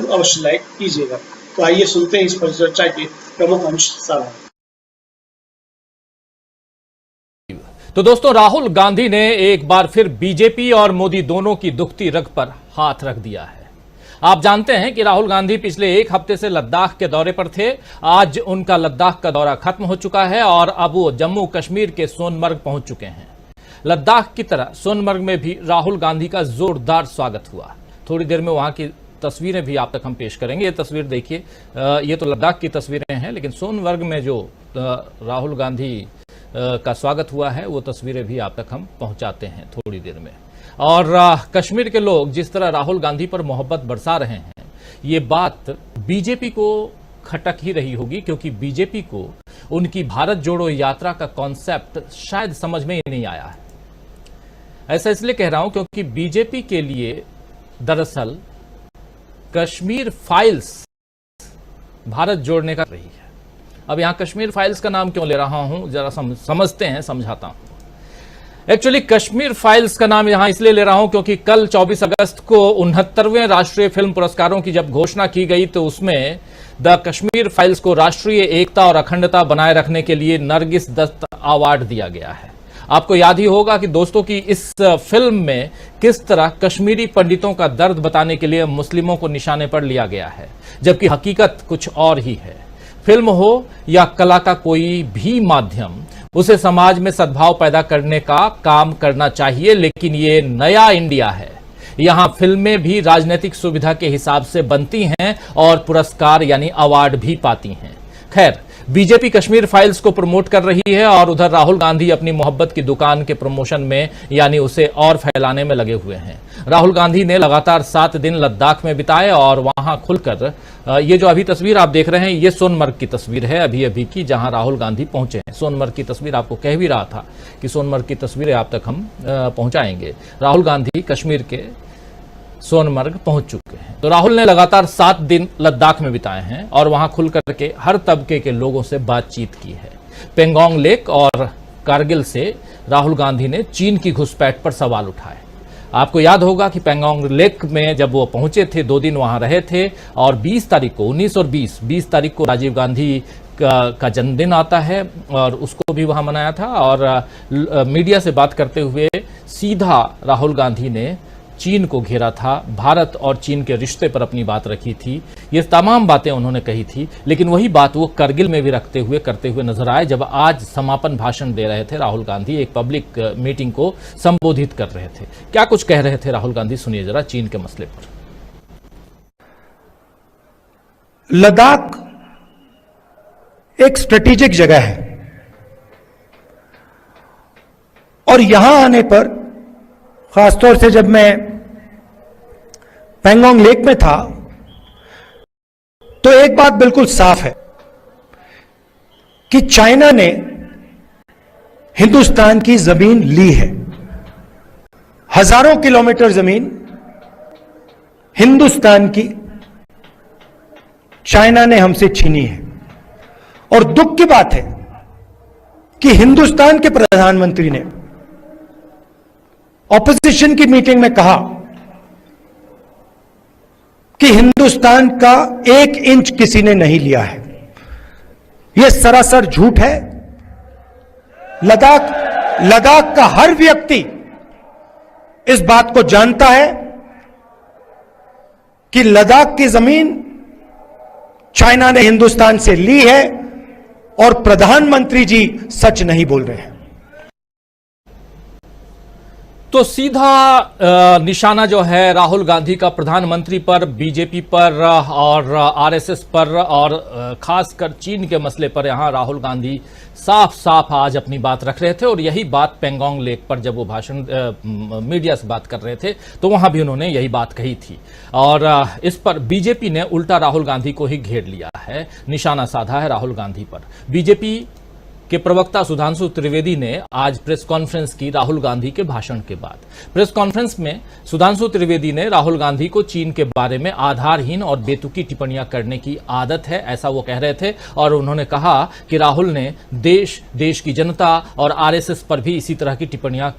अवश्य लाइक कीजिएगा। तो आइए सुनते हैं इस परिचर्चा के प्रमुख अंश सारांश। तो दोस्तों, राहुल गांधी ने एक बार फिर बीजेपी और मोदी दोनों की दुखती रग पर हाथ रख दिया है। आप जानते हैं कि राहुल गांधी पिछले एक हफ्ते से लद्दाख के दौरे पर थे। आज उनका लद्दाख का दौरा खत्म हो चुका है और अब वो जम्मू कश्मीर के सोनमर्ग पहुंच चुके हैं। लद्दाख की तरह सोनमर्ग में भी राहुल गांधी का जोरदार स्वागत हुआ। थोड़ी देर में वहां की तस्वीरें भी आप तक हम पेश करेंगे। ये तस्वीर देखिए, ये तो लद्दाख की तस्वीरें हैं, लेकिन सोनमर्ग में जो राहुल गांधी का स्वागत हुआ है वो तस्वीरें भी आप तक हम पहुंचाते हैं थोड़ी देर में। और कश्मीर के लोग जिस तरह राहुल गांधी पर मोहब्बत बरसा रहे हैं, ये बात बीजेपी को खटक ही रही होगी, क्योंकि बीजेपी को उनकी भारत जोड़ो यात्रा का कॉन्सेप्ट शायद समझ में ही नहीं आया है। ऐसा इसलिए कह रहा हूं क्योंकि बीजेपी के लिए दरअसल कश्मीर फाइल्स भारत जोड़ने का रही है। अब यहां कश्मीर फाइल्स का नाम क्यों ले रहा हूं, जरा समझते हैं, समझाता हूं। एक्चुअली कश्मीर फाइल्स का नाम यहां इसलिए ले रहा हूं क्योंकि कल 24 अगस्त को 69वें राष्ट्रीय फिल्म पुरस्कारों की जब घोषणा की गई तो उसमें द कश्मीर फाइल्स को राष्ट्रीय एकता और अखंडता बनाए रखने के लिए नरगिस दत्त अवार्ड दिया गया है। आपको याद ही होगा कि दोस्तों की इस फिल्म में किस तरह कश्मीरी पंडितों का दर्द बताने के लिए मुस्लिमों को निशाने पर लिया गया है, जबकि हकीकत कुछ और ही है। फिल्म हो या कला का कोई भी माध्यम, उसे समाज में सद्भाव पैदा करने का काम करना चाहिए, लेकिन ये नया इंडिया है। यहां फिल्में भी राजनीतिक सुविधा के हिसाब से बनती हैं और पुरस्कार यानी अवार्ड भी पाती हैं। खैर, बीजेपी कश्मीर फाइल्स को प्रमोट कर रही है और उधर राहुल गांधी अपनी मोहब्बत की दुकान के प्रमोशन में यानी उसे और फैलाने में लगे हुए हैं। राहुल गांधी ने लगातार 7 दिन लद्दाख में बिताए और वहां खुलकर ये जो अभी तस्वीर आप देख रहे हैं, ये सोनमर्ग की तस्वीर है अभी अभी की, जहां राहुल गांधी पहुंचे हैं। सोनमर्ग की तस्वीर आपको कह भी रहा था कि सोनमर्ग की तस्वीरें आप तक हम पहुंचाएंगे। राहुल गांधी कश्मीर के सोनमर्ग पहुंच चुके हैं। तो राहुल ने लगातार 7 दिन लद्दाख में बिताए हैं और वहां खुल करके हर तबके के लोगों से बातचीत की है। पेंगोंग लेक और कारगिल से राहुल गांधी ने चीन की घुसपैठ पर सवाल उठाए। आपको याद होगा कि पेंगोंग लेक में जब वो पहुंचे थे, 2 दिन वहां रहे थे और 20 तारीख को 19 और 20 तारीख को राजीव गांधी का जन्मदिन आता है और उसको भी वहां मनाया था। और मीडिया से बात करते हुए सीधा राहुल गांधी ने चीन को घेरा था, भारत और चीन के रिश्ते पर अपनी बात रखी थी। ये तमाम बातें उन्होंने कही थी, लेकिन वही बात वो करगिल में भी करते हुए नजर आए जब आज समापन भाषण दे रहे थे राहुल गांधी, एक पब्लिक मीटिंग को संबोधित कर रहे थे। क्या कुछ कह रहे थे राहुल गांधी, सुनिए जरा चीन के मसले पर। लद्दाख एक स्ट्रेटेजिक जगह है और यहां आने पर, खासतौर से जब मैं पेंगोंग लेक में था, तो एक बात बिल्कुल साफ है कि चाइना ने हिंदुस्तान की जमीन ली है। हजारों किलोमीटर जमीन हिंदुस्तान की चाइना ने हमसे छीनी है। और दुख की बात है कि हिंदुस्तान के प्रधानमंत्री ने ऑपोजिशन की मीटिंग में कहा कि हिंदुस्तान का 1 इंच किसी ने नहीं लिया है। यह सरासर झूठ है। लद्दाख का हर व्यक्ति इस बात को जानता है कि लद्दाख की जमीन चाइना ने हिंदुस्तान से ली है और प्रधानमंत्री जी सच नहीं बोल रहे हैं। तो सीधा निशाना जो है राहुल गांधी का प्रधानमंत्री पर, बीजेपी पर और आरएसएस पर और खासकर चीन के मसले पर यहां राहुल गांधी साफ साफ आज अपनी बात रख रहे थे। और यही बात पेंगोंग लेक पर जब वो भाषण मीडिया से बात कर रहे थे तो वहां भी उन्होंने यही बात कही थी। और इस पर बीजेपी ने उल्टा राहुल गांधी को ही घेर लिया है, निशाना साधा है राहुल गांधी पर। बीजेपी के प्रवक्ता सुधांशु त्रिवेदी ने आज प्रेस कॉन्फ्रेंस की राहुल गांधी के भाषण के बाद। प्रेस कॉन्फ्रेंस में सुधांशु त्रिवेदी ने राहुल गांधी को चीन के बारे में आधारहीन और बेतुकी टिप्पणियां करने की आदत है, ऐसा वो कह रहे थे। और उन्होंने कहा कि राहुल ने देश की जनता और आरएसएस पर भी इसी तरह की टिप्पणियां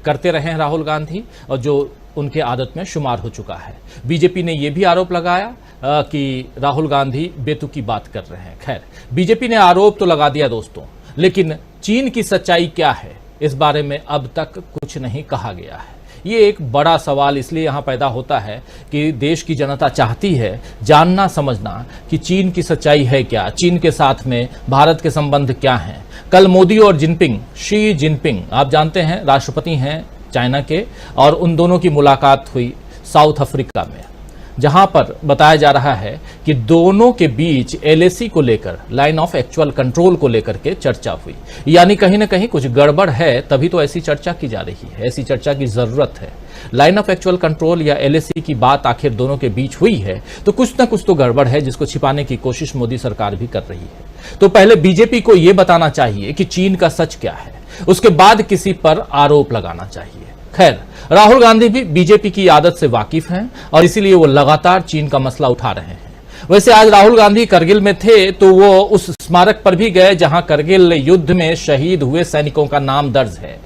करते रहे हैं राहुल गांधी, और जो उनके आदत में शुमार हो चुका है। बीजेपी ने यह भी आरोप लगाया कि राहुल गांधी बेतुकी बात कर रहे हैं। खैर, बीजेपी ने आरोप तो लगा दिया दोस्तों, लेकिन चीन की सच्चाई क्या है इस बारे में अब तक कुछ नहीं कहा गया है। ये एक बड़ा सवाल इसलिए यहां पैदा होता है कि देश की जनता चाहती है जानना समझना कि चीन की सच्चाई है क्या, चीन के साथ में भारत के संबंध क्या हैं। कल मोदी और शी जिनपिंग आप जानते हैं राष्ट्रपति हैं चाइना के, और उन दोनों की मुलाकात हुई साउथ अफ्रीका में, जहां पर बताया जा रहा है कि दोनों के बीच LAC को लेकर, लाइन ऑफ एक्चुअल कंट्रोल को लेकर के चर्चा हुई। यानी कहीं ना कहीं कुछ गड़बड़ है, तभी तो ऐसी चर्चा की जा रही है, ऐसी चर्चा की जरूरत है। लाइन ऑफ एक्चुअल कंट्रोल या LAC की बात आखिर दोनों के बीच हुई है तो कुछ ना कुछ तो गड़बड़ है, जिसको छिपाने की कोशिश मोदी सरकार भी कर रही है। तो पहले बीजेपी को यह बताना चाहिए कि चीन का सच क्या है, उसके बाद किसी पर आरोप लगाना चाहिए। खैर, राहुल गांधी भी बीजेपी की आदत से वाकिफ हैं और इसीलिए वो लगातार चीन का मसला उठा रहे हैं। वैसे आज राहुल गांधी करगिल में थे तो वो उस स्मारक पर भी गए जहां करगिल युद्ध में शहीद हुए सैनिकों का नाम दर्ज है।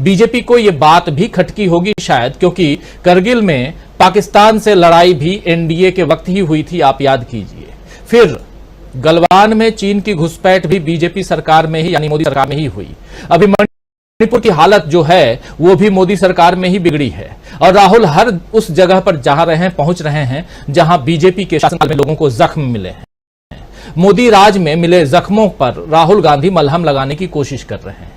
बीजेपी को यह बात भी खटकी होगी शायद, क्योंकि करगिल में पाकिस्तान से लड़ाई भी NDA के वक्त ही हुई थी, आप याद कीजिए। फिर गलवान में चीन की घुसपैठ भी बीजेपी सरकार में ही, यानी मोदी सरकार में ही हुई। अभी मणिपुर की हालत जो है वो भी मोदी सरकार में ही बिगड़ी है, और राहुल हर उस जगह पर जा रहे हैं, पहुंच रहे हैं जहां बीजेपी के शासनकाल में लोगों को जख्म मिले हैं। मोदी राज में मिले जख्मों पर राहुल गांधी मलहम लगाने की कोशिश कर रहे हैं।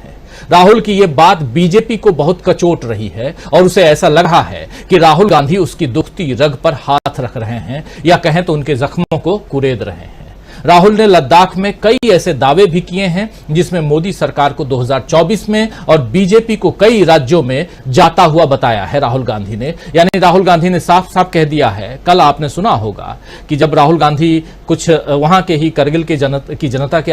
राहुल की यह बात बीजेपी को बहुत कचोट रही है और उसे ऐसा लग रहा है कि राहुल गांधी उसकी दुखती रग पर हाथ रख रहे हैं, या कहें तो उनके जख्मों को कुरेद रहे हैं। राहुल ने लद्दाख में कई ऐसे दावे भी किए हैं जिसमें मोदी सरकार को 2024 में और बीजेपी को कई राज्यों में जाता हुआ बताया है राहुल गांधी ने। यानी राहुल गांधी ने साफ साफ कह दिया है, कल आपने सुना होगा कि जब राहुल गांधी कुछ वहां के ही करगिल की जनता के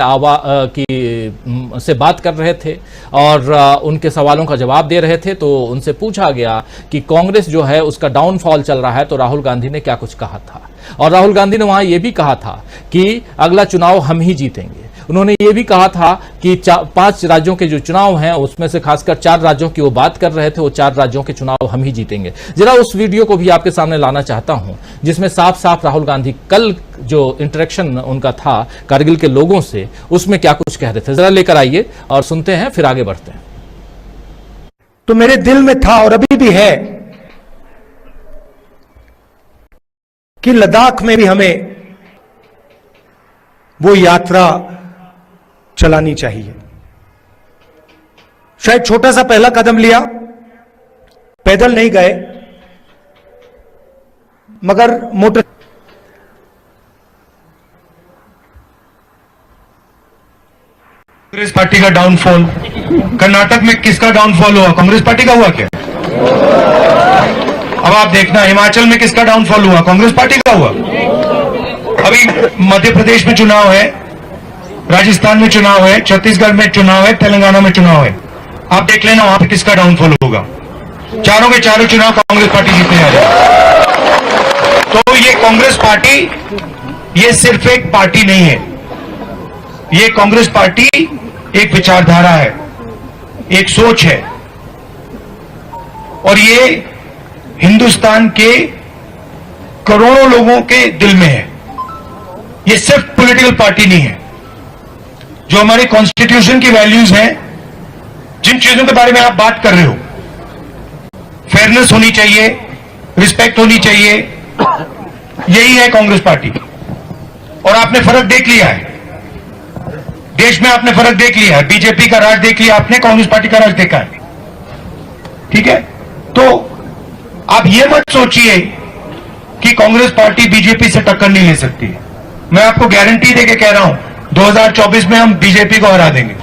से बात कर रहे थे और उनके सवालों का जवाब दे रहे थे, तो उनसे पूछा गया कि कांग्रेस जो है उसका डाउनफॉल चल रहा है, तो राहुल गांधी ने क्या कुछ कहा था। और राहुल गांधी ने वहां यह भी कहा था कि अगला चुनाव हम ही जीतेंगे। उन्होंने ये भी कहा था कि 5 राज्यों के जो चुनाव हैं उसमें से खासकर 4 राज्यों की वो बात कर रहे थे, वो 4 राज्यों के चुनाव हम ही जीतेंगे। जरा उस वीडियो को भी आपके सामने लाना चाहता हूं जिसमें साफ साफ राहुल गांधी कल जो इंटरेक्शन उनका था कारगिल के लोगों से, उसमें क्या कुछ कह रहे थे। जरा लेकर आइए और सुनते हैं, फिर आगे बढ़ते हैं। तो मेरे दिल में था और अभी भी है कि लद्दाख में भी हमें वो यात्रा चलानी चाहिए। शायद छोटा सा पहला कदम लिया, पैदल नहीं गए, मगर मोटर कांग्रेस पार्टी का डाउनफॉल। कर्नाटक में किसका डाउनफॉल हुआ? कांग्रेस पार्टी का हुआ क्या? अब आप देखना, हिमाचल में किसका डाउनफॉल हुआ? कांग्रेस पार्टी का हुआ। अभी मध्य प्रदेश में चुनाव है, राजस्थान में चुनाव है, छत्तीसगढ़ में चुनाव है, तेलंगाना में चुनाव है। आप देख लेना वहां पे किसका डाउनफॉल होगा। चारों के चारों चुनाव कांग्रेस पार्टी जीतने जा रही है। तो ये कांग्रेस पार्टी, ये सिर्फ एक पार्टी नहीं है, ये कांग्रेस पार्टी एक विचारधारा है, एक सोच है, और ये हिंदुस्तान के करोड़ों लोगों के दिल में है। ये सिर्फ पॉलिटिकल पार्टी नहीं है। जो हमारे कॉन्स्टिट्यूशन की वैल्यूज हैं, जिन चीजों के बारे में आप बात कर रहे हो, फेयरनेस होनी चाहिए, रिस्पेक्ट होनी चाहिए, यही है कांग्रेस पार्टी। और आपने फर्क देख लिया है, देश में आपने फर्क देख लिया है। बीजेपी का राज देख लिया आपने, कांग्रेस पार्टी का राज देखा है। ठीक है, तो आप ये मत सोचिए कि कांग्रेस पार्टी बीजेपी से टक्कर नहीं ले सकती। मैं आपको गारंटी देके कह रहा हूं, 2024 में हम बीजेपी को हरा देंगे।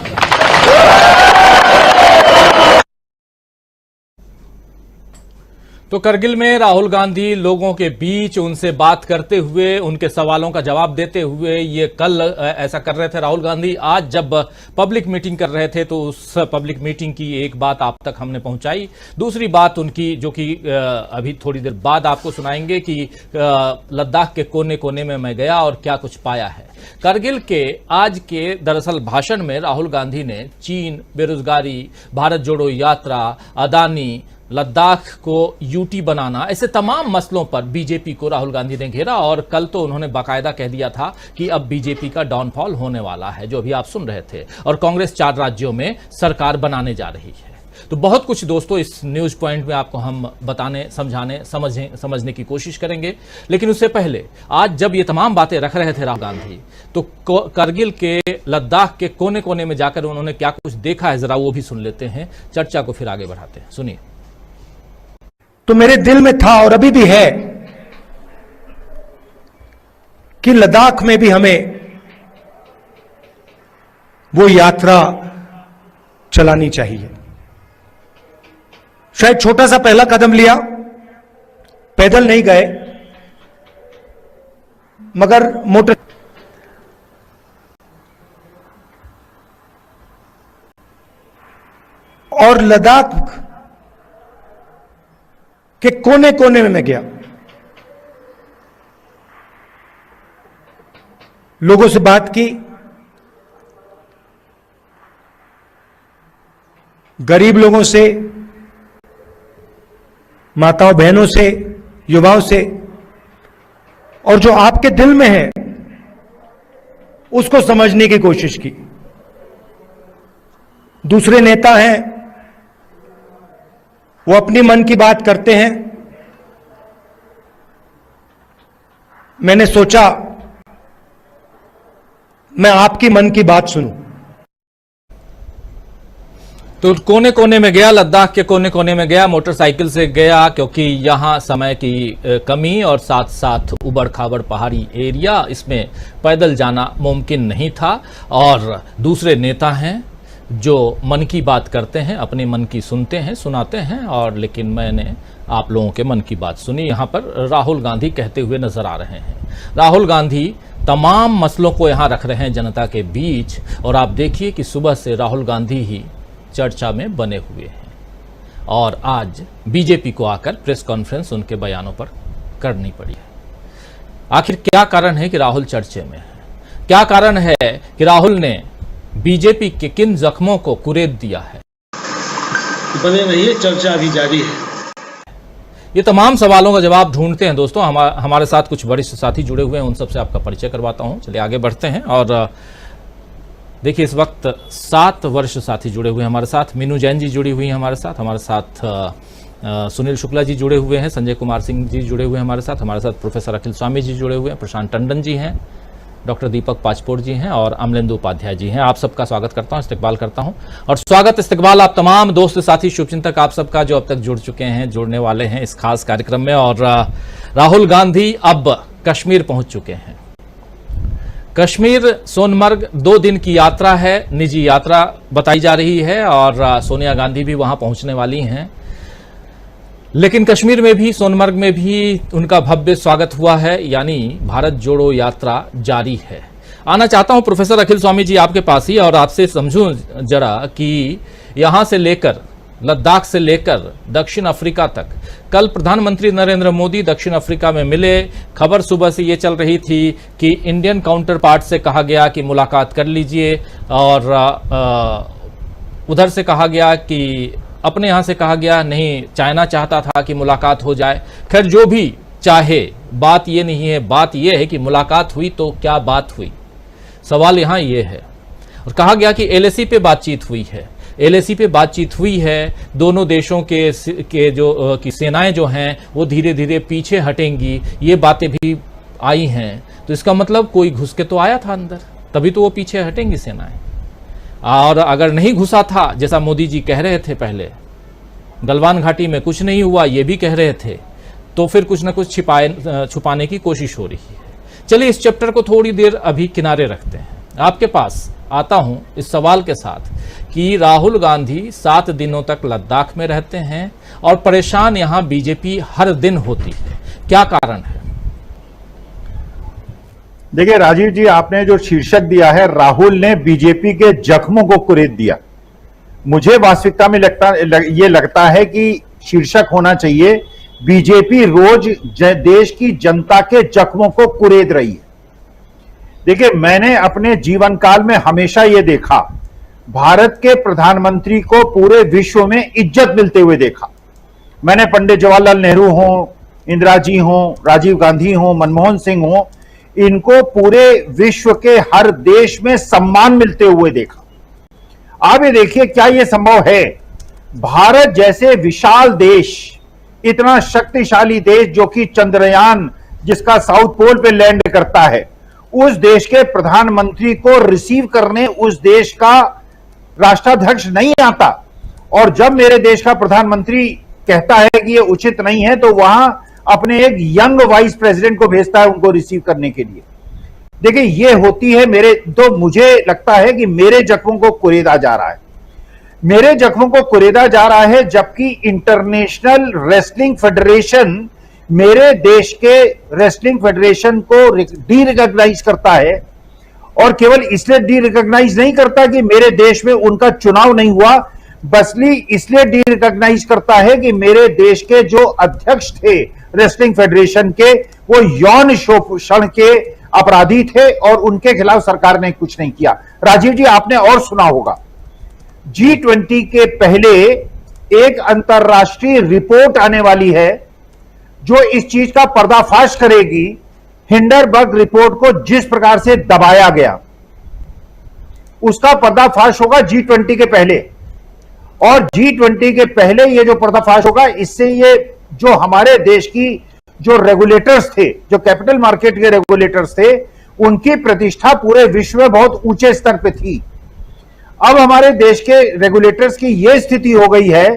तो करगिल में राहुल गांधी लोगों के बीच उनसे बात करते हुए, उनके सवालों का जवाब देते हुए, ये कल ऐसा कर रहे थे राहुल गांधी। आज जब पब्लिक मीटिंग कर रहे थे तो उस पब्लिक मीटिंग की एक बात आप तक हमने पहुंचाई। दूसरी बात उनकी, जो कि अभी थोड़ी देर बाद आपको सुनाएंगे, कि लद्दाख के कोने कोने में मैं गया और क्या कुछ पाया है। करगिल के आज के दरअसल भाषण में राहुल गांधी ने चीन, बेरोजगारी, भारत जोड़ो यात्रा, अदानी, लद्दाख को यूटी बनाना, ऐसे तमाम मसलों पर बीजेपी को राहुल गांधी ने घेरा और कल तो उन्होंने बाकायदा कह दिया था कि अब बीजेपी का डाउनफॉल होने वाला है, जो अभी आप सुन रहे थे, और कांग्रेस 4 राज्यों में सरकार बनाने जा रही है। तो बहुत कुछ दोस्तों इस न्यूज पॉइंट में आपको हम बताने, समझाने, समझने की कोशिश करेंगे। लेकिन उससे पहले आज जब ये तमाम बातें रख रहे थे राहुल गांधी, तो करगिल के, लद्दाख के कोने कोने में जाकर उन्होंने क्या कुछ देखा है, जरा वो भी सुन लेते हैं, चर्चा को फिर आगे बढ़ाते हैं। सुनिए। तो मेरे दिल में था और अभी भी है कि लद्दाख में भी हमें वो यात्रा चलानी चाहिए। शायद छोटा सा पहला कदम लिया, पैदल नहीं गए, मगर मोटर और लद्दाख के कोने कोने में मैं गया, लोगों से बात की, गरीब लोगों से, माताओं बहनों से, युवाओं से, और जो आपके दिल में है उसको समझने की कोशिश की। दूसरे नेता हैं, वो अपनी मन की बात करते हैं, मैंने सोचा मैं आपकी मन की बात सुनूं। तो कोने कोने में गया, लद्दाख के कोने कोने में गया, मोटरसाइकिल से गया, क्योंकि यहां समय की कमी और साथ साथ उबड़ खाबड़ पहाड़ी एरिया, इसमें पैदल जाना मुमकिन नहीं था। और दूसरे नेता हैं जो मन की बात करते हैं, अपने मन की सुनते हैं, सुनाते हैं, और लेकिन मैंने आप लोगों के मन की बात सुनी। यहां पर राहुल गांधी कहते हुए नजर आ रहे हैं। राहुल गांधी तमाम मसलों को यहां रख रहे हैं जनता के बीच, और आप देखिए कि सुबह से राहुल गांधी ही चर्चा में बने हुए हैं, और आज बीजेपी को आकर प्रेस कॉन्फ्रेंस उनके बयानों पर करनी पड़ी है। आखिर क्या कारण है कि राहुल चर्चे में है? क्या कारण है कि राहुल ने बीजेपी के किन जख्मों को कुरेद दिया है? बने रहिए, चर्चा अभी जारी है। ये तमाम सवालों का जवाब ढूंढते हैं दोस्तों। हमारे साथ कुछ वरिष्ठ साथी जुड़े हुए हैं, उन सबसे आपका परिचय करवाता हूं। चलिए आगे बढ़ते हैं। और देखिए, इस वक्त 7 वरिष्ठ साथी जुड़े हुए हैं हमारे साथ। मीनू जैन जी जुड़ी हुई हैं हमारे साथ सुनील शुक्ला जी जुड़े हुए हैं, संजय कुमार सिंह जी जुड़े हुए हैं हमारे साथ प्रोफेसर अखिल स्वामी जी जुड़े हुए हैं, प्रशांत टंडन जी हैं, डॉक्टर दीपक पाचपोर जी हैं, और अमलेंदु उपाध्याय जी हैं। आप सबका स्वागत करता हूं, इस्तकबाल करता हूं। और स्वागत इस्तकबाल आप तमाम दोस्त साथी शुभचिंतक आप सबका जो अब तक जुड़ चुके हैं, जुड़ने वाले हैं इस खास कार्यक्रम में। और राहुल गांधी अब कश्मीर पहुंच चुके हैं। कश्मीर सोनमर्ग 2 दिन की यात्रा है, निजी यात्रा बताई जा रही है, और सोनिया गांधी भी वहां पहुंचने वाली हैं। लेकिन कश्मीर में भी, सोनमर्ग में भी उनका भव्य स्वागत हुआ है, यानी भारत जोड़ो यात्रा जारी है। आना चाहता हूं प्रोफेसर अखिल स्वामी जी आपके पास ही, और आपसे समझूं जरा कि यहां से लेकर, लद्दाख से लेकर दक्षिण अफ्रीका तक, कल प्रधानमंत्री नरेंद्र मोदी दक्षिण अफ्रीका में मिले। खबर सुबह से ये चल रही थी कि इंडियन काउंटर पार्ट से कहा गया कि मुलाकात कर लीजिए, और उधर से कहा गया कि, अपने यहां से कहा गया नहीं, चाइना चाहता था कि मुलाकात हो जाए। खैर जो भी चाहे, बात ये नहीं है, बात ये है कि मुलाकात हुई तो क्या बात हुई, सवाल यहां ये है। और कहा गया कि एलएसी पे बातचीत हुई है, एलएसी पे बातचीत हुई है, दोनों देशों के जो की सेनाएं जो हैं वो धीरे धीरे पीछे हटेंगी, ये बातें भी आई हैं। तो इसका मतलब कोई घुस के तो आया था अंदर, तभी तो वो पीछे हटेंगी सेनाएं। और अगर नहीं घुसा था, जैसा मोदी जी कह रहे थे पहले, गलवान घाटी में कुछ नहीं हुआ ये भी कह रहे थे, तो फिर कुछ ना कुछ छुपाने की कोशिश हो रही है। चलिए इस चैप्टर को थोड़ी देर अभी किनारे रखते हैं। आपके पास आता हूं इस सवाल के साथ कि राहुल गांधी 7 दिनों तक लद्दाख में रहते हैं और परेशान यहां बीजेपी हर दिन होती है, क्या कारण है? देखिए राजीव जी, आपने जो शीर्षक दिया है, राहुल ने बीजेपी के जख्मों को कुरेद दिया, मुझे वास्तविकता में ये लगता है कि शीर्षक होना चाहिए, बीजेपी रोज देश की जनता के जख्मों को कुरेद रही है। देखिए, मैंने अपने जीवन काल में हमेशा यह देखा, भारत के प्रधानमंत्री को पूरे विश्व में इज्जत मिलते हुए देखा। मैंने पंडित जवाहरलाल नेहरू हों, इंदिरा जी हों, राजीव गांधी हों, मनमोहन सिंह हों, इनको पूरे विश्व के हर देश में सम्मान मिलते हुए देखा। आप ये देखिए क्या ये संभव है? भारत जैसे विशाल देश, इतना शक्तिशाली देश जो कि चंद्रयान जिसका साउथ पोल पे लैंड करता है, उस देश के प्रधानमंत्री को रिसीव करने उस देश का राष्ट्राध्यक्ष नहीं आता। और जब मेरे देश का प्रधानमंत्री कहता है कि ये उचित नहीं है तो वहां अपने एक यंग वाइस प्रेसिडेंट को भेजता है उनको रिसीव करने के लिए। देखिए ये होती है मुझे लगता है कि मेरे जख्मों को कुरेदा जा रहा है, मेरे जख्मों को कुरेदा जा रहा है, जबकि इंटरनेशनल रेसलिंग फेडरेशन मेरे देश के रेसलिंग फेडरेशन को डी रिकॉग्नाइज करता है। और केवल इसलिए डी रिकॉग्नाइज नहीं करता कि मेरे देश में उनका चुनाव नहीं हुआ, बल्कि इसलिए डी रिकॉग्नाइज करता है कि मेरे देश के जो अध्यक्ष थे रेसलिंग फेडरेशन के, वो यौन शोषण के अपराधी थे और उनके खिलाफ सरकार ने कुछ नहीं किया। राजीव जी, आपने और सुना होगा, G20 के पहले एक अंतरराष्ट्रीय रिपोर्ट आने वाली है जो इस चीज का पर्दाफाश करेगी। हिंडरबर्ग रिपोर्ट को जिस प्रकार से दबाया गया उसका पर्दाफाश होगा G20 के पहले। और G20 के पहले ये जो पर्दाफाश होगा, इससे ये जो हमारे देश की जो रेगुलेटर्स थे, जो कैपिटल मार्केट के रेगुलेटर्स थे, उनकी प्रतिष्ठा पूरे विश्व में बहुत ऊंचे स्तर पे थी। अब हमारे देश के रेगुलेटर्स की यह स्थिति हो गई है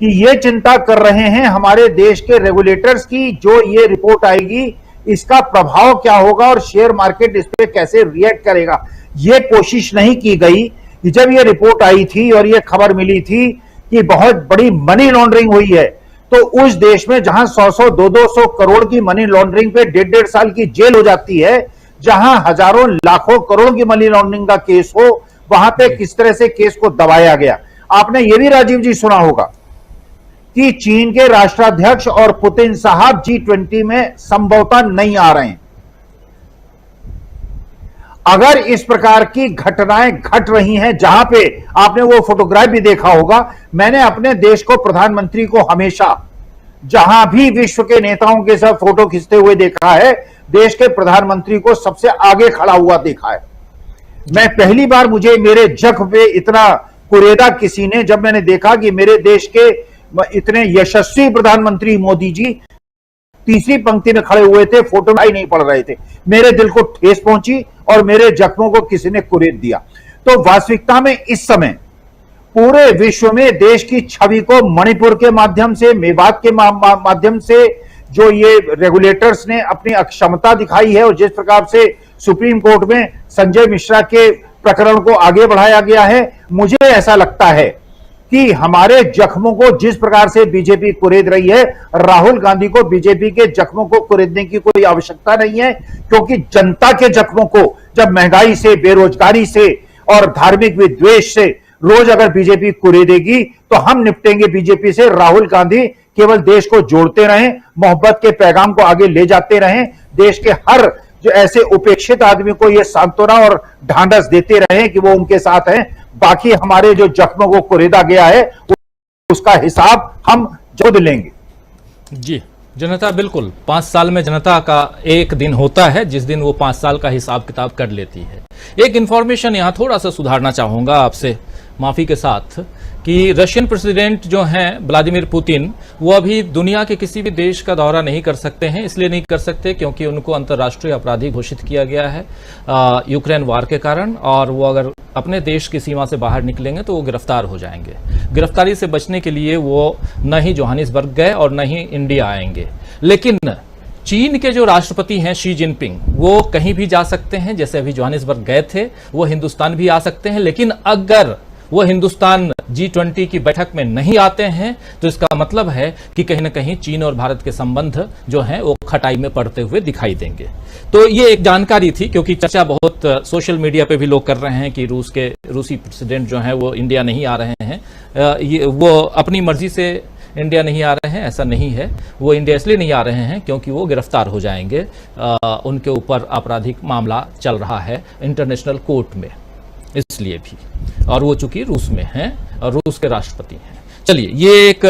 कि ये चिंता कर रहे हैं हमारे देश के रेगुलेटर्स की जो ये रिपोर्ट आएगी इसका प्रभाव क्या होगा और शेयर मार्केट इस पे कैसे रिएक्ट करेगा। ये कोशिश नहीं की गई कि जब ये रिपोर्ट आई थी और ये खबर मिली थी कि बहुत बड़ी मनी लॉन्ड्रिंग हुई है, तो उस देश में जहां 100-100, 200-200 करोड़ की मनी लॉन्ड्रिंग पे 1.5 साल की जेल हो जाती है, जहां हजारों लाखों करोड़ की मनी लॉन्ड्रिंग का केस हो, वहां पे किस तरह से केस को दबाया गया। आपने ये भी राजीव जी सुना होगा कि चीन के राष्ट्राध्यक्ष और पुतिन साहब G20 में संभवतः नहीं आ रहे हैं। अगर इस प्रकार की घटनाएं घट रही हैं, जहां पे आपने वो फोटोग्राफ भी देखा होगा, मैंने अपने देश को प्रधानमंत्री को हमेशा जहां भी विश्व के नेताओं के साथ फोटो खींचते हुए देखा है, देश के प्रधानमंत्री को सबसे आगे खड़ा हुआ देखा है। मैं पहली बार मुझे मेरे जख्म पे इतना कुरेदा किसी ने, जब मैंने देखा कि मेरे देश के इतने यशस्वी प्रधानमंत्री मोदी जी तीसरी पंक्ति में खड़े हुए थे, फोटो ही नहीं पड़ रहे थे, मेरे दिल को ठेस पहुंची और मेरे जख्मों को किसी ने कुरेद दिया। तो वास्तविकता में इस समय पूरे विश्व में देश की छवि को मणिपुर के माध्यम से, मेवात के माध्यम से जो ये रेगुलेटर्स ने अपनी अक्षमता दिखाई है और जिस प्रकार से सुप्रीम कोर्ट में संजय मिश्रा के प्रकरण को आगे बढ़ाया गया है, मुझे ऐसा लगता है कि हमारे जख्मों को जिस प्रकार से बीजेपी कुरेद रही है, राहुल गांधी को बीजेपी के जख्मों को कुरेदने की कोई आवश्यकता नहीं है। क्योंकि जनता के जख्मों को जब महंगाई से, बेरोजगारी से और धार्मिक विद्वेष से रोज अगर बीजेपी कुरेदेगी तो हम निपटेंगे बीजेपी से। राहुल गांधी केवल देश को जोड़ते रहें, मोहब्बत के पैगाम को आगे ले जाते रहें, देश के हर जो ऐसे उपेक्षित आदमी को ये सांत्वना और ढांढस देते रहें कि वो उनके साथ हैं। बाकी हमारे जो जख्मों को कुरेदा गया है उसका हिसाब हम जल्द लेंगे। जी, जनता बिल्कुल 5 साल में जनता का एक दिन होता है जिस दिन वो 5 साल का हिसाब किताब कर लेती है। एक इंफॉर्मेशन यहां थोड़ा सा सुधारना चाहूंगा आपसे, माफी के साथ, कि रशियन प्रेसिडेंट जो हैं व्लादिमीर पुतिन, वो अभी दुनिया के किसी भी देश का दौरा नहीं कर सकते हैं। इसलिए नहीं कर सकते क्योंकि उनको अंतर्राष्ट्रीय अपराधी घोषित किया गया है यूक्रेन वार के कारण, और वो अगर अपने देश की सीमा से बाहर निकलेंगे तो वो गिरफ्तार हो जाएंगे। गिरफ्तारी से बचने के लिए वो न ही जोहानिसबर्ग गए और न ही इंडिया आएंगे। लेकिन चीन के जो राष्ट्रपति हैं शी जिनपिंग, वो कहीं भी जा सकते हैं। जैसे अभी जोहानिसबर्ग गए थे, वो हिंदुस्तान भी आ सकते हैं। लेकिन अगर वो हिंदुस्तान G20 की बैठक में नहीं आते हैं तो इसका मतलब है कि कहीं ना कहीं चीन और भारत के संबंध जो हैं वो खटाई में पड़ते हुए दिखाई देंगे। तो ये एक जानकारी थी, क्योंकि चर्चा बहुत सोशल मीडिया पे भी लोग कर रहे हैं कि रूसी प्रेसिडेंट जो हैं वो इंडिया नहीं आ रहे हैं, वो अपनी मर्जी से इंडिया नहीं आ रहे हैं। ऐसा नहीं है, वो इंडिया इसलिए नहीं आ रहे हैं क्योंकि वो गिरफ्तार हो जाएंगे। उनके ऊपर आपराधिक मामला चल रहा है इंटरनेशनल कोर्ट में, इसलिए भी, और वो चूंकि रूस में हैं और रूस के राष्ट्रपति हैं। चलिए, ये एक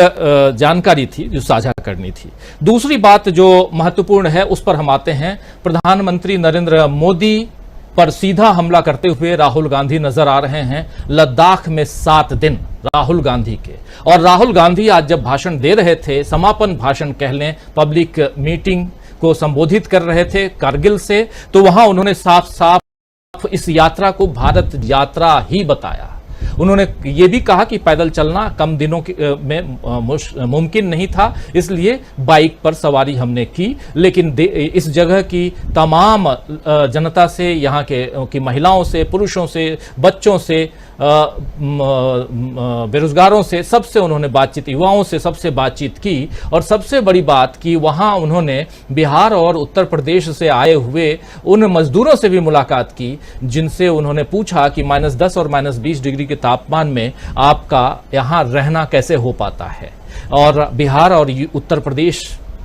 जानकारी थी जो साझा करनी थी। दूसरी बात जो महत्वपूर्ण है उस पर हम आते हैं। प्रधानमंत्री नरेंद्र मोदी पर सीधा हमला करते हुए राहुल गांधी नजर आ रहे हैं। लद्दाख में 7 दिन राहुल गांधी के, और राहुल गांधी आज जब भाषण दे रहे थे, समापन भाषण कह लें, पब्लिक मीटिंग को संबोधित कर रहे थे कारगिल से, तो वहां उन्होंने साफ साफ इस यात्रा को भारत यात्रा ही बताया। उन्होंने ये भी कहा कि पैदल चलना कम दिनों में मुमकिन नहीं था, इसलिए बाइक पर सवारी हमने की। लेकिन इस जगह की तमाम जनता से, यहाँ की महिलाओं से, पुरुषों से, बच्चों से, बेरोजगारों से, सबसे उन्होंने बातचीत, युवाओं से सबसे बातचीत की। और सबसे बड़ी बात कि वहां उन्होंने बिहार और उत्तर प्रदेश से आए हुए उन मजदूरों से भी मुलाकात की, जिनसे उन्होंने पूछा कि -10 और -20 डिग्री के तापमान में आपका यहां रहना कैसे हो पाता है, और बिहार और उत्तर प्रदेश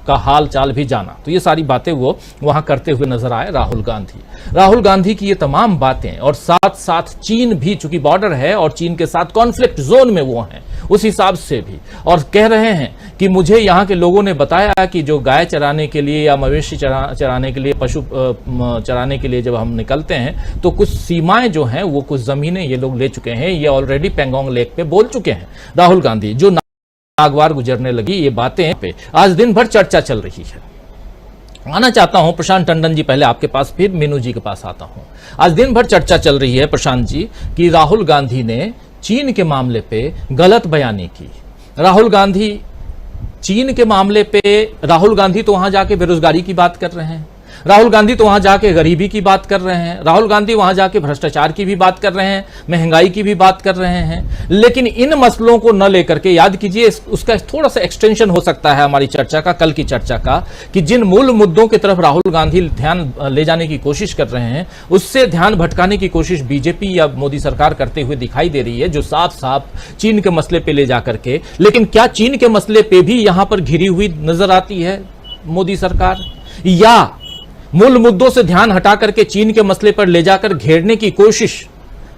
का हाल चाल भी जाना। तो ये सारी बातें वो वहां करते हुए नजर आए राहुल गांधी। राहुल गांधी की ये तमाम बातें, और साथ साथ चीन भी, चूंकि बॉर्डर है और चीन के साथ कॉन्फ्लिक्ट जोन में वो हैं, उस हिसाब से भी, और कह रहे हैं कि मुझे यहाँ के लोगों ने बताया कि जो गाय चराने के लिए या मवेशी चराने के लिए, पशु चराने के लिए जब हम निकलते हैं तो कुछ सीमाएं जो हैं, वो कुछ जमीनें ये लोग ले चुके हैं। ये ऑलरेडी पेंगोंग लेक पे बोल चुके हैं राहुल गांधी। जो नागवार गुजरने लगी ये बातें पे आज दिन भर चर्चा चल रही है। आना चाहता हूं प्रशांत टंडन जी, पहले आपके पास, फिर मीनू जी के पास आता हूं। आज दिन भर चर्चा चल रही है प्रशांत जी कि राहुल गांधी ने चीन के मामले पे गलत बयानी की। राहुल गांधी चीन के मामले पे, राहुल गांधी तो वहां जाके बेरोजगारी की बात कर रहे हैं, राहुल गांधी तो वहां जाके गरीबी की बात कर रहे हैं, राहुल गांधी वहां जाके भ्रष्टाचार की भी बात कर रहे हैं, महंगाई की भी बात कर रहे हैं। लेकिन इन मसलों को न लेकर के, याद कीजिए उसका थोड़ा सा एक्सटेंशन हो सकता है हमारी चर्चा का, कल की चर्चा का, कि जिन मूल मुद्दों की तरफ राहुल गांधी ध्यान ले जाने की कोशिश कर रहे हैं, उससे ध्यान भटकाने की कोशिश बीजेपी या मोदी सरकार करते हुए दिखाई दे रही है, जो साफ साफ चीन के मसले पे ले जाकर के। लेकिन क्या चीन के मसले पे भी यहां पर घिरी हुई नजर आती है मोदी सरकार, या मूल मुद्दों से ध्यान हटा करके चीन के मसले पर ले जाकर घेरने की कोशिश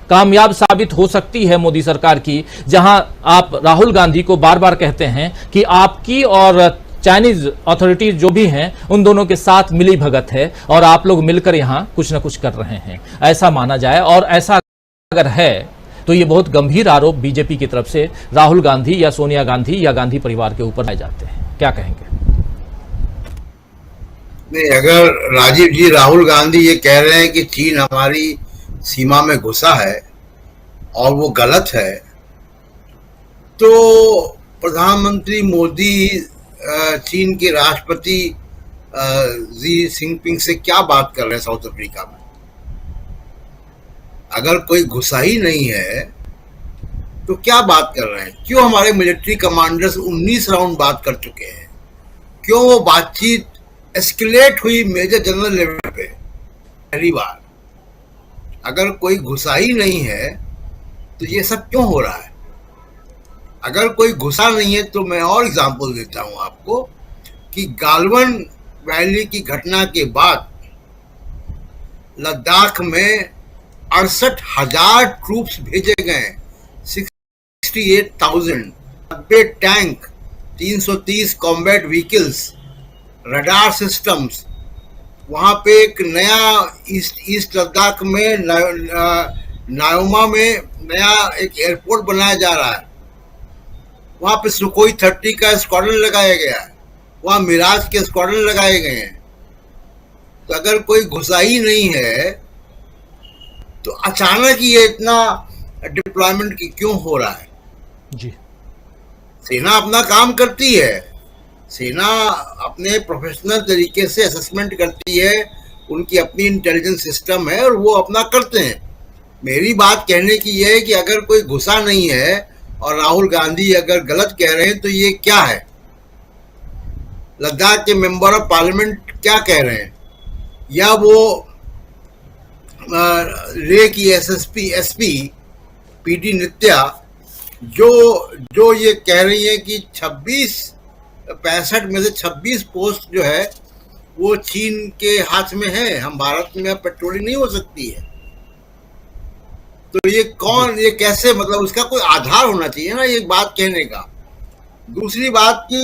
कामयाब साबित हो सकती है मोदी सरकार की, जहां आप राहुल गांधी को बार बार कहते हैं कि आपकी और चाइनीज अथॉरिटीज जो भी हैं उन दोनों के साथ मिली भगत है और आप लोग मिलकर यहां कुछ ना कुछ कर रहे हैं, ऐसा माना जाए। और ऐसा अगर है तो ये बहुत गंभीर आरोप बीजेपी की तरफ से राहुल गांधी या सोनिया गांधी या गांधी परिवार के ऊपर लाए जाते हैं। क्या कहेंगे? नहीं, अगर राजीव जी, राहुल गांधी ये कह रहे हैं कि चीन हमारी सीमा में घुसा है और वो गलत है, तो प्रधानमंत्री मोदी चीन के राष्ट्रपति जी जिनपिंग से क्या बात कर रहे हैं साउथ अफ्रीका में? अगर कोई घुसा ही नहीं है तो क्या बात कर रहे हैं? क्यों हमारे मिलिट्री कमांडर्स 19 राउंड बात कर चुके हैं? क्यों वो बातचीत एस्केलेट हुई मेजर जनरल लेवल पे पहली बार? अगर कोई घुसा ही नहीं है तो ये सब क्यों हो रहा है? अगर कोई घुसा नहीं है तो मैं और एग्जांपल देता हूं आपको कि गालवन वैली की घटना के बाद लद्दाख में 68,000 ट्रूप्स भेजे गए, 68,000, 90 tank, 330 combat vehicles, radar systems. वहां पे एक नया ईस्ट लद्दाख में नायोमा में नया एक एयरपोर्ट बनाया जा रहा है। वहां पे सुखोई 30 का स्क्वाड्रन लगाया गया है, वहां मिराज के स्क्वाड्रन लगाए गए हैं। तो अगर कोई घुसा ही नहीं है तो अचानक ये इतना डिप्लॉयमेंट क्यों हो रहा है? जी, सेना अपना काम करती है, सेना अपने प्रोफेशनल तरीके से असेसमेंट करती है, उनकी अपनी इंटेलिजेंस सिस्टम है और वो अपना करते हैं। मेरी बात कहने की यह है कि अगर कोई घुसा नहीं है और राहुल गांधी अगर गलत कह रहे हैं तो ये क्या है? लद्दाख के मेंबर ऑफ पार्लियामेंट क्या कह रहे हैं? या वो रे की एसपी पीटी नित्या जो ये कह रही है कि 65 में से 26 पोस्ट जो है वो चीन के हाथ में है, हम भारत में पेट्रोलिंग नहीं हो सकती है। तो ये कौन, ये कैसे, मतलब उसका कोई आधार होना चाहिए ना ये बात कहने का। दूसरी बात कि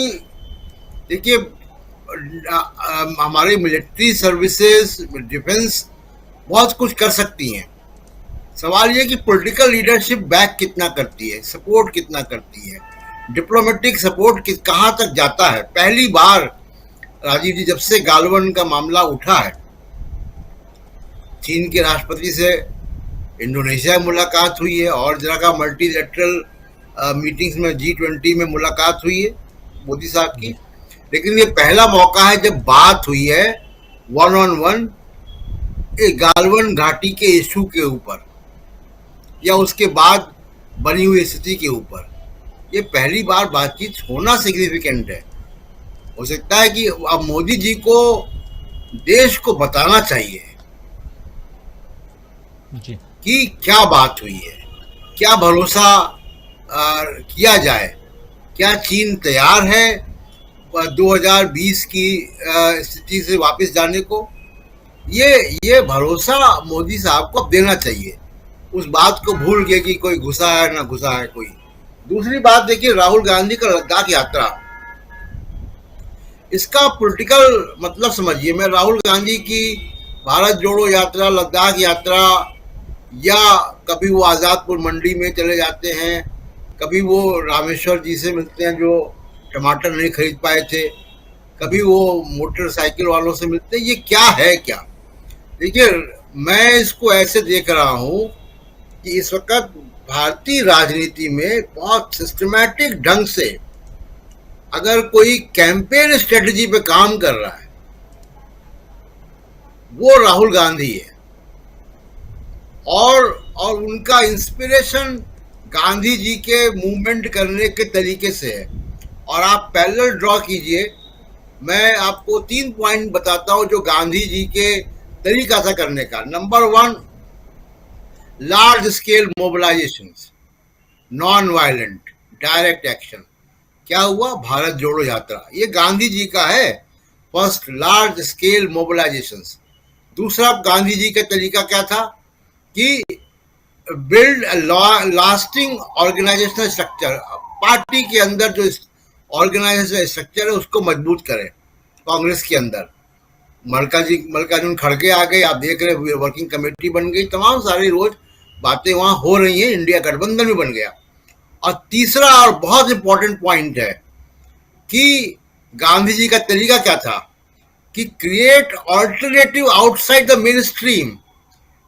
देखिए हमारी मिलिट्री सर्विसेज, डिफेंस बहुत कुछ कर सकती हैं। सवाल ये कि पॉलिटिकल लीडरशिप बैक कितना करती है, सपोर्ट कितना करती है, डिप्लोमेटिक सपोर्ट कहाँ तक जाता है। पहली बार राजीव जी जब से गालवन का मामला उठा है, चीन के राष्ट्रपति से इंडोनेशिया में मुलाकात हुई है और जगह का मल्टीलेटरल मीटिंग्स में G20 में मुलाकात हुई है मोदी साहब की, लेकिन ये पहला मौका है जब बात हुई है 1-on-1 गालवन घाटी के इशू के ऊपर या उसके बाद बनी हुई स्थिति के ऊपर। ये पहली बार बातचीत होना सिग्निफिकेंट है। हो सकता है कि अब मोदी जी को देश को बताना चाहिए जी कि क्या बात हुई है, क्या भरोसा किया जाए, क्या चीन तैयार है 2020 की स्थिति से वापस जाने को। ये भरोसा मोदी साहब को देना चाहिए। उस बात को भूल गए कि कोई घुसा है ना घुसा है कोई। दूसरी बात देखिए, राहुल गांधी का लद्दाख यात्रा, इसका पॉलिटिकल मतलब समझिए। मैं राहुल गांधी की भारत जोड़ो यात्रा, लद्दाख यात्रा, या कभी वो आज़ादपुर मंडी में चले जाते हैं, कभी वो रामेश्वर जी से मिलते हैं जो टमाटर नहीं खरीद पाए थे, कभी वो मोटरसाइकिल वालों से मिलते हैं, ये क्या है क्या। देखिए मैं इसको ऐसे देख रहा हूँ कि इस वक्त भारतीय राजनीति में बहुत सिस्टमैटिक ढंग से अगर कोई कैंपेन स्ट्रेटजी पे काम कर रहा है वो राहुल गांधी है, और उनका इंस्पिरेशन गांधी जी के मूवमेंट करने के तरीके से है। और आप पैरेलल ड्रॉ कीजिए, मैं आपको 3 पॉइंट बताता हूं जो गांधी जी के तरीका था करने का। Number 1, large scale mobilisation, non violent direct action. क्या हुआ? भारत जोड़ो यात्रा, ये गांधी जी का है, फर्स्ट लार्ज स्केल मोबिलाइजेशन। दूसरा गांधी जी का तरीका क्या था कि build lasting organisational structure, party के अंदर जो ऑर्गेनाइजेशनल स्ट्रक्चर है उसको मजबूत करें। कांग्रेस के अंदर मल्लिकार्जुन खड़गे आ गए, आप देख रहे हैं वर्किंग कमेटी बन गई, तमाम सारी रोज बातें वहां हो रही हैं, इंडिया गठबंधन भी बन गया। और तीसरा और बहुत इंपॉर्टेंट पॉइंट है कि गांधी जी का तरीका क्या था कि create alternative outside the main stream,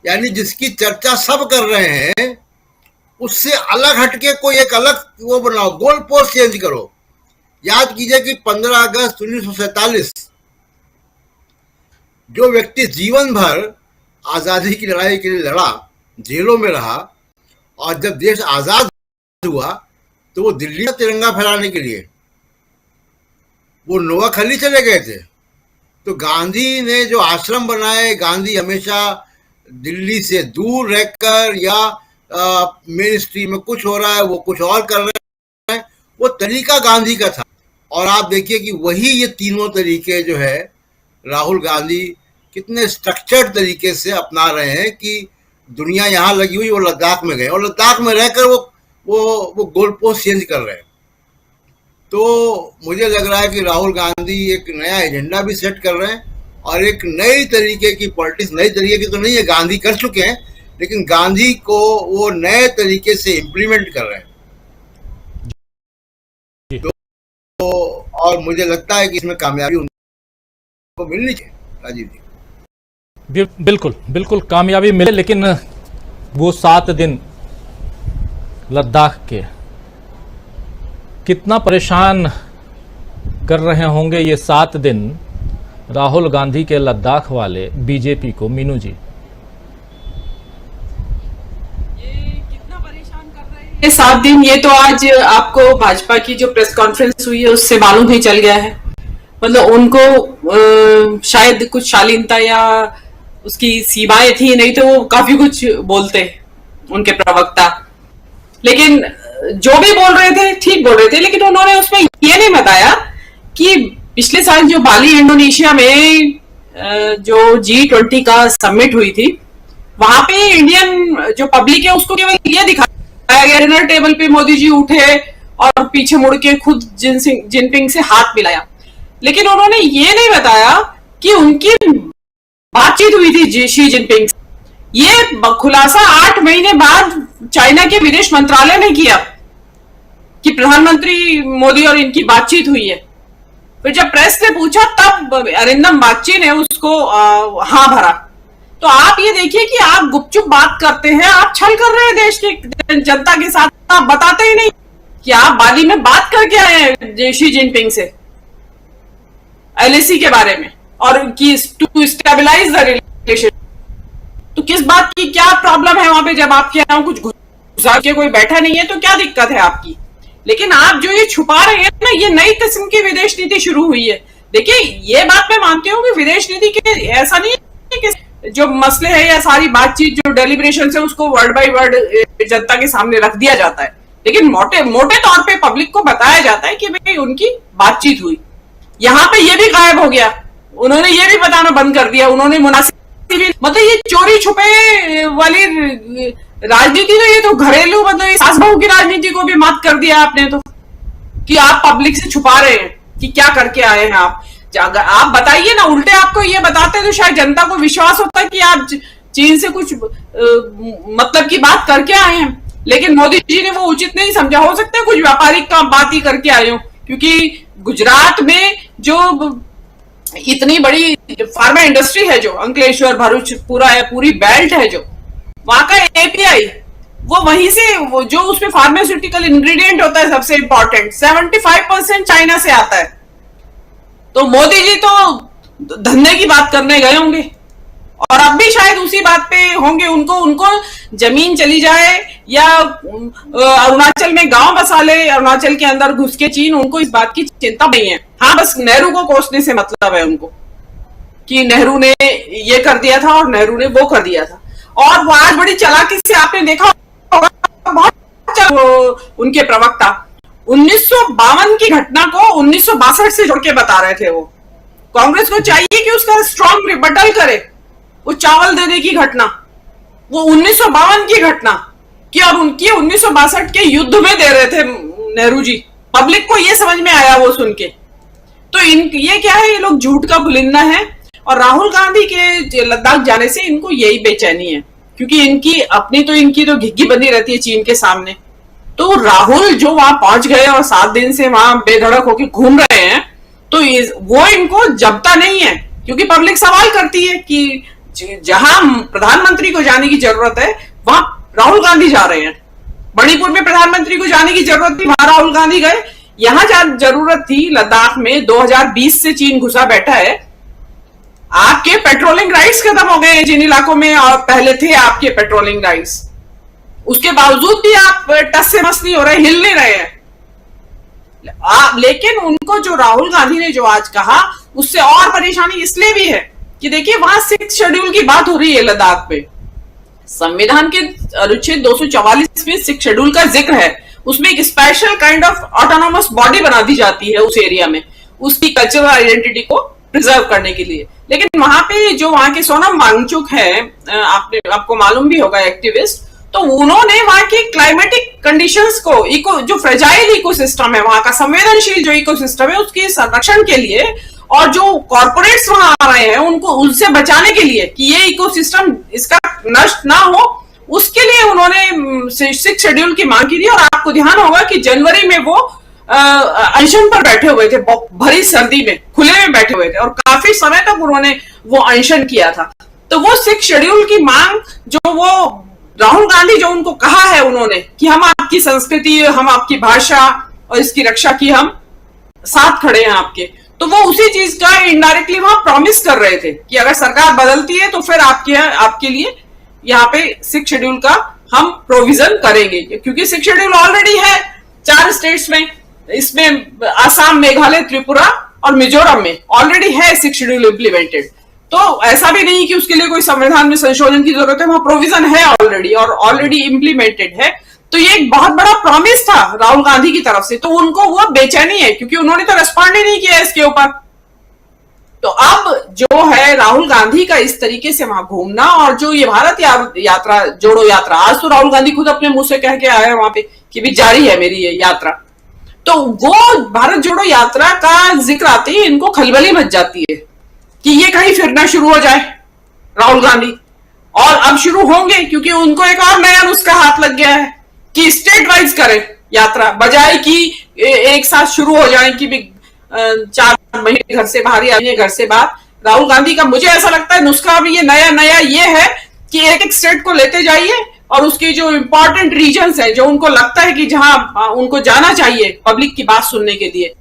यानी जिसकी चर्चा सब कर रहे हैं उससे अलग हटके कोई एक अलग वो बनाओ, गोल पोस्ट चेंज करो। याद कीजिए कि 15 अगस्त 1947 जो व्यक्ति जीवन भर आजादी की लड़ाई के लिए लड़ा, जेलों में रहा, और जब देश आजाद हुआ तो वो दिल्ली का तिरंगा फहराने के लिए वो नोआखली चले गए थे। तो गांधी ने जो आश्रम बनाए, गांधी हमेशा दिल्ली से दूर रहकर या मेन स्ट्रीम में कुछ हो रहा है वो कुछ और कर रहे हैं, वो तरीका गांधी का था। और आप देखिए कि वही ये तीनों तरीके जो है राहुल गांधी कितने स्ट्रक्चर्ड तरीके से अपना रहे हैं कि दुनिया यहाँ लगी हुई, वो लद्दाख में गए और लद्दाख में रहकर वो गोल पोस्ट चेंज कर रहे हैं। तो मुझे लग रहा है कि राहुल गांधी एक नया एजेंडा भी सेट कर रहे हैं और एक नई तरीके की पॉलिटिक्स, नई तरीके की तो नहीं है, गांधी कर चुके हैं, लेकिन गांधी को वो नए तरीके से इम्प्लीमेंट कर रहे हैं। तो और मुझे लगता है कि इसमें कामयाबी उनको मिलनी चाहिए। राजीव जी बिल्कुल बिल्कुल कामयाबी मिले, लेकिन वो 7 दिन लद्दाख के कितना परेशान कर रहे होंगे ये 7 दिन राहुल गांधी के लद्दाख वाले बीजेपी को। मीनू जी, ये 7 दिन, ये तो आज आपको भाजपा की जो प्रेस कॉन्फ्रेंस हुई है उससे मालूम ही चल गया है। मतलब उनको शायद कुछ शालीनता या उसकी सीमाएं थी, नहीं तो वो काफी कुछ बोलते उनके प्रवक्ता। लेकिन जो भी बोल रहे थे ठीक बोल रहे थे, लेकिन उन्होंने उसमें ये नहीं बताया कि पिछले साल जो बाली इंडोनेशिया में जो G20 का समिट हुई थी, वहां पे इंडियन जो पब्लिक है उसको केवल ये दिखाया गया, डिनर टेबल पे मोदी जी उठे और पीछे मुड़ के खुद जिनपिंग से हाथ मिलाया। लेकिन उन्होंने ये नहीं बताया कि उनकी बातचीत हुई थी शी जिनपिंग से। ये खुलासा 8 महीने बाद चाइना के विदेश मंत्रालय ने किया कि प्रधानमंत्री मोदी और इनकी बातचीत हुई है। फिर जब प्रेस ने पूछा तब अरिंदम बागची ने उसको हाँ भरा। तो आप ये देखिए कि आप गुपचुप बात करते हैं, आप छल कर रहे हैं देश की जनता के साथ। आप बताते ही नहीं कि आप बाली में बात करके आए हैं शी जिनपिंग से एलएसी के बारे में और कि टू स्टेबलाइज द रिलेशन। तो किस बात की क्या प्रॉब्लम है वहां पे? जब आपके यहां कुछ घुसा के कोई बैठा नहीं है तो क्या दिक्कत है आपकी? लेकिन आप जो ये छुपा रहे हैं ना, ये नई किस्म की विदेश नीति शुरू हुई है। देखिए, ये बात मैं मानती हूँ कि विदेश नीति के ऐसा नहीं है कि जो मसले है या सारी बातचीत जो डेलिब्रेशन है उसको वर्ड बाय वर्ड जनता के सामने रख दिया जाता है, लेकिन मोटे तौर पे पब्लिक को बताया जाता है कि भाई उनकी बातचीत हुई। यहाँ पे ये भी गायब हो गया, उन्होंने ये भी बताना बंद कर दिया। उन्होंने मुनासिब, मतलब ये चोरी छुपे वाली राजनीति, तो ये तो घरेलू, मतलब सास बहू की राजनीति को भी मात कर दिया आपने तो, कि आप पब्लिक से छुपा रहे हैं कि क्या करके आए हैं आप। आप बताइए ना, उल्टे आपको ये बताते तो शायद जनता को विश्वास होता कि आप चीन से कुछ मतलब की बात करके आए हैं। लेकिन मोदी जी ने वो उचित नहीं समझा। हो सकता है कुछ व्यापारिक का बात ही करके आए हो, क्योंकि गुजरात में जो इतनी बड़ी फार्मा इंडस्ट्री है, जो अंकलेश्वर भरूच पूरा है, पूरी बेल्ट है, जो वहां का एपीआई वो वहीं से, वो जो उसमें फार्मास्यूटिकल इंग्रेडिएंट होता है सबसे इंपॉर्टेंट, 75% चाइना से आता है। तो मोदी जी तो धंधे की बात करने गए होंगे और अब भी शायद उसी बात पे होंगे। उनको जमीन चली जाए या अरुणाचल में गांव बसा ले, अरुणाचल के अंदर घुस के चीन, उनको इस बात की चिंता नहीं है। हाँ, बस नेहरू को कोसने से मतलब है उनको कि नेहरू ने ये कर दिया था और नेहरू ने वो कर दिया था। और वो आज बड़ी चालाकी से आपने देखा होगा, बहुत उनके प्रवक्ता 1952 की घटना को 1962 से जोड़ के बता रहे थे। वो कांग्रेस को चाहिए कि उसका स्ट्रॉन्ग रिबटल करे। वो चावल देने की घटना, वो 1952 की घटना कि, और उनकी 1962 के युद्ध में दे रहे थे नेहरू जी। पब्लिक को ये समझ में आया वो सुन के। तो ये क्या है, ये लोग झूठ का पुलिंदा है। और राहुल गांधी के लद्दाख जाने से इनको यही बेचैनी है, क्योंकि इनकी तो घिग्गी बंदी रहती है चीन के सामने। तो राहुल जो वहां पहुंच गए और 7 दिन से वहां बेधड़क होकर घूम रहे हैं, तो वो इनको जबता नहीं है, क्योंकि पब्लिक सवाल करती है कि जहां प्रधानमंत्री को जाने की जरूरत है वहां राहुल गांधी जा रहे हैं। मणिपुर में प्रधानमंत्री को जाने की जरूरत थी, वहां राहुल गांधी गए। यहां जरूरत थी लद्दाख में, 2020 से चीन घुसा बैठा है। आपके पेट्रोलिंग राइट्स खत्म हो गए जिन इलाकों में और पहले थे आपके पेट्रोलिंग राइट्स, उसके बावजूद भी आप टस से मस नहीं हो रहे, हिल नहीं रहे हैं। लेकिन उनको जो राहुल गांधी ने जो आज कहा, उससे और परेशानी इसलिए भी है कि देखिए, वहां 6 शेड्यूल की बात हो रही है लद्दाख पे। संविधान के अनुच्छेद 244 में 6 शेड्यूल का जिक्र है। उसमें एक special kind of autonomous body बना दी जाती है उस एरिया में, उसकी कल्चरल आइडेंटिटी को प्रिजर्व करने के लिए। लेकिन वहां पे जो वहां के सोनम वांगचुक है, आपको मालूम भी होगा, एक्टिविस्ट, तो उन्होंने वहां की क्लाइमेटिक कंडीशंस को, जो फ्रेजाइल इकोसिस्टम है, वहां का संवेदनशील जो इकोसिस्टम है, उसके संरक्षण के लिए, और जो कॉर्पोरेट्स वहां आ रहे हैं उनको उनसे बचाने के लिए कि ये इकोसिस्टम इसका नष्ट ना हो, उसके लिए उन्होंने 6 शेड्यूल की मांग की थी। और आपको ध्यान होगा कि जनवरी में वो अनशन पर बैठे हुए थे, भरी सर्दी में खुले में बैठे हुए थे, और काफी समय तक उन्होंने वो अनशन किया था। तो वो 6 शेड्यूल की मांग जो वो राहुल गांधी जो उनको कहा है उन्होंने कि हम आपकी संस्कृति, हम आपकी भाषा और इसकी रक्षा की हम साथ खड़े हैं आपके, तो वो उसी चीज का इनडायरेक्टली वहां प्रॉमिस कर रहे थे कि अगर सरकार बदलती है तो फिर आपके लिए यहाँ पे 6 शेड्यूल का हम प्रोविजन करेंगे। क्योंकि 6 शेड्यूल ऑलरेडी है 4 स्टेट्स में, इसमें आसाम, मेघालय, त्रिपुरा और मिजोरम में ऑलरेडी है 6 शेड्यूल इंप्लीमेंटेड। तो ऐसा भी नहीं कि उसके लिए कोई संविधान में संशोधन की जरूरत है, वहां प्रोविजन है ऑलरेडी और ऑलरेडी इंप्लीमेंटेड है। तो ये एक बहुत बड़ा प्रॉमिस था राहुल गांधी की तरफ से, तो उनको वो बेचैनी है क्योंकि उन्होंने तो रेस्पॉन्ड ही नहीं किया इसके ऊपर। तो अब जो है राहुल गांधी का इस तरीके से वहां घूमना, और जो ये भारत यात्रा, जोड़ो यात्रा, आज तो राहुल गांधी खुद अपने मुंह से कह के आए वहां पे कि भी जारी है मेरी ये यात्रा, तो वो भारत जोड़ो यात्रा का जिक्र आते ही इनको खलबली मच जाती है कि ये कहीं फिरना शुरू हो जाए राहुल गांधी। और अब शुरू होंगे क्योंकि उनको एक और नया नुस्खा हाथ लग गया है कि स्टेट वाइज करें यात्रा, बजाय कि एक साथ शुरू हो जाए कि 4 महीने घर से बाहर या घर से बाहर। राहुल गांधी का मुझे ऐसा लगता है नुस्खा अभी ये नया ये है कि एक एक स्टेट को लेते जाइए और उसके जो इंपॉर्टेंट रीजन्स है, जो उनको लगता है कि जहां उनको जाना चाहिए पब्लिक की बात सुनने के लिए,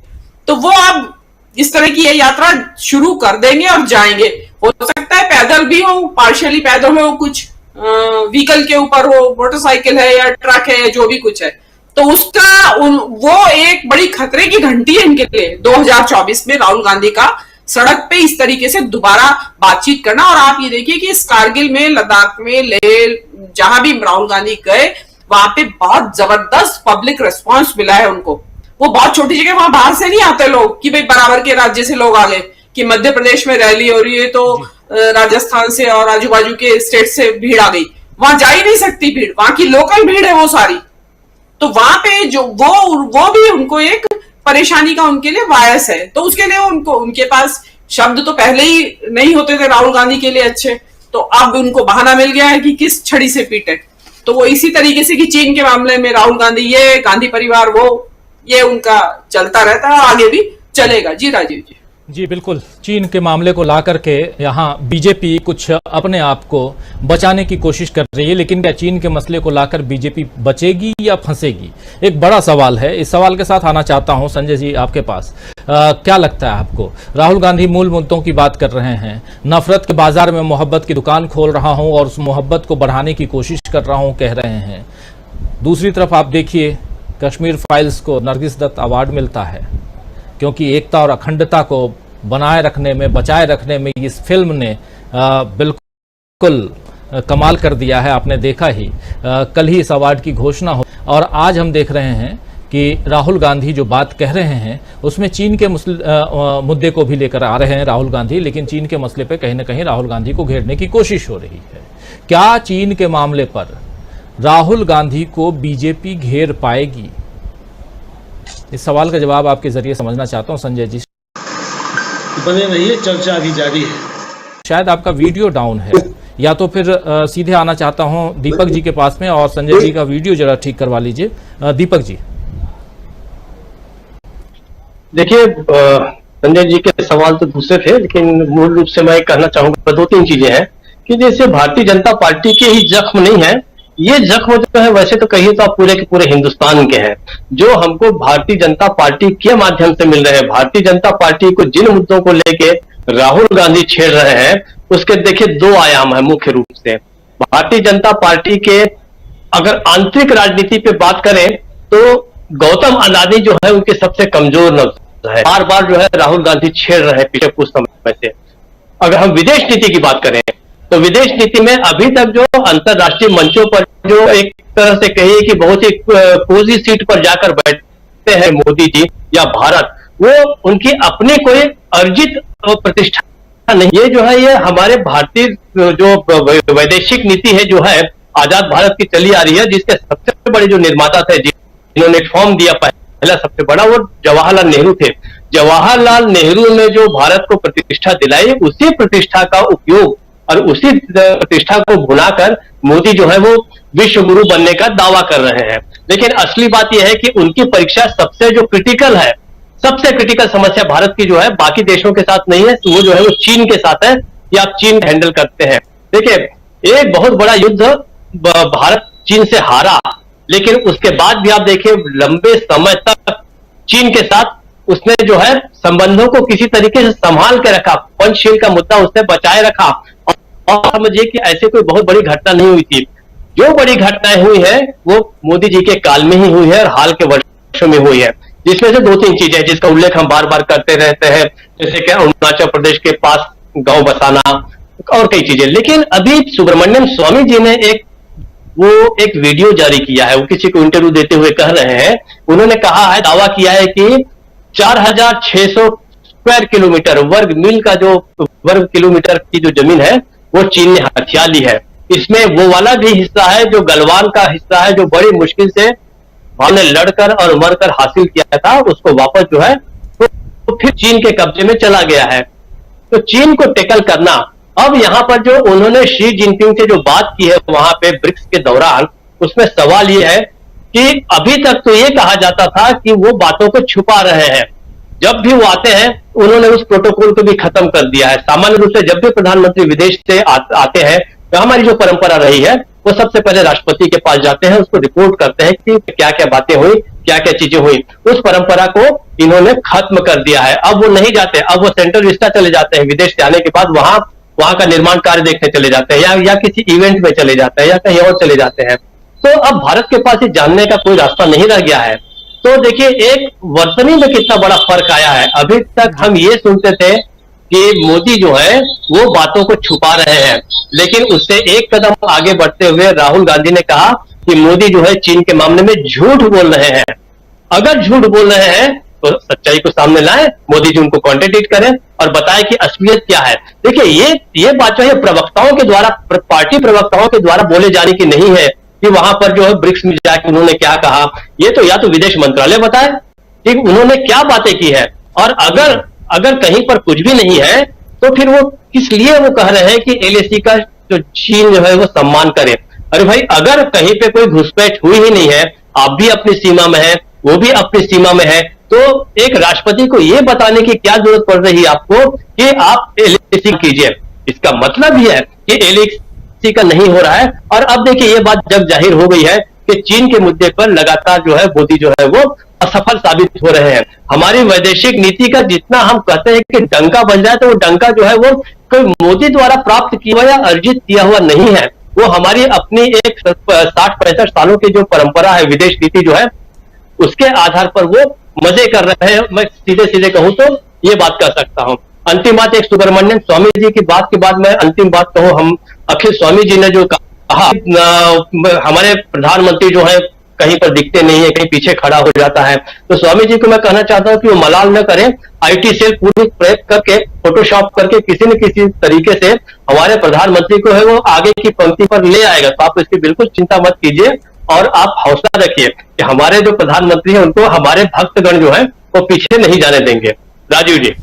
तो वो अब इस तरह की ये यात्रा शुरू कर देंगे और जाएंगे। हो सकता है पैदल भी हो, पार्शियली पैदल हो, कुछ व्हीकल के ऊपर हो, मोटरसाइकिल है या ट्रक है या जो भी कुछ है। तो उसका वो एक बड़ी खतरे की घंटी है इनके लिए 2024 में राहुल गांधी का सड़क पे इस तरीके से दोबारा बातचीत करना। और आप ये देखिए कि इस कारगिल में, लद्दाख में, लेह, जहां भी राहुल गांधी गए वहां पे बहुत जबरदस्त पब्लिक रिस्पांस मिला है उनको। वो बहुत छोटी जगह, वहां बाहर से नहीं आते लोग कि भाई बराबर के राज्य से लोग आ गए, कि मध्य प्रदेश में रैली हो रही है तो राजस्थान से और आजू बाजू के स्टेट से भीड़ आ गई, वहां जा ही नहीं सकती भीड़, वहां की लोकल भीड़ है वो सारी। तो वहां पे जो वो भी उनको एक परेशानी का उनके लिए वायस है। तो उसके लिए उनके पास शब्द तो पहले ही नहीं होते थे राहुल गांधी के लिए अच्छे, तो अब उनको बहाना मिल गया है कि किस छड़ी से पीटे। तो वो इसी तरीके से कि चीन के मामले में राहुल गांधी ये, गांधी परिवार वो, ये उनका चलता रहता है, आगे भी चलेगा। जी राजीव जी। जी बिल्कुल, चीन के मामले को ला करके यहाँ बीजेपी कुछ अपने आप को बचाने की कोशिश कर रही है, लेकिन क्या चीन के मसले को लाकर बीजेपी बचेगी या फंसेगी, एक बड़ा सवाल है। इस सवाल के साथ आना चाहता हूँ संजय जी आपके पास। क्या लगता है आपको? राहुल गांधी मूल मुद्दों की बात कर रहे हैं, नफरत के बाजार में मोहब्बत की दुकान खोल रहा हूँ और उस मोहब्बत को बढ़ाने की कोशिश कर रहा हूँ कह रहे हैं। दूसरी तरफ आप देखिए, कश्मीर फाइल्स को नरगिस दत्त अवार्ड मिलता है क्योंकि एकता और अखंडता को बनाए रखने में, बचाए रखने में इस फिल्म ने बिल्कुल कमाल कर दिया है। आपने देखा ही, कल ही इस अवार्ड की घोषणा हो और आज हम देख रहे हैं कि राहुल गांधी जो बात कह रहे हैं उसमें चीन के मुद्दे को भी लेकर आ रहे हैं राहुल गांधी, लेकिन चीन के मसले पे कहीं ना कहीं राहुल गांधी को घेरने की कोशिश हो रही है। क्या चीन के मामले पर राहुल गांधी को बीजेपी घेर पाएगी? इस सवाल का जवाब आपके जरिए समझना चाहता हूं संजय जी। बने रहिए, चर्चा अभी जारी है। शायद आपका वीडियो डाउन है, या तो फिर सीधे आना चाहता हूं दीपक जी के पास में और संजय जी का वीडियो जरा ठीक करवा लीजिए। दीपक जी। देखिए, संजय जी के सवाल तो दूसरे थे, लेकिन मूल रूप से मैं कहना चाहूंगा 2-3 चीजें हैं कि जैसे भारतीय जनता पार्टी के ही जख्म नहीं है, ये जख्म जो है वैसे तो कहिए तो आप पूरे के पूरे हिंदुस्तान के हैं, जो हमको भारतीय जनता पार्टी के माध्यम से मिल रहे हैं। भारतीय जनता पार्टी को जिन मुद्दों को लेके राहुल गांधी छेड़ रहे हैं उसके देखिए 2 आयाम है मुख्य रूप से। भारतीय जनता पार्टी के अगर आंतरिक राजनीति पे बात करें तो गौतम अडानी जो है उनके सबसे कमजोर नब्ज है, बार बार जो है राहुल गांधी छेड़ रहे हैं पिछले कुछ समय से। अगर हम विदेश नीति की बात करें तो विदेश नीति में अभी तक जो अंतरराष्ट्रीय मंचों पर जो एक तरह से कहिए कि बहुत ही कोजी सीट पर जाकर बैठते हैं मोदी जी या भारत, वो उनकी अपनी कोई अर्जित प्रतिष्ठा नहीं। ये जो है ये हमारे भारतीय जो वैदेशिक नीति है जो है आजाद भारत की चली आ रही है, जिसके सबसे बड़े जो निर्माता थे जिन्होंने फॉर्म दिया पहला सबसे बड़ा वो जवाहरलाल नेहरू थे। जवाहरलाल नेहरू ने जो भारत को प्रतिष्ठा दिलाई, उसी प्रतिष्ठा का उपयोग और उसी प्रतिष्ठा को भुलाकर मोदी जो है वो विश्व गुरु बनने का दावा कर रहे हैं। लेकिन असली बात यह है कि उनकी परीक्षा सबसे जो क्रिटिकल है, सबसे क्रिटिकल समस्या भारत की जो है बाकी देशों के साथ नहीं है, तो वो जो है वो चीन के साथ है कि आप चीन हैंडल करते हैं। देखिए, एक बहुत बड़ा युद्ध भारत चीन से हारा, लेकिन उसके बाद भी आप देखिए लंबे समय तक चीन के साथ उसने जो है संबंधों को किसी तरीके से संभाल के रखा, पंचशील का मुद्दा उसने बचाए रखा। और समझिए कि ऐसे कोई बहुत बड़ी घटना नहीं हुई थी। जो बड़ी घटनाएं हुई है वो मोदी जी के काल में ही हुई है और हाल के वर्षों में हुई है, जिसमें से 2-3 चीजें जिसका उल्लेख हम बार बार करते रहते हैं, जैसे कि अरुणाचल प्रदेश के पास गांव बसाना और कई चीजें। लेकिन अभी सुब्रमण्यम स्वामी जी ने एक वीडियो जारी किया है, वो किसी को इंटरव्यू देते हुए कह रहे हैं, उन्होंने कहा है, दावा किया है कि 4600 स्क्वायर किलोमीटर वर्ग मील का जो वर्ग किलोमीटर की जो जमीन है वो चीन ने हथिया ली है। इसमें वो वाला भी हिस्सा है जो गलवान का हिस्सा है, जो बड़ी मुश्किल से हमने लड़कर और मरकर हासिल किया था, उसको वापस जो है तो फिर चीन के कब्जे में चला गया है। तो चीन को टैकल करना, अब यहां पर जो उन्होंने शी जिनपिंग से जो बात की है वहां पे ब्रिक्स के दौरान, उसमें सवाल ये है कि अभी तक तो ये कहा जाता था कि वो बातों को छुपा रहे हैं। जब भी वो आते हैं उन्होंने उस प्रोटोकॉल को भी खत्म कर दिया है। सामान्य रूप से जब भी प्रधानमंत्री विदेश से आते हैं तो हमारी जो परंपरा रही है वो सबसे पहले राष्ट्रपति के पास जाते हैं, उसको रिपोर्ट करते हैं कि क्या क्या बातें हुई, क्या क्या चीजें हुई। उस परंपरा को इन्होंने खत्म कर दिया है। अब वो नहीं जाते, अब वो सेंट्रल विस्टा चले जाते हैं, विदेश से आने के बाद वहां का निर्माण कार्य देखने चले जाते हैं, या किसी इवेंट में चले जाते हैं, या कहीं और चले जाते हैं। तो अब भारत के पास ये जानने का कोई रास्ता नहीं रह गया है। तो देखिए एक वर्तनी में कितना बड़ा फर्क आया है। अभी तक हम ये सुनते थे कि मोदी जो है वो बातों को छुपा रहे हैं, लेकिन उससे एक कदम आगे बढ़ते हुए राहुल गांधी ने कहा कि मोदी जो है चीन के मामले में झूठ बोल रहे हैं। अगर झूठ बोल रहे हैं तो सच्चाई को सामने लाएं, मोदी जी उनको कॉन्ट्रडिक्ट करें और बताएं कि असलियत क्या है। देखिए ये बात जो है प्रवक्ताओं के द्वारा, पार्टी प्रवक्ताओं के द्वारा बोले जाने की नहीं है कि वहां पर जो है ब्रिक्स में जाकर उन्होंने क्या कहा। ये तो या तो विदेश मंत्रालय बताए कि उन्होंने क्या बातें की है, और अगर कहीं पर कुछ भी नहीं है तो फिर वो किस लिए वो कह रहे हैं कि एलएसी का जो चीन जो है वो सम्मान करे। अरे भाई, अगर कहीं पे कोई घुसपैठ हुई ही नहीं है, आप भी अपनी सीमा में है, वो भी अपनी सीमा में है, तो एक राष्ट्रपति को यह बताने की क्या जरूरत पड़ रही है आपको कि आप एलएसी कीजिए। इसका मतलब यह है कि एलएसी का नहीं हो रहा है। और अब देखिए ये बात जब जाहिर हो गई है कि चीन के मुद्दे पर लगातार जो है मोदी जो है वो असफल साबित हो रहे हैं। हमारी वैदेशिक नीति का जितना हम कहते हैं कि डंका बन जाए, तो वो डंका जो है वो कोई मोदी द्वारा प्राप्त किया हुआ या अर्जित किया हुआ नहीं है। वो हमारी अपनी एक 60-65 सालों की जो परंपरा है, विदेश नीति जो है, उसके आधार पर वो मजे कर रहे हैं। मैं सीधे सीधे कहूं तो ये बात कह सकता हूं। अंतिम बात एक सुब्रमण्यम स्वामी जी की बात के बाद मैं अंतिम बात कहूं, हम अखिल स्वामी जी ने जो कहा, हमारे प्रधानमंत्री जो है कहीं पर दिखते नहीं है, कहीं पीछे खड़ा हो जाता है। तो स्वामी जी को मैं कहना चाहता हूं कि वो मलाल न करें, आईटी सेल पूरी प्रयोग करके, फोटोशॉप करके किसी न किसी तरीके से हमारे प्रधानमंत्री को है वो आगे की पंक्ति पर ले आएगा। तो आप इसकी बिल्कुल चिंता मत कीजिए और आप हौसला रखिए कि हमारे जो प्रधानमंत्री हैं उनको हमारे भक्तगण जो है वो पीछे नहीं जाने देंगे। राजीव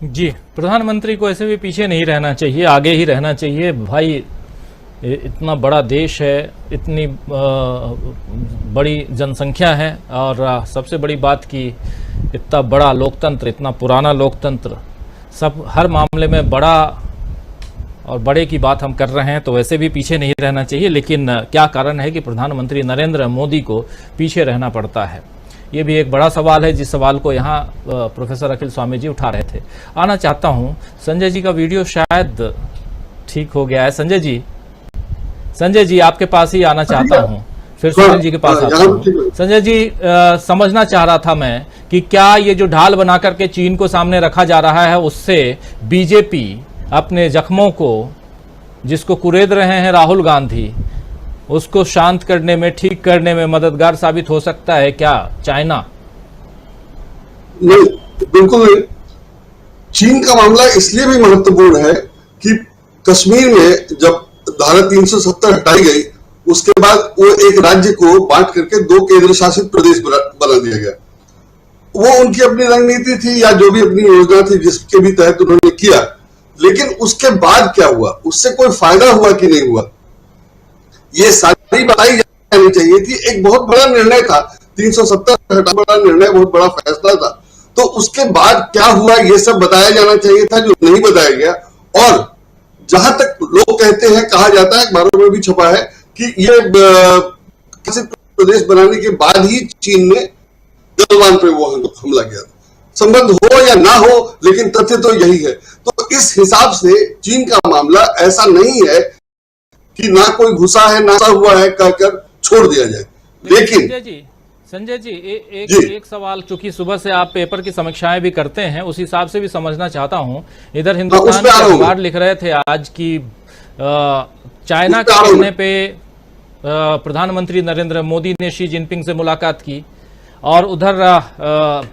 जी। प्रधानमंत्री को ऐसे भी पीछे नहीं रहना चाहिए, आगे ही रहना चाहिए। भाई इतना बड़ा देश है, इतनी बड़ी जनसंख्या है, और सबसे बड़ी बात कि इतना बड़ा लोकतंत्र, इतना पुराना लोकतंत्र, सब हर मामले में बड़ा और बड़े की बात हम कर रहे हैं, तो वैसे भी पीछे नहीं रहना चाहिए। लेकिन क्या कारण है कि प्रधानमंत्री नरेंद्र मोदी को पीछे रहना पड़ता है? ये भी एक बड़ा सवाल है, जिस सवाल को यहाँ प्रोफेसर अखिल स्वामी जी उठा रहे थे। आना चाहता हूँ, संजय जी का वीडियो शायद ठीक हो गया है। संजय जी आपके पास ही आना चाहता हूँ, फिर सुनील जी के पास आता हूँ। संजय जी, समझना चाह रहा था मैं कि क्या ये जो ढाल बना करके चीन को सामने रखा जा रहा है, उससे बीजेपी अपने जख्मों को, जिसको कुरेद रहे हैं राहुल गांधी, उसको शांत करने में, ठीक करने में मददगार साबित हो सकता है क्या चाइना? नहीं, बिल्कुल नहीं। चीन का मामला इसलिए भी महत्वपूर्ण है कि कश्मीर में जब धारा 370 हटाई गई, उसके बाद वो एक राज्य को बांट करके 2 केंद्र शासित प्रदेश बना दिया गया। वो उनकी अपनी रणनीति थी या जो भी अपनी योजना थी जिसके भी तहत उन्होंने किया, लेकिन उसके बाद क्या हुआ, उससे कोई फायदा हुआ कि नहीं हुआ, ये सारी बताई जानी चाहिए थी। एक बहुत बड़ा निर्णय था 370 हटाना, बड़ा निर्णय, बहुत बड़ा फैसला था। तो उसके बाद क्या हुआ ये सब बताया जाना चाहिए था, जो नहीं बताया गया। और जहां तक लोग कहते हैं, कहा जाता है, अखबारों में भी छपा है कि ये प्रदेश बनाने के बाद ही चीन ने गलवान पे वो हमला किया था। संबंध हो या ना हो, लेकिन तथ्य तो यही है। तो इस हिसाब से चीन का मामला ऐसा नहीं है कि ना कोई घुसा है ना हुआ है कहकर छोड़ दिया जाए। लेकिन संजय जी एक सवाल, चूंकि सुबह से आप पेपर की समीक्षाएं भी करते हैं, उस हिसाब से भी समझना चाहता हूं। इधर हिंदुस्तान के अखबार लिख रहे थे आज की चाइना के कहने पे प्रधानमंत्री नरेंद्र मोदी ने शी जिनपिंग से मुलाकात की, और उधर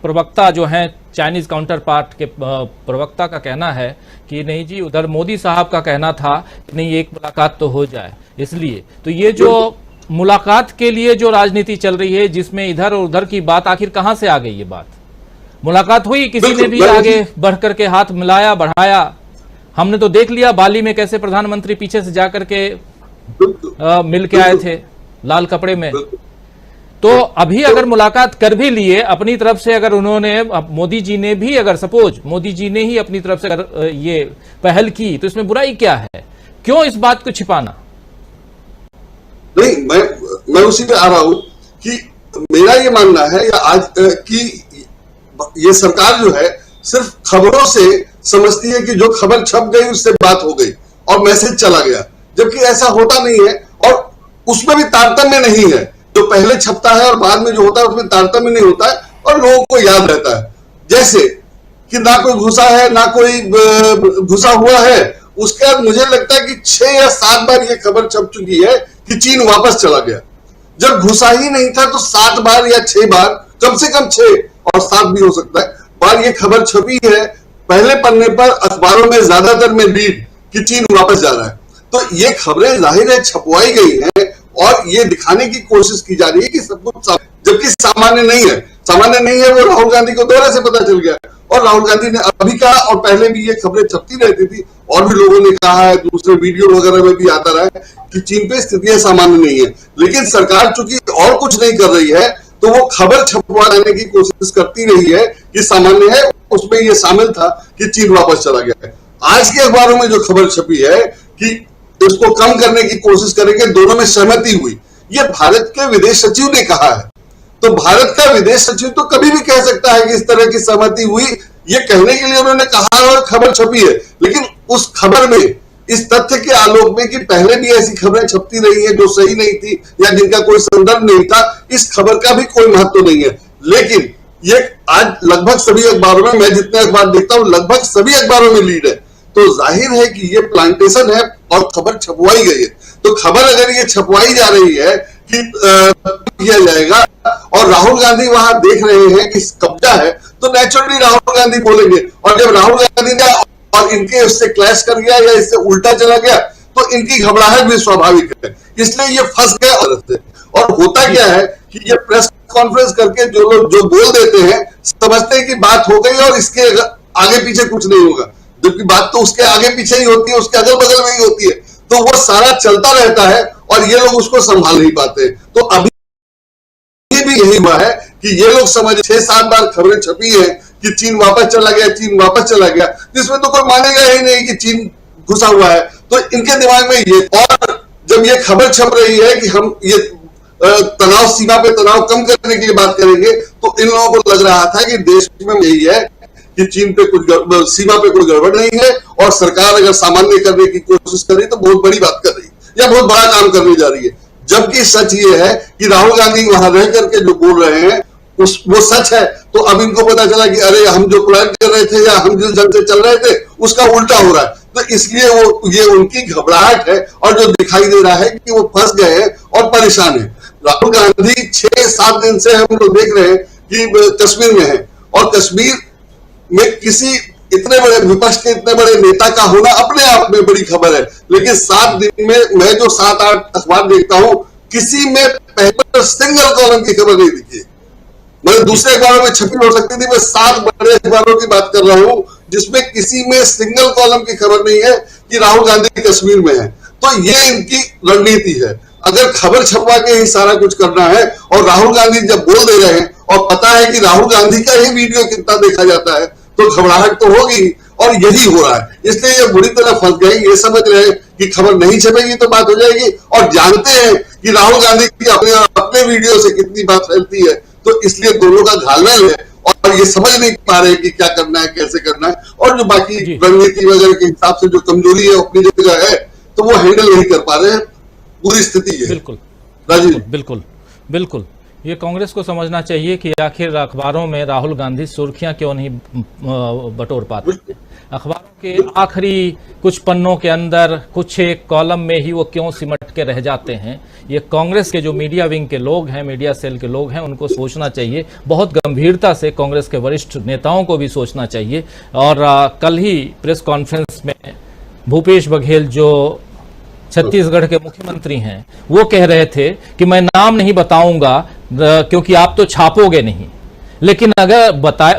प्रवक्ता जो हैं चाइनीज काउंटर पार्ट के प्रवक्ता का कहना है कि नहीं जी, उधर मोदी साहब का कहना था कि नहीं, एक मुलाकात तो हो जाए। इसलिए तो ये जो मुलाकात के लिए जो राजनीति चल रही है, जिसमें इधर और उधर की बात, आखिर कहां से आ गई ये बात? मुलाकात हुई, किसी ने भी आगे बढ़ करके हाथ मिलाया, बढ़ाया? हमने तो देख लिया बाली में कैसे प्रधानमंत्री पीछे से जाकर के मिल के आए थे लाल कपड़े में। तो अभी अगर मुलाकात कर भी लिए अपनी तरफ से, अगर उन्होंने, मोदी जी ने भी, अगर सपोज मोदी जी ने ही अपनी तरफ से ये पहल की, तो इसमें बुराई क्या है? क्यों इस बात को छिपाना? नहीं, मैं उसी पे आ रहा हूं कि मेरा ये मानना है या आज कि ये सरकार जो है सिर्फ खबरों से समझती है कि जो खबर छप गई उससे बात हो गई और मैसेज चला गया, जबकि ऐसा होता नहीं है। और उसमें भी तारतम्य नहीं है, जो पहले छपता है और बाद में जो होता है उसमें तारतम्य नहीं होता है और लोगों को याद रहता है। जैसे कि ना कोई घुसा है ना कोई घुसा हुआ है, उसके बाद मुझे लगता है कि 6 या 7 बार ये खबर छप चुकी है कि चीन वापस चला गया। जब घुसा ही नहीं था तो 7 बार या 6 बार, कम से कम 6 और 7 भी हो सकता है बार ये खबर छपी है पहले पन्ने पर अखबारों में, ज्यादातर में लीड कि चीन वापस जा रहा है। तो ये खबरें जाहिर है छपवाई गई हैं और ये दिखाने की कोशिश की जा रही है कि सब कुछ, जबकि सामान्य नहीं है। सामान्य नहीं है वो राहुल गांधी को दौरे से पता चल गया, और राहुल गांधी ने अभी कहा और पहले भी ये खबरें छपती रहती थी और भी लोगों ने कहा है, दूसरे वीडियो वगैरह में भी आता रहा है कि चीन पे स्थितियां सामान्य नहीं है। लेकिन सरकार चूंकि और कुछ नहीं कर रही है तो वो खबर छपवा देने की कोशिश करती रही है कि सामान्य है, उसमें ये शामिल था कि चीन वापस चला गया है। आज के अखबारों में जो खबर छपी है कि इसको कम करने की कोशिश करेंगे, दोनों में सहमति हुई, ये भारत के विदेश सचिव ने कहा है। तो भारत का विदेश सचिव तो कभी भी कह सकता है कि इस तरह की सहमति हुई, ये कहने के लिए उन्होंने कहा और खबर छपी है। लेकिन उस खबर में, इस तथ्य के आलोक में कि पहले भी ऐसी खबरें छपती रही हैं जो सही नहीं थी या जिनका कोई संदर्भ नहीं था, इस खबर का भी कोई महत्व नहीं है। लेकिन ये आज लगभग सभी अखबारों में, मैं जितने अखबार देखता हूं लगभग सभी अखबारों में लीड है, तो जाहिर है कि ये प्लांटेशन है और खबर छपवाई गई है। तो खबर अगर ये छपवाई जा रही है कि किया जाएगा और राहुल गांधी वहां देख रहे हैं कि कब्जा है, तो नेचुरली राहुल गांधी बोलेंगे। और जब राहुल गांधी ने और इनके उससे क्लैश कर गया या इससे उल्टा चला गया तो इनकी घबराहट भी स्वाभाविक है, इसलिए ये फंस गए। और होता क्या है कि ये प्रेस कॉन्फ्रेंस करके जो लोग जो बोल देते हैं, समझते हैं कि बात हो गई और इसके आगे पीछे कुछ नहीं होगा, जबकि बात तो उसके आगे पीछे ही होती है, उसके अगल बगल में ही होती है। तो वो सारा चलता रहता है और ये लोग उसको संभाल नहीं पाते। तो अभी भी यही हुआ है कि ये लोग समझ 6-7 बार खबरें छपी है कि चीन वापस चला गया, चीन वापस चला गया, जिसमें तो कोई मानेगा ही नहीं कि चीन घुसा हुआ है। तो इनके दिमाग में ये, और जब ये खबर छप रही है कि हम ये तनाव, सीमा पे तनाव कम करने की बात करेंगे, तो इन लोगों को लग रहा था कि देश में यही है कि चीन पे कुछ, सीमा पे कोई गड़बड़ नहीं है और सरकार अगर सामान्य करने की कोशिश कर रही तो बहुत बड़ी बात कर रही है या बहुत बड़ा काम करने जा रही है। जबकि सच ये है कि राहुल गांधी वहां रह करके जो बोल रहे हैं वो सच है। तो अब इनको पता चला कि अरे हम जो प्लान कर रहे थे या हम जिस ढंग से चल रहे थे उसका उल्टा हो रहा है। तो इसलिए वो ये उनकी घबराहट है और जो दिखाई दे रहा है कि वो फंस गए हैं और परेशान है। राहुल गांधी 6-7 दिन से हम लोग देख रहे हैं कि कश्मीर में है और कश्मीर में किसी इतने बड़े विपक्ष के इतने बड़े नेता का होना अपने आप में बड़ी खबर है। लेकिन 7 दिन में मैं जो 7-8 अखबार देखता हूं, किसी में पहले सिंगल कॉलम की खबर नहीं दिखी। मतलब दूसरे अखबारों में छपी हो सकती थी, मैं 7 बड़े अखबारों की बात कर रहा हूं जिसमें किसी में सिंगल कॉलम की खबर नहीं है कि राहुल गांधी कश्मीर में है। तो ये इनकी रणनीति है। अगर खबर छपवा के ही सारा कुछ करना है और राहुल गांधी जब बोल दे रहे हैं और पता है कि राहुल गांधी का ही वीडियो कितना देखा जाता है, तो घबराहट तो होगी और यही हो रहा है। इसलिए ये बुरी तरह फंस गए, ये समझ रहे हैं कि खबर नहीं छपेगी तो बात हो जाएगी, और जानते हैं कि राहुल गांधी की अपने वीडियो से कितनी बात फैलती है। तो इसलिए दोनों का घालमेल है और ये समझ नहीं पा रहे कि क्या करना है, कैसे करना है, और जो बाकी रणनीति वगैरह के हिसाब से जो कमजोरी है अपनी जगह है तो वो हैंडल नहीं कर पा रहे हैं। पूरी स्थिति है। बिल्कुल राजीव, बिल्कुल बिल्कुल। ये कांग्रेस को समझना चाहिए कि आखिर अखबारों में राहुल गांधी सुर्खियां क्यों नहीं बटोर पाते। अखबारों के आखिरी कुछ पन्नों के अंदर कुछ एक कॉलम में ही वो क्यों सिमट के रह जाते हैं। ये कांग्रेस के जो मीडिया विंग के लोग हैं, मीडिया सेल के लोग हैं, उनको सोचना चाहिए बहुत गंभीरता से। कांग्रेस के वरिष्ठ नेताओं को भी सोचना चाहिए। और कल ही प्रेस कॉन्फ्रेंस में भूपेश बघेल जो छत्तीसगढ़ के मुख्यमंत्री हैं, वो कह रहे थे कि मैं नाम नहीं बताऊंगा क्योंकि आप तो छापोगे नहीं, लेकिन अगर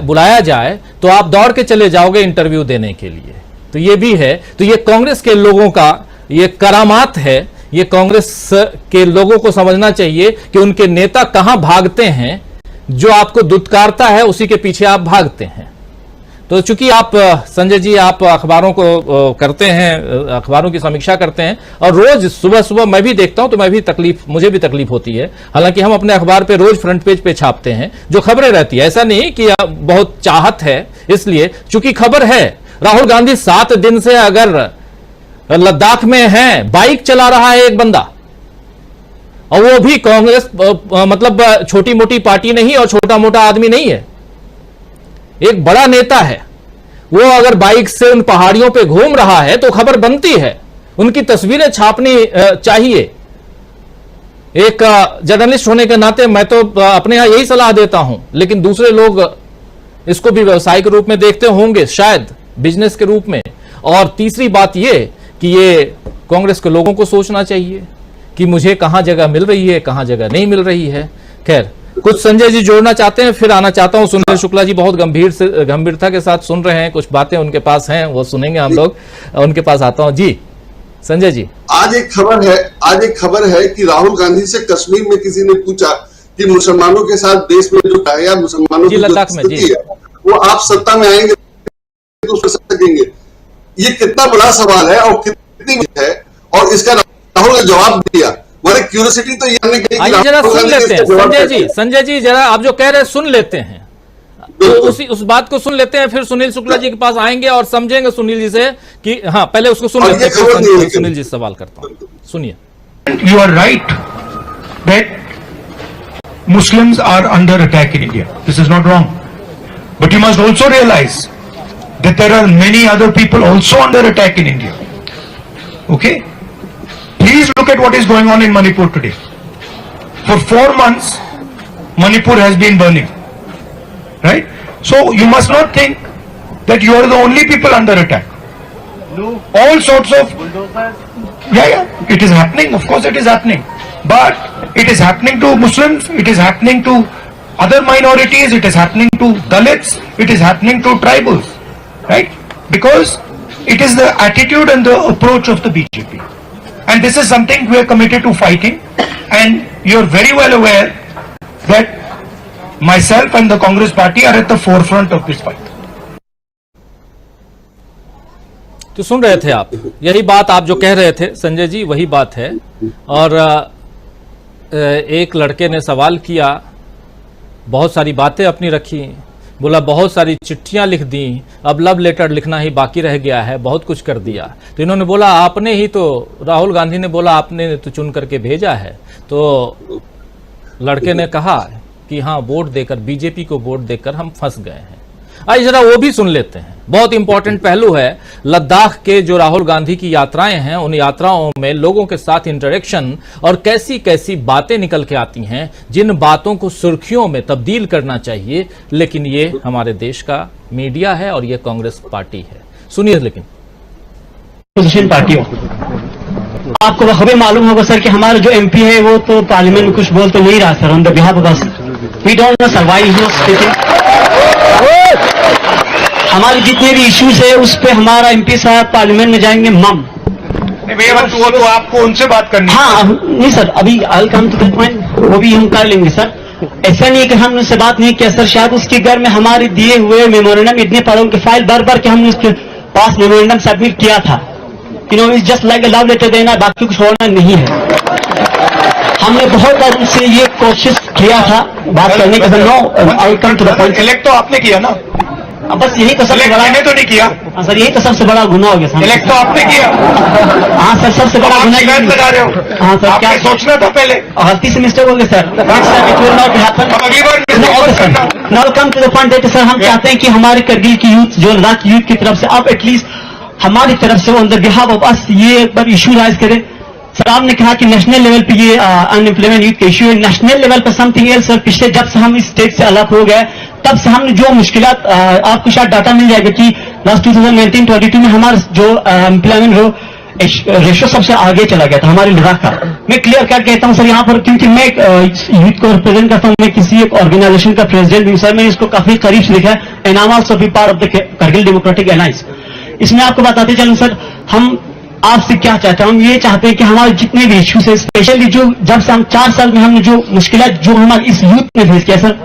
बुलाया जाए तो आप दौड़ के चले जाओगे इंटरव्यू देने के लिए। तो ये भी है। तो ये कांग्रेस के लोगों का ये करामात है। ये कांग्रेस के लोगों को समझना चाहिए कि उनके नेता कहां भागते हैं, जो आपको दुत्कारता है उसी के पीछे आप भागते हैं। तो चूंकि आप संजय जी आप अखबारों को करते हैं, अखबारों की समीक्षा करते हैं और रोज सुबह सुबह मैं भी देखता हूं तो मुझे भी तकलीफ होती है। हालांकि हम अपने अखबार पे रोज फ्रंट पेज पे छापते हैं जो खबरें रहती है, ऐसा नहीं कि बहुत चाहत है, इसलिए चूंकि खबर है। राहुल गांधी 7 दिन से अगर लद्दाख में है, बाइक चला रहा है एक बंदा, और वो भी कांग्रेस मतलब छोटी मोटी पार्टी नहीं और छोटा मोटा आदमी नहीं है, एक बड़ा नेता है। वो अगर बाइक से उन पहाड़ियों पे घूम रहा है तो खबर बनती है, उनकी तस्वीरें छापनी चाहिए। एक जर्नलिस्ट होने के नाते मैं तो अपने यहां यही सलाह देता हूं, लेकिन दूसरे लोग इसको भी व्यवसाय के रूप में देखते होंगे, शायद बिजनेस के रूप में। और तीसरी बात यह कि ये कांग्रेस के लोगों को सोचना चाहिए कि मुझे कहां जगह मिल रही है, कहां जगह नहीं मिल रही है। खैर, कुछ संजय जी जोड़ना चाहते हैं, फिर आना चाहता हूं। सुनील शुक्ला जी बहुत गंभीरता के साथ सुन रहे हैं, कुछ बातें उनके पास हैं, वो सुनेंगे हम लोग। उनके पास आता हूं जी, संजय जी। आज एक खबर है कि राहुल गांधी से कश्मीर में किसी ने पूछा कि मुसलमानों के साथ देश में जो है या मुसलमानों की लद्दाख में स्थिति है, वो आप सत्ता में आएंगे तो कर सकेंगे। ये कितना बड़ा सवाल है और कितनी है, और इसका राहुल ने जवाब दिया। मेरी क्यूरियोसिटी तो ये आइए जरा सुन लेते हैं संजय जी जरा आप जो कह रहे हैं सुन लेते हैं, तो उस बात को सुन लेते हैं, फिर सुनील शुक्ला जी के पास आएंगे और समझेंगे सुनील जी से कि हाँ, पहले उसको सुन लेते हैं, फिर सुनील जी से सवाल करता हूं। सुनिए। You are right that Muslims are under attack in India. This is not wrong. But you must also realize that there are many other people also under attack in India. Okay? Please look at what is going on in Manipur today. For 4 months, Manipur has been burning. Right? So you must not think that you are the only people under attack. All sorts of... Yeah, it is happening. Of course it is happening. But it is happening to Muslims, it is happening to other minorities, it is happening to Dalits, it is happening to tribals. Right? Because it is the attitude and the approach of the BJP. And this is something we are committed to fighting. And you are very well aware that myself and the Congress party are at the forefront of this fight. तो सुन रहे थे आप, यही बात आप जो कह रहे थे संजय जी, वही बात है। और एक लड़के ने सवाल किया, बहुत सारी बातें अपनी रखी, बोला बहुत सारी चिट्ठियां लिख दी, अब लव लेटर लिखना ही बाकी रह गया है, बहुत कुछ कर दिया। तो इन्होंने बोला आपने ही तो, राहुल गांधी ने बोला आपने तो चुन करके भेजा है। तो लड़के ने कहा कि हाँ, वोट देकर, बीजेपी को वोट देकर हम फंस गए हैं। आइए जरा वो भी सुन लेते हैं। बहुत इंपॉर्टेंट पहलू है लद्दाख के जो राहुल गांधी की यात्राएं हैं, उन यात्राओं में लोगों के साथ इंटरेक्शन और कैसी कैसी बातें निकल के आती हैं, जिन बातों को सुर्खियों में तब्दील करना चाहिए। लेकिन ये हमारे देश का मीडिया है और ये कांग्रेस पार्टी है। सुनिए। लेकिन पोजिशन पार्टी हो, आपको हमें मालूम होगा सर कि हमारा जो एमपी है वो तो पार्लियामेंट में कुछ बोल तो नहीं रहा sir, on the behalf of us we don't know sir why he speaking. हमारे जितने भी इश्यूज है उस पे हमारा एमपी साहब पार्लियामेंट में जाएंगे मम। वो तो आपको उनसे बात करनी है। हाँ नहीं सर, अभी आई कम टू दैट पॉइंट, वो भी हम कर लेंगे सर। ऐसा नहीं है कि हमने उससे बात नहीं किया सर, शायद उसके घर में हमारे दिए हुए मेमोरेंडम इतने पढ़ों की फाइल भर के हमने उसके पास मेमोरेंडम सबमिट किया था। You know it's just like a love letter देना, बाकी कुछ होना नहीं है। हमने बहुत बार उससे ये कोशिश किया था बात करने का। No I come to the point. Elect तो आपने किया ना, बस यही तो सबसे बड़ा, तो नहीं किया सर, यही तो सबसे बड़ा गुनाह हो गया सर। इलेक्ट तो आपने किया। हाँ सर, सबसे बड़ा गुनाह लगा रहे हो। हाँ सर, क्या सोचना था पहले। गलती से मिस्टेक हो गया सर। अगली बार now come to the point that sir, हम चाहते हैं कि हमारे करगिल की यूथ, जो लद्दाख की यूथ की तरफ से आप एटलीस्ट हमारी तरफ से ऑन द बिहाफ ऑफ अस ये एक बार इशू राइज करें। सर आपने कहा कि नेशनल लेवल पे ये अनएम्प्लॉयमेंट यूथ का इशू है, नेशनल लेवल पर समथिंग एल्स सर। पिछले जब से हम इस स्टेट से अलग हो गए तब से हमने जो मुश्किलात, आपको शायद डाटा मिल जाएगा कि लास्ट 2019-22 में हमारा जो एम्प्लॉयमेंट रो रेशो सबसे आगे चला गया था हमारे लद्दाख का। मैं क्लियर कट कहता हूं सर यहाँ पर, क्योंकि मैं यूथ को रिप्रेजेंट करता हूं, मैं किसी एक ऑर्गेनाइजेशन का प्रेसिडेंट हूं सर, मैंने इसको काफी करीब से देखा है, and I am also be part of the Kargil democratic alliance. इसमें आपको बताते चलूं सर, हम आपसे क्या चाहते हैं, हम ये चाहते हैं कि हमारे जितने भी इश्यूज है, स्पेशली जो जब से हम 4 साल में हमने जो मुश्किलात जो हमारे इस यूथ ने फेस किया सर,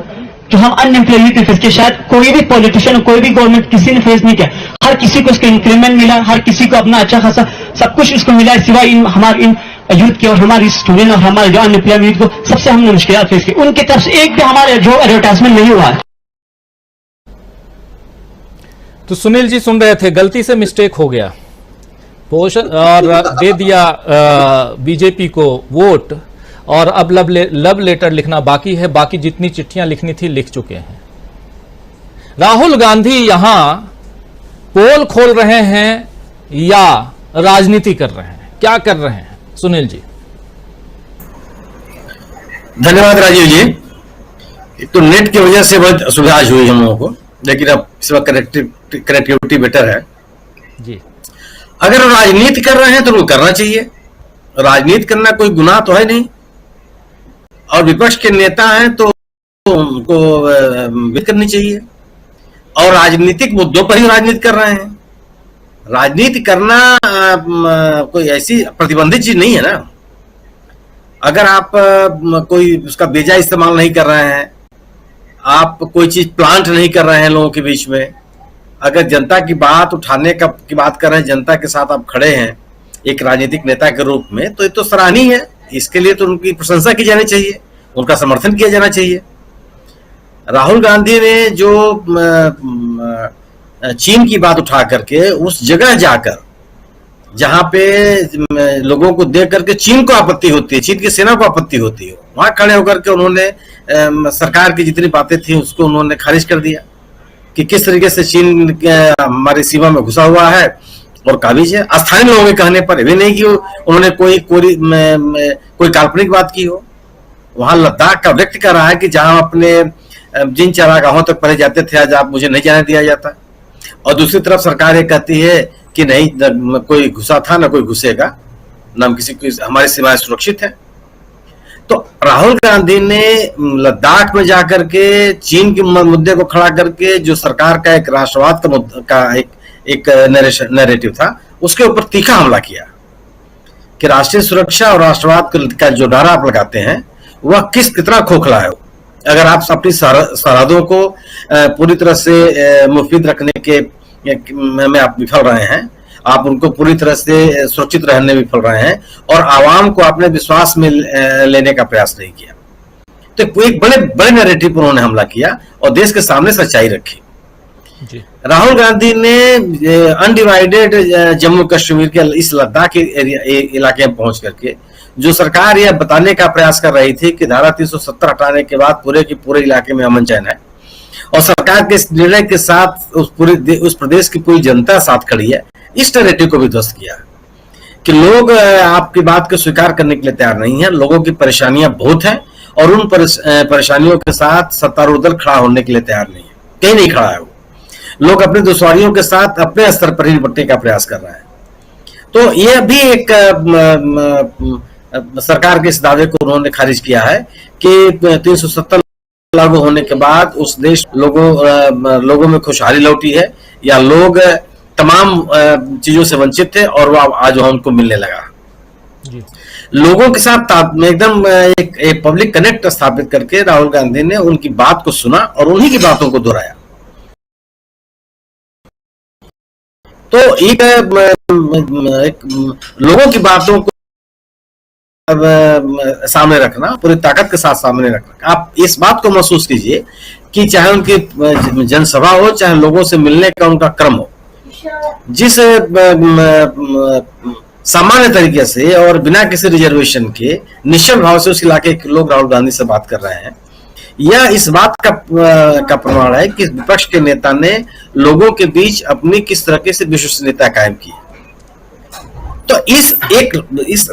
जो हम अनएम्प्लॉयड यूथ ने फेस किया, शायद कोई भी पॉलिटिशियन, कोई भी गवर्नमेंट किसी ने फेस नहीं किया। हर किसी को उसका इंक्रीमेंट मिला, हर किसी को अपना अच्छा खासा सब कुछ उसको मिला, सिवाय हमारे इन यूथ के और हमारे स्टूडेंट और हमारे जो अनएम्प्लॉयड यूथ को सबसे हमने मुश्किलात फेस की। उनकी तरफ से एक भी हमारे जो एडवर्टाइजमेंट नहीं हुआ है। तो सुनील जी सुन रहे थे, गलती से मिस्टेक हो गया और दे दिया बीजेपी को वोट, और अब लव लेटर लिखना बाकी है। बाकी जितनी चिट्ठियां लिखनी थी लिख चुके हैं। राहुल गांधी यहां पोल खोल रहे हैं या राजनीति कर रहे हैं, क्या कर रहे हैं सुनील जी? धन्यवाद राजीव जी। तो नेट की वजह से बहुत असुविधा हुई हम लोगों को, लेकिन अब इस वक्त कनेक्टिविटी बेटर है जी। अगर राजनीति कर रहे हैं तो उनको करना चाहिए, राजनीति करना कोई गुनाह तो है नहीं, और विपक्ष के नेता हैं तो उनको भी करनी चाहिए, और राजनीतिक मुद्दों पर ही राजनीति कर रहे हैं। राजनीति करना कोई ऐसी प्रतिबंधित चीज नहीं है ना। अगर आप कोई उसका बेजा इस्तेमाल नहीं कर रहे हैं, आप कोई चीज प्लांट नहीं कर रहे हैं लोगों के बीच में, अगर जनता की बात उठाने की बात कर रहे हैं, जनता के साथ आप खड़े हैं एक राजनीतिक नेता के रूप में, तो ये तो सराहनीय है। इसके लिए तो उनकी प्रशंसा की जानी चाहिए, उनका समर्थन किया जाना चाहिए। राहुल गांधी ने जो चीन की बात उठा करके उस जगह जाकर जहां पे लोगों को देख करके चीन को आपत्ति होती है, चीन की सेना को आपत्ति होती है, वहां खड़े होकर के उन्होंने सरकार की जितनी बातें थी उसको उन्होंने खारिज कर दिया कि किस तरीके से चीन हमारी सीमा में घुसा हुआ है और काबिज है। स्थानीय लोगों के कहने पर भी नहीं कि उन्होंने कोई काल्पनिक बात की हो। वहां लद्दाख का व्यक्ति कर रहा है कि जहां अपने जिन चारागाहों तक पढ़े जाते थे आज आप मुझे नहीं जाने दिया जाता, और दूसरी तरफ सरकार ये कहती है कि नहीं न कोई घुसा था न कोई घुसेगा, न किसी की हमारी सीमाएं सुरक्षित है। तो राहुल गांधी ने लद्दाख में जाकर के चीन के मुद्दे को खड़ा करके जो सरकार का एक राष्ट्रवाद का एक नैरेटिव था उसके ऊपर तीखा हमला किया कि राष्ट्रीय सुरक्षा और राष्ट्रवाद का जो नारा आप लगाते हैं वह कितना खोखला है। अगर आप अपनी सरहदों को पूरी तरह से मुफीद रखने के में आप विफल रहे हैं, आप उनको पूरी तरह से सुरक्षित रहने में विफल रहे हैं, और आवाम को अपने विश्वास में लेने का प्रयास नहीं किया, तो एक बड़े बड़े नैरेटिव पर उन्होंने हमला किया और देश के सामने सच्चाई रखी। राहुल गांधी ने अनडिवाइडेड जम्मू कश्मीर के इस लद्दाख के इलाके में पहुंच करके जो सरकार यह बताने का प्रयास कर रही थी कि धारा 370 हटाने के बाद पूरे के पूरे इलाके में अमन चैन है, और सरकार के इस निर्णय के साथ उस प्रदेश की पूरी जनता साथ खड़ी है, इस नैरेटिव को भी ध्वस्त किया कि लोग आपकी बात को स्वीकार करने के लिए तैयार नहीं है। लोगों की परेशानियां बहुत हैं और उन परेशानियों के साथ सत्तारूढ़ दल खड़ा होने के लिए तैयार नहीं है, कहीं नहीं खड़ा है। वो लोग अपनी दुश्वारियों के साथ अपने स्तर पर ही निपटने का प्रयास कर रहे हैं। तो यह भी एक सरकार के इस दावे को उन्होंने खारिज किया है कि 370 लागू होने के बाद उस देश लोगों में खुशहाली लौटी है, या लोग तमाम चीजों से वंचित थे और वो आज उनको मिलने लगा। लोगों के साथ एकदम एक पब्लिक कनेक्ट स्थापित करके राहुल गांधी ने उनकी बात को सुना और उन्हीं की बातों को दोहराया। तो एक लोगों की बातों को सामने रखना, पूरी ताकत के साथ सामने रखना। आप इस बात को महसूस कीजिए कि चाहे उनकी जनसभा हो, चाहे लोगों से मिलने का उनका क्रम हो, जिस सामान्य तरीके से और बिना किसी रिजर्वेशन के निश्चल भाव से उस इलाके के लोग राहुल गांधी से बात कर रहे हैं, यह इस बात का प्रमाण है कि विपक्ष के नेता ने लोगों के बीच अपनी किस तरह से विश्वसनीयता कायम की। तो इस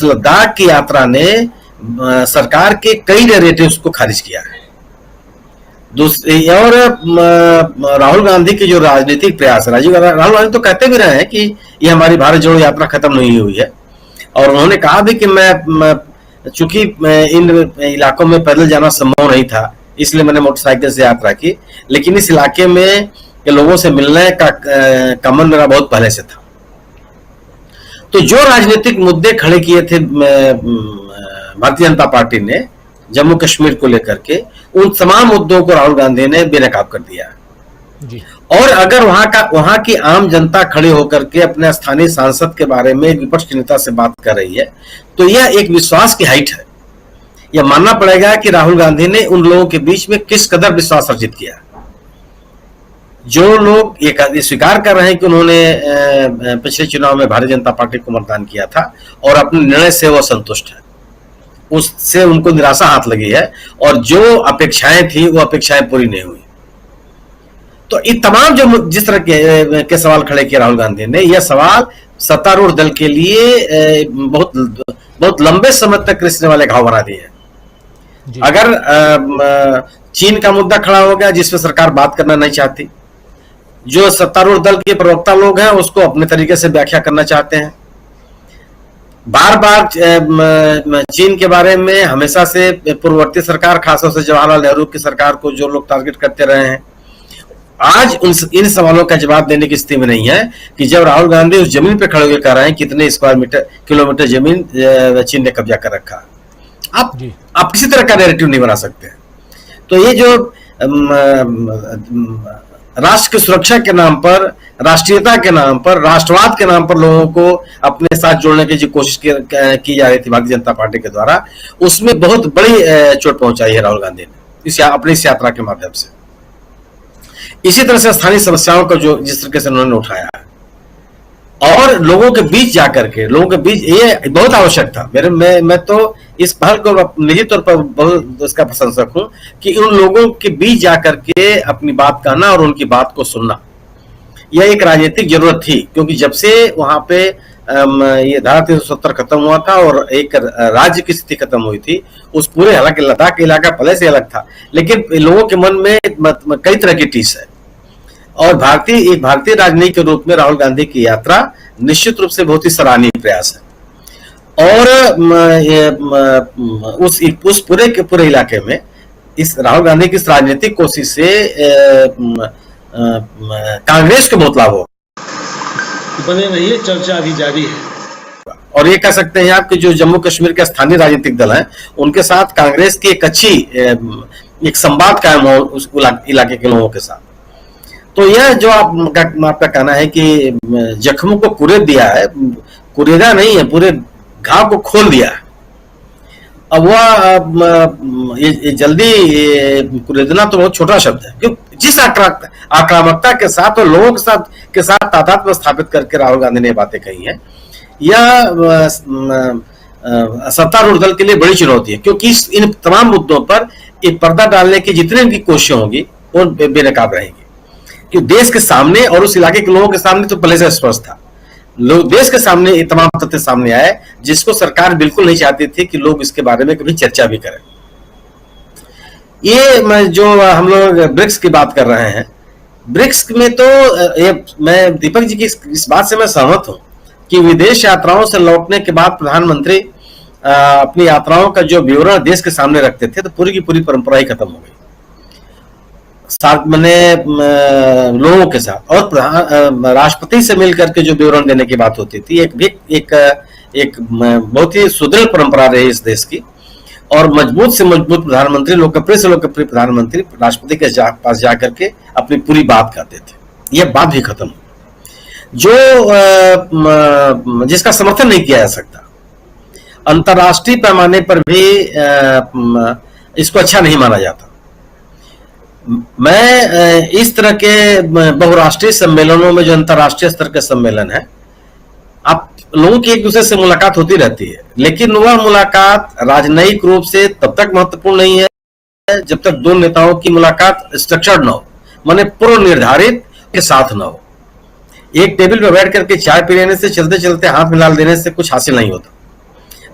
लद्दाख की यात्रा ने सरकार के कई नैरेटिव्स को खारिज किया है। दूसरी और राहुल गांधी के जो राजनीतिक प्रयास है, राहुल गांधी तो कहते भी रहे हैं कि ये हमारी भारत जोड़ो यात्रा खत्म नहीं हुई है, और उन्होंने कहा भी कि मैं चूंकि इन इलाकों में पैदल जाना संभव नहीं था, इसलिए मैंने मोटरसाइकिल से यात्रा की, लेकिन इस इलाके में के लोगों से मिलने का मन मेरा बहुत पहले से था। तो जो राजनीतिक मुद्दे खड़े किए थे भारतीय जनता पार्टी ने जम्मू कश्मीर को लेकर के, उन तमाम मुद्दों को राहुल गांधी ने बेनकाब कर दिया जी। और अगर वहां की आम जनता खड़े होकर के अपने स्थानीय सांसद के बारे में विपक्ष के नेता से बात कर रही है, तो यह एक विश्वास की हाइट है। यह मानना पड़ेगा कि राहुल गांधी ने उन लोगों के बीच में किस कदर विश्वास अर्जित किया। जो लोग ये स्वीकार कर रहे हैं कि उन्होंने पिछले चुनाव में भारतीय जनता पार्टी को मतदान किया था और अपने निर्णय से वो संतुष्ट है, उससे उनको निराशा हाथ लगी है, और जो अपेक्षाएं थी वो अपेक्षाएं पूरी नहीं हुई। तो ये तमाम जो जिस तरह के सवाल खड़े किए राहुल गांधी ने, यह सवाल सत्तारूढ़ दल के लिए बहुत लंबे समय तक रिसने वाले घाव बना दिए हैं। अगर चीन का मुद्दा खड़ा हो गया जिसपे सरकार बात करना नहीं चाहती, जो सत्तारूढ़ दल के प्रवक्ता लोग हैं उसको अपने तरीके से व्याख्या करना चाहते हैं, बार बार चीन के बारे में हमेशा से पूर्ववर्ती सरकार, खासतौर से जवाहरलाल नेहरू की सरकार को जो लोग टारगेट करते रहे हैं, आज इन सवालों का जवाब देने की स्थिति में नहीं है कि जब राहुल गांधी उस जमीन पे खड़े होकर कह रहे हैं कितने स्क्वायर किलोमीटर जमीन चीन ने कब्जा कर रखा। आप किसी तरह का नैरेटिव नहीं बना सकते। तो ये जो राष्ट्र की सुरक्षा के नाम पर, राष्ट्रीयता के नाम पर, राष्ट्रवाद के नाम पर लोगों को अपने साथ जोड़ने की जो कोशिश की जा रही थी भारतीय जनता पार्टी के द्वारा, उसमें बहुत बड़ी चोट पहुंचाई है राहुल गांधी ने अपनी इस यात्रा के माध्यम से। इसी तरह से स्थानीय समस्याओं को जो जिस तरीके से उन्होंने उठाया है और लोगों के बीच जाकर के, लोगों के बीच, ये बहुत आवश्यक था। मैं तो इस पहल को निजी तौर पर बहुत उसका प्रशंसक हूं कि उन लोगों के बीच जाकर के अपनी बात कहना और उनकी बात को सुनना, यह एक राजनीतिक जरूरत थी। क्योंकि जब से वहां पे ये धारा 370 खत्म हुआ था और एक राज्य की स्थिति खत्म हुई थी, उस पूरे, हालांकि लद्दाख का इलाका पहले से अलग था, लेकिन लोगों के मन में कई तरह की टीस है। और भारतीय राजनीति के रूप में राहुल गांधी की यात्रा निश्चित रूप से बहुत ही सराहनीय प्रयास है। और उस पूरे इलाके में इस राहुल गांधी की इस राजनीतिक कोशिश से कांग्रेस को बहुत लाभ हो। बने रहिए, चर्चा अभी जारी है। और ये कह सकते हैं आप कि जो जम्मू कश्मीर के स्थानीय राजनीतिक दल हैं, उनके साथ कांग्रेस की एक अच्छी एक संवाद कायम हो उस इलाके के लोगों के साथ। तो यह जो आपका कहना है कि जख्मों को कुरेद दिया है, कुरेदा नहीं है, पूरे घाव को खोल दिया है। अब वह ये जल्दी कुरेदना तो बहुत छोटा शब्द है, क्योंकि जिस आक्रामकता के साथ और लोगों के साथ तादाद में स्थापित करके राहुल गांधी ने बातें कही हैं, यह सत्तारूढ़ दल के लिए बड़ी चुनौती है। क्योंकि इन तमाम मुद्दों पर एक पर्दा डालने की जितनी भी कोशिशें होंगी वो बेनकाब रहेंगी। कि देश के सामने और उस इलाके के लोगों के सामने तो पहले से स्पष्ट था, लोग देश के सामने ये तमाम तथ्य सामने आए जिसको सरकार बिल्कुल नहीं चाहती थी कि लोग इसके बारे में कभी चर्चा भी करें। ये जो हम लोग ब्रिक्स की बात कर रहे हैं, ब्रिक्स में तो ये मैं दीपक जी की इस बात से मैं सहमत हूं कि विदेश यात्राओं से लौटने के बाद प्रधानमंत्री अपनी यात्राओं का जो विवरण देश के सामने रखते थे, तो पूरी की पूरी परंपरा ही खत्म हो गई। साथ मैंने लोगों के साथ और राष्ट्रपति से मिलकर के जो विवरण देने की बात होती थी, एक बहुत ही सुदृढ़ परंपरा रही इस देश की। और मजबूत से मजबूत प्रधानमंत्री, लोकप्रिय से लोकप्रिय प्रधानमंत्री राष्ट्रपति के पास जाकर के अपनी पूरी बात कहते थे। यह बात भी खत्म, जो जिसका समर्थन नहीं किया जा सकता। अंतर्राष्ट्रीय पैमाने पर भी इसको अच्छा नहीं माना जाता। मैं इस तरह के बहुराष्ट्रीय सम्मेलनों में, जो अंतर्राष्ट्रीय स्तर के सम्मेलन है, आप लोगों की एक दूसरे से मुलाकात होती रहती है, लेकिन वह मुलाकात राजनयिक रूप से तब तक महत्वपूर्ण नहीं है जब तक दो नेताओं की मुलाकात स्ट्रक्चर्ड न हो, माने पूर्व निर्धारित के साथ न हो। एक टेबल पर बैठ करके चाय पी लेने से, चलते चलते हाथ मिला देने से कुछ हासिल नहीं होता।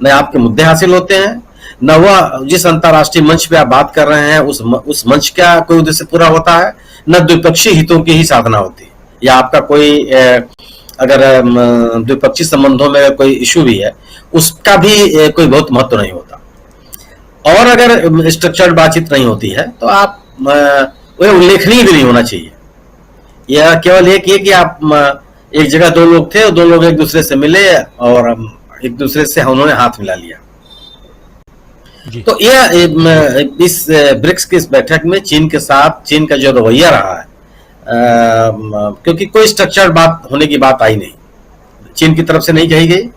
न आपके मुद्दे हासिल होते हैं, न वह जिस अंतर्राष्ट्रीय मंच पे आप बात कर रहे हैं उस मंच का कोई उद्देश्य पूरा होता है, न द्विपक्षीय हितों की ही साधना होती है, या आपका कोई अगर द्विपक्षीय संबंधों में कोई इशू भी है उसका भी कोई बहुत महत्व नहीं होता। और अगर स्ट्रक्चर्ड बातचीत नहीं होती है तो आप वह उल्लेखनीय भी नहीं होना चाहिए। यह केवल एक ये कि आप एक जगह दो लोग थे और दो लोग एक दूसरे से मिले और एक दूसरे से उन्होंने हाथ मिला लिया। तो यह इस ब्रिक्स की इस बैठक में चीन के साथ चीन का जो रवैया रहा है, क्योंकि कोई स्ट्रक्चर्ड बात होने की बात आई नहीं, चीन की तरफ से नहीं कही गई,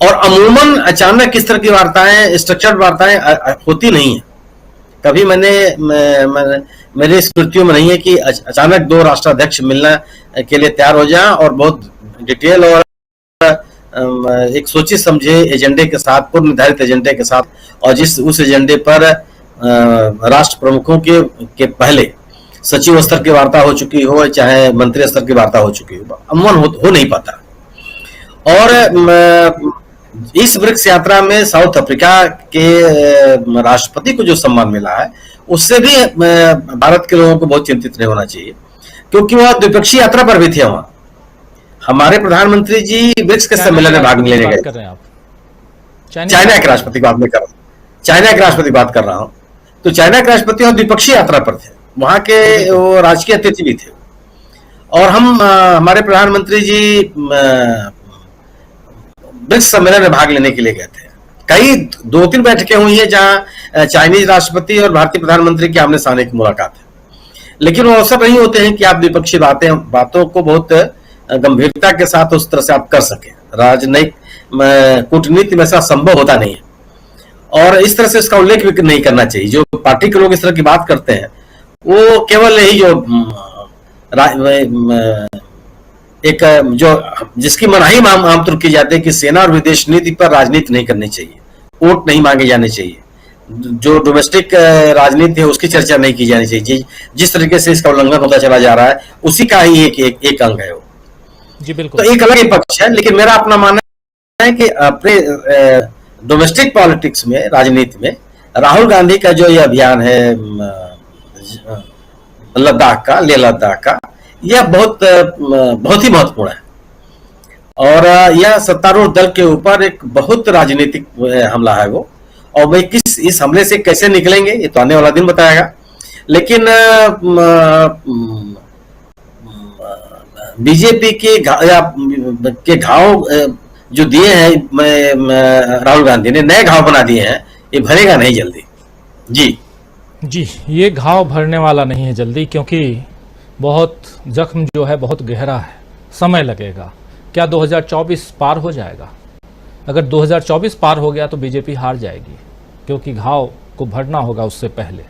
और अमूमन अचानक किस तरह की वार्ताएं, स्ट्रक्चर्ड वार्ताएं होती नहीं है। कभी मेरे स्मृतियों में नहीं है कि अचानक दो राष्ट्राध्यक्ष मिलने के लिए तैयार हो जाएं और बहुत डिटेल और एक सोचे समझे एजेंडे के साथ, पूर्व निर्धारित एजेंडे के साथ, और उस एजेंडे पर राष्ट्र प्रमुखों के पहले सचिव स्तर की वार्ता हो चुकी हो चाहे मंत्री स्तर की वार्ता हो चुकी हो, अमूमन हो नहीं पाता। और इस ब्रिक्स यात्रा में साउथ अफ्रीका के राष्ट्रपति को जो सम्मान मिला है उससे भी भारत के लोगों को बहुत चिंतित नहीं होना चाहिए, क्योंकि वह द्विपक्षीय यात्रा पर भी थे। वहां हमारे प्रधानमंत्री जी ब्रिक्स के सम्मेलन में भाग लेने गए। चाइना के राष्ट्रपति की बात नहीं कर रहा, चाइना के राष्ट्रपति बात कर रहा हूं। तो चाइना के राष्ट्रपति और द्विपक्षीय यात्रा पर थे, वहां के वो राजकीय अतिथि भी थे। और हमारे प्रधानमंत्री जी ब्रिक्स सम्मेलन में भाग लेने के लिए गए थे। कई 2-3 बैठकें हुई हैं जहां चाइनीज राष्ट्रपति और भारतीय प्रधानमंत्री की आमने सामने की मुलाकात है, लेकिन वो अवसर नहीं होते हैं कि आप द्विपक्षीय बातों को बहुत गंभीरता के साथ उस तरह से आप कर सकें। राजनयिक कूटनीति में ऐसा संभव होता नहीं है, और इस तरह से इसका उल्लेख भी नहीं करना चाहिए। जो पार्टी के लोग इस तरह की बात करते हैं वो केवल यही जो एक जो जिसकी मनाही आमतौर की जाती है कि सेना और विदेश नीति पर राजनीति नहीं करनी चाहिए, वोट नहीं मांगे जाने चाहिए, जो डोमेस्टिक राजनीति है उसकी चर्चा नहीं की जानी चाहिए। जिस तरीके से इसका उल्लंघन होता चला जा रहा है उसी का ही एक अंग है वो। जी बिल्कुल। तो एक अलग ही पक्ष है, लेकिन मेरा अपना मानना है कि अपने डोमेस्टिक पॉलिटिक्स में, राजनीति में राहुल गांधी का जो ये अभियान है लद्दाख का, लेह लद्दाख का, यह बहुत ही महत्वपूर्ण है। और यह सत्तारूढ़ दल के ऊपर एक बहुत राजनीतिक हमला है वो, और वे इस हमले से कैसे निकलेंगे ये तो आने वाला दिन बताएगा। लेकिन बीजेपी के घाव जो दिए हैं राहुल गांधी ने, नए घाव बना दिए हैं, ये भरेगा नहीं जल्दी। जी, ये घाव भरने वाला नहीं है जल्दी, क्योंकि बहुत जख्म जो है बहुत गहरा है, समय लगेगा। क्या 2024 पार हो जाएगा? अगर 2024 पार हो गया तो बीजेपी हार जाएगी, क्योंकि घाव को भरना होगा उससे पहले।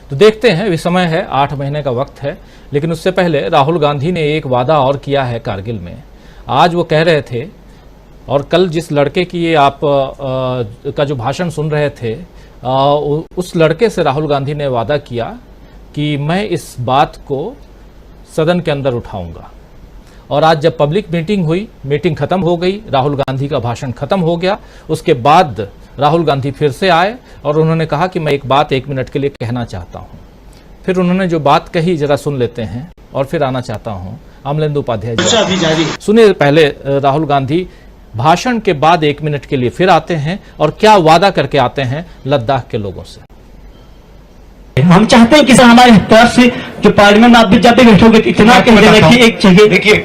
तो देखते हैं, अभी समय है, 8 महीने का वक्त है। लेकिन उससे पहले राहुल गांधी ने एक वादा और किया है कारगिल में। आज वो कह रहे थे, और कल जिस लड़के की ये आप का जो भाषण सुन रहे थे, उस लड़के से राहुल गांधी ने वादा किया कि मैं इस बात को सदन के अंदर उठाऊंगा। और आज जब पब्लिक मीटिंग हुई, मीटिंग खत्म हो गई, राहुल गांधी का भाषण खत्म हो गया, उसके बाद राहुल गांधी फिर से आए और उन्होंने कहा कि मैं एक बात 1 मिनट के लिए कहना चाहता हूं। फिर उन्होंने जो बात कही जरा सुन लेते हैं, और फिर आना चाहता हूं अमलेंदु उपाध्याय जी। सुनिए पहले राहुल गांधी भाषण के बाद 1 मिनट के लिए फिर आते हैं और क्या वादा करके आते हैं लद्दाख के लोगों से। हम चाहते हैं कि सर हमारे तरफ से जो पार्लियामेंट में आप जब भी बैठोगे तो इतना कह देना कि एक चाहिए। देखिए,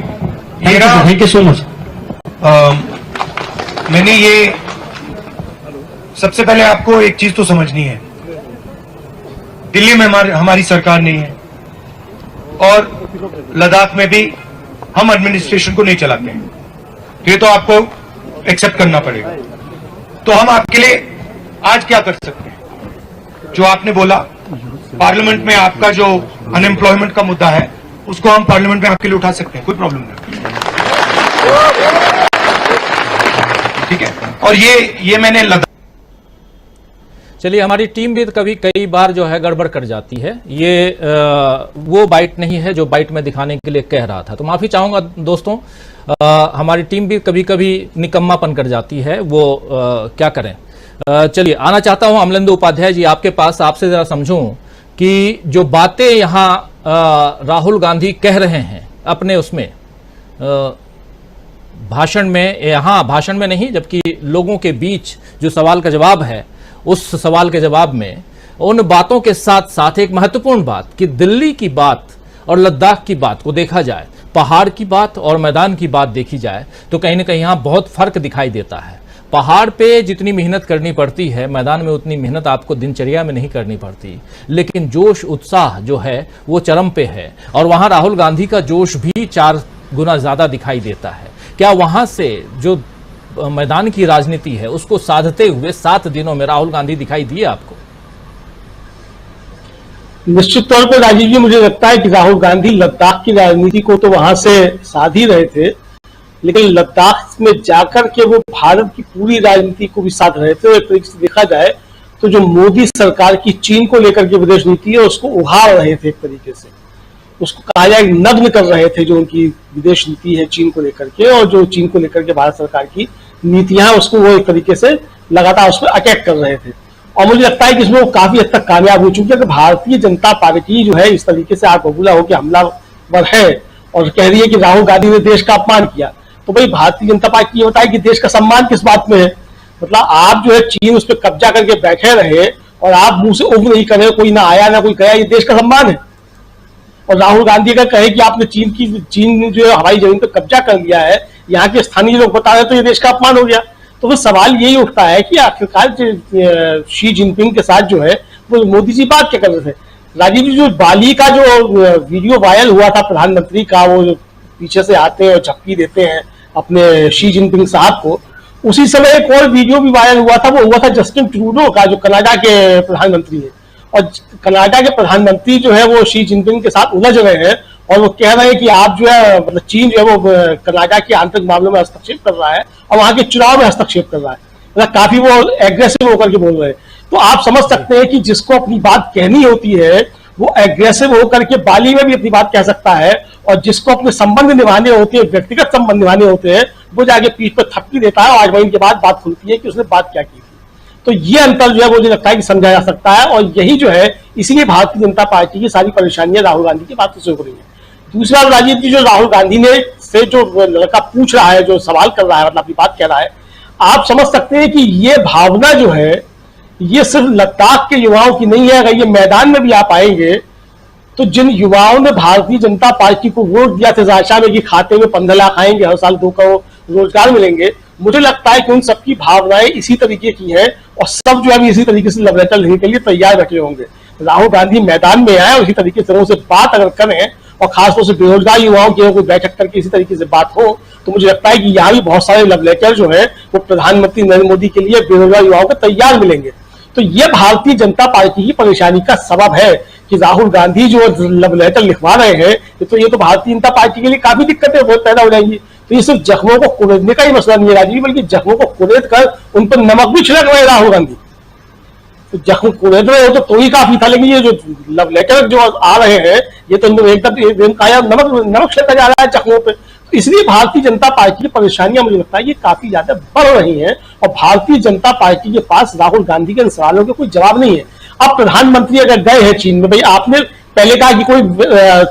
थैंक यू सो मच। मैंने ये सबसे पहले आपको एक चीज तो समझनी है, दिल्ली में हमारी सरकार नहीं है, और लद्दाख में भी हम एडमिनिस्ट्रेशन को नहीं चलाते हैं। ये तो आपको एक्सेप्ट करना पड़ेगा। तो हम आपके लिए आज क्या कर सकते हैं? जो आपने बोला, पार्लियामेंट में आपका जो अनएम्प्लॉयमेंट का मुद्दा है उसको हम पार्लियामेंट में आपके लिए उठा सकते हैं, कोई प्रॉब्लम नहीं। ठीक है, और ये मैंने लद्दाख। चलिए, हमारी टीम भी कभी कई बार जो है गड़बड़ कर जाती है। ये वो बाइट नहीं है जो बाइट में दिखाने के लिए कह रहा था, तो माफी चाहूंगा दोस्तों। हमारी टीम भी कभी कभी निकम्मापन कर जाती है, वो क्या करें। चलिए, आना चाहता हूं अमलेंदु उपाध्याय जी आपके पास, आपसे जरा समझूं कि जो बातें यहां राहुल गांधी कह रहे हैं अपने उसमें भाषण में, यहां भाषण में नहीं जबकि लोगों के बीच जो सवाल का जवाब है, उस सवाल के जवाब में उन बातों के साथ साथ एक महत्वपूर्ण बात कि दिल्ली की बात और लद्दाख की बात को देखा जाए, पहाड़ की बात और मैदान की बात देखी जाए तो कहीं ना कहीं यहां बहुत फर्क दिखाई देता है। पहाड़ पे जितनी मेहनत करनी पड़ती है, मैदान में उतनी मेहनत आपको दिनचर्या में नहीं करनी पड़ती, लेकिन जोश उत्साह जो है वो चरम पे है और वहां राहुल गांधी का जोश भी 4 गुना ज्यादा दिखाई देता है। क्या वहां से जो मैदान की राजनीति है उसको साधते हुए 7 दिनों में राहुल गांधी दिखाई दिए आपको? निश्चित तौर पर राजीव जी, मुझे लगता है कि राहुल गांधी लद्दाख की राजनीति को तो वहां से साध ही रहे थे, लेकिन लद्दाख में जाकर के वो भारत की पूरी राजनीति को भी साध रहे थे। और एक तरीके से देखा जाए तो जो मोदी सरकार की चीन को लेकर के विदेश नीति है उसको उभार रहे थे, एक तरीके से उसको कहा जाए नग्न कर रहे थे। जो उनकी विदेश नीति है चीन को लेकर के और जो चीन को लेकर के भारत सरकार की नीतियां, उसको वो एक तरीके से लगातार उस पर अटैक कर रहे थे। और मुझे लगता है कि इसमें वो काफी हद तक कामयाब हो चुकी है कि भारतीय जनता पार्टी जो है इस तरीके से आग बबूला होकर हमलावर है और कह रही है कि राहुल गांधी ने देश का अपमान किया। तो भाई भारतीय जनता पार्टी ये बताए कि देश का सम्मान किस बात में है? मतलब आप जो है चीन उस पर कब्जा करके बैठे रहे और आप मुंह से उफ नहीं करे, कोई ना आया ना कोई गया, ये देश का सम्मान है? और राहुल गांधी अगर कहे कि आपने चीन जो है हवाई जमीन पर कब्जा कर लिया है, यहाँ के स्थानीय लोग बता रहे तो ये देश का अपमान हो गया। तो फिर सवाल यही उठता है कि आखिरकार शी जिनपिंग के साथ जो है वो मोदी जी बात क्या कर रहे थे? राजीव जी, जो बाली का जो वीडियो वायरल हुआ था प्रधानमंत्री का, वो पीछे से आते हैं और झपकी देते हैं अपने शी जिनपिंग साहब को, उसी समय एक और वीडियो भी वायरल हुआ था। वो हुआ था जस्टिन ट्रूडो का, जो कनाडा के प्रधानमंत्री है। और कनाडा के प्रधानमंत्री जो है वो शी जिनपिंग के साथ उलझ रहे हैं और वो कह रहे हैं कि आप जो है मतलब चीन जो है वो कनाडा के आंतरिक मामलों में हस्तक्षेप कर रहा है और वहां के चुनाव में हस्तक्षेप कर रहा है। मतलब काफी वो एग्रेसिव होकर के बोल रहे हैं। तो आप समझ सकते हैं कि जिसको अपनी बात कहनी होती है वो एग्रेसिव होकर के बाली में भी अपनी बात कह सकता है, और जिसको अपने संबंध निभाने होते हैं, व्यक्तिगत संबंध निभाने होते हैं, वो जाके पीठ पर थपकी देता है और आजमाइन के बाद बात खुलती है कि उसने बात क्या की थी। तो ये अंतर जो है मुझे लगता है कि समझा जा सकता है और यही जो है इसीलिए भारतीय जनता पार्टी की सारी परेशानियां राहुल गांधी की बातों से हो रही है। दूसरा राजीव जी, जो राहुल गांधी ने से जो लड़का पूछ रहा है, जो सवाल कर रहा है, मतलब अपनी बात कह रहा है, आप समझ सकते हैं कि ये भावना जो है ये सिर्फ लद्दाख के युवाओं की नहीं है। अगर ये मैदान में भी आप आएंगे तो जिन युवाओं ने भारतीय जनता पार्टी को वोट दिया था आशा में कि खाते में 15 लाख आएंगे, हर साल 2 करोड़ रोजगार मिलेंगे, मुझे लगता है कि उन सबकी भावनाएं इसी तरीके की हैं और सब जो है इसी तरीके से लव लेटर लेने के लिए तैयार बैठे होंगे। राहुल गांधी मैदान में आए और इसी तरीके से उनसे बात अगर करें और खासतौर से बेरोजगार युवाओं की कोई बैठक करके इसी तरीके से बात हो, तो मुझे लगता है कि यहाँ भी बहुत सारे लव लेटर जो है वो प्रधानमंत्री नरेंद्र मोदी के लिए बेरोजगार युवाओं को तैयार मिलेंगे। तो ये भारतीय जनता पार्टी की परेशानी का सबब है कि राहुल गांधी जो लव लेटर लिखवा रहे हैं, तो ये तो भारतीय जनता पार्टी के लिए काफी दिक्कतें बहुत पैदा हो जाएंगी। तो ये सिर्फ जख्मों को कुरेदने का ही मसला नहीं है राजीव, बल्कि जख्मों को कुरेद कर उन पर नमक भी छिड़क रहे राहुल गांधी। तो जख्म कुरेद रहे हो तो ही काफी था, लेकिन ये जो लव लेटर जो आ रहे हैं ये तो एकदम नमक छिड़का जा रहा है जख्मों पे। तो इसलिए भारतीय जनता पार्टी की परेशानियां मुझे लगता है ये काफी ज्यादा बढ़ रही हैं और भारतीय जनता पार्टी के पास राहुल गांधी के इन सवालों के कोई जवाब नहीं है। अब प्रधानमंत्री अगर गए हैं चीन में, भाई आपने पहले कहा कि कोई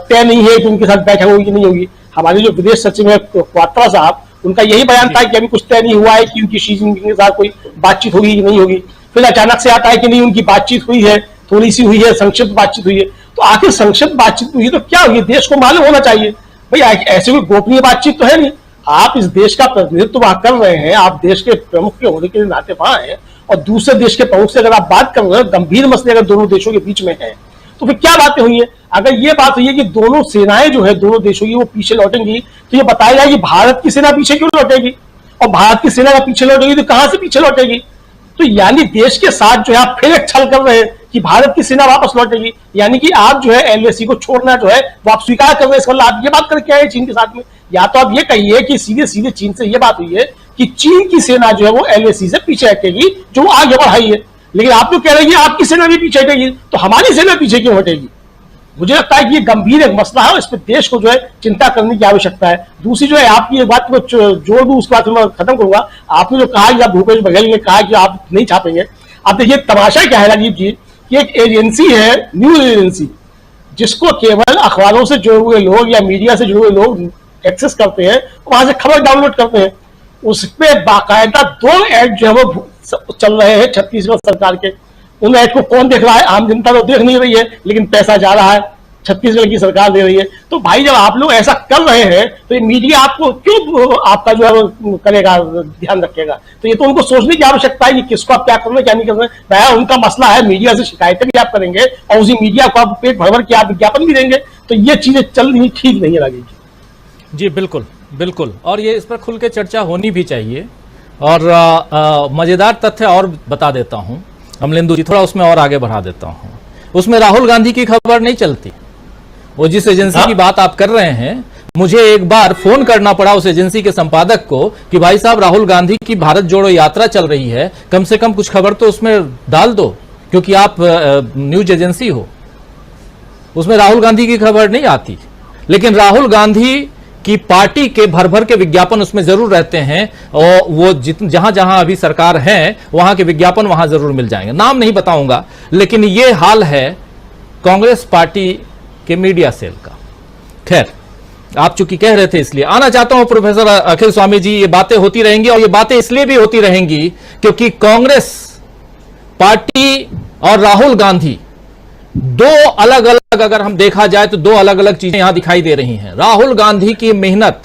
तय नहीं है कि उनके साथ बैठक होगी कि नहीं होगी। हमारे जो विदेश सचिव है क्वात्रा साहब, उनका यही बयान था कि अभी कुछ तय नहीं हुआ है कि उनकी शी जिनपिंग के साथ कोई बातचीत होगी कि नहीं होगी। फिर अचानक से आता है कि नहीं उनकी बातचीत हुई है, थोड़ी सी हुई है, संक्षिप्त बातचीत हुई है। तो आखिर संक्षिप्त बातचीत हुई तो क्या हुई, देश को मालूम होना चाहिए। भाई ऐसे कोई गोपनीय बातचीत तो है नहीं। आप इस देश का प्रतिनिधित्व वहां कर रहे हैं, आप देश के प्रमुख के होने के नाते वहां हैं और दूसरे देश के प्रमुख से अगर आप बात कर रहे हैं, गंभीर मसले अगर दोनों देशों के बीच में है, तो फिर क्या बातें हुई है? अगर ये बात हुई है कि दोनों सेनाएं जो है दोनों देशों की वो पीछे लौटेंगी, तो ये बताया जाए कि भारत की सेना पीछे क्यों लौटेगी, और भारत की सेना अगर पीछे लौटेगी तो कहां से पीछे लौटेगी? तो यानी देश के साथ जो है आप फिर एक छल कर रहे हैं कि भारत की सेना वापस लौटेगी, यानी कि आप जो है एलएसी को छोड़ना जो है वो आप स्वीकार कर रहे हैं। इसका मतलब आप ये बात करके आए चीन के साथ में, या तो आप ये कहिए कि सीधे सीधे चीन से ये बात हुई है कि चीन की सेना जो है वो एलएसी से पीछे हटेगी, जो आगे बढ़ाई है। लेकिन आप तो कह रहे हैं कि आपकी सेना भी पीछे हटेगी, तो हमारी सेना पीछे क्यों हटेगी? मुझे लगता है कि ये गंभीर एक मसला है और इस पर देश को जो है चिंता करने की आवश्यकता है। दूसरी जो है आपकी एक बात को जोड़ दूं, उसके बाद मैं खत्म करूंगा। आपने जो कहा कि आप भूपेश बघेल ने कहा कि आप नहीं छापेंगे, आप देखिए तमाशा क्या है राजीव जी कि एक एजेंसी है, न्यूज एजेंसी, जिसको केवल अखबारों से जुड़े हुए लोग या मीडिया से जुड़े हुए लोग एक्सेस करते हैं, वहां से खबर डाउनलोड करते हैं। उसपे बाकायदा 2 ऐड जो है वो चल रहे हैं छत्तीसगढ़ सरकार के। उन ऐड को कौन देख रहा है? आम जनता तो देख नहीं रही है, लेकिन पैसा जा रहा है, छत्तीसगढ़ की सरकार दे रही है। तो भाई जब आप लोग ऐसा कर रहे हैं तो ये मीडिया आपको क्यों आपका जो है वो करेगा, ध्यान रखेगा? तो ये तो उनको सोचने की आवश्यकता है कि किसको आप क्या कर रहे हैं क्या नहीं कर रहे हैं। भाई उनका मसला है, मीडिया से शिकायतें भी आप करेंगे और उसी मीडिया को आप पेट भर भर के आप विज्ञापन भी देंगे, तो ये चीजें चल रही ठीक नहीं है राजीव जी। बिल्कुल बिल्कुल, और ये इस पर खुल के चर्चा होनी भी चाहिए। और मजेदार तथ्य और बता देता हूं अमलेंदु जी, थोड़ा उसमें और आगे बढ़ा देता हूं। उसमें राहुल गांधी की खबर नहीं चलती। वो जिस एजेंसी की बात आप कर रहे हैं, मुझे एक बार फोन करना पड़ा उस एजेंसी के संपादक को कि भाई साहब राहुल गांधी की भारत जोड़ो यात्रा चल रही है, कम से कम कुछ खबर तो उसमें डाल दो, क्योंकि आप न्यूज एजेंसी हो। उसमें राहुल गांधी की खबर नहीं आती, लेकिन राहुल गांधी की पार्टी के भर भर के विज्ञापन उसमें जरूर रहते हैं। और वो जहां जहां अभी सरकार है वहां के विज्ञापन वहां जरूर मिल जाएंगे। नाम नहीं बताऊंगा, लेकिन ये हाल है कांग्रेस पार्टी के मीडिया सेल का। खैर, आप चूंकि कह रहे थे इसलिए आना चाहता हूं प्रोफेसर अखिल स्वामी जी। ये बातें होती रहेंगी और ये बातें इसलिए भी होती रहेंगी क्योंकि कांग्रेस पार्टी और राहुल गांधी 2 अलग अलग, अगर हम देखा जाए तो 2 अलग अलग चीजें यहां दिखाई दे रही हैं। राहुल गांधी की मेहनत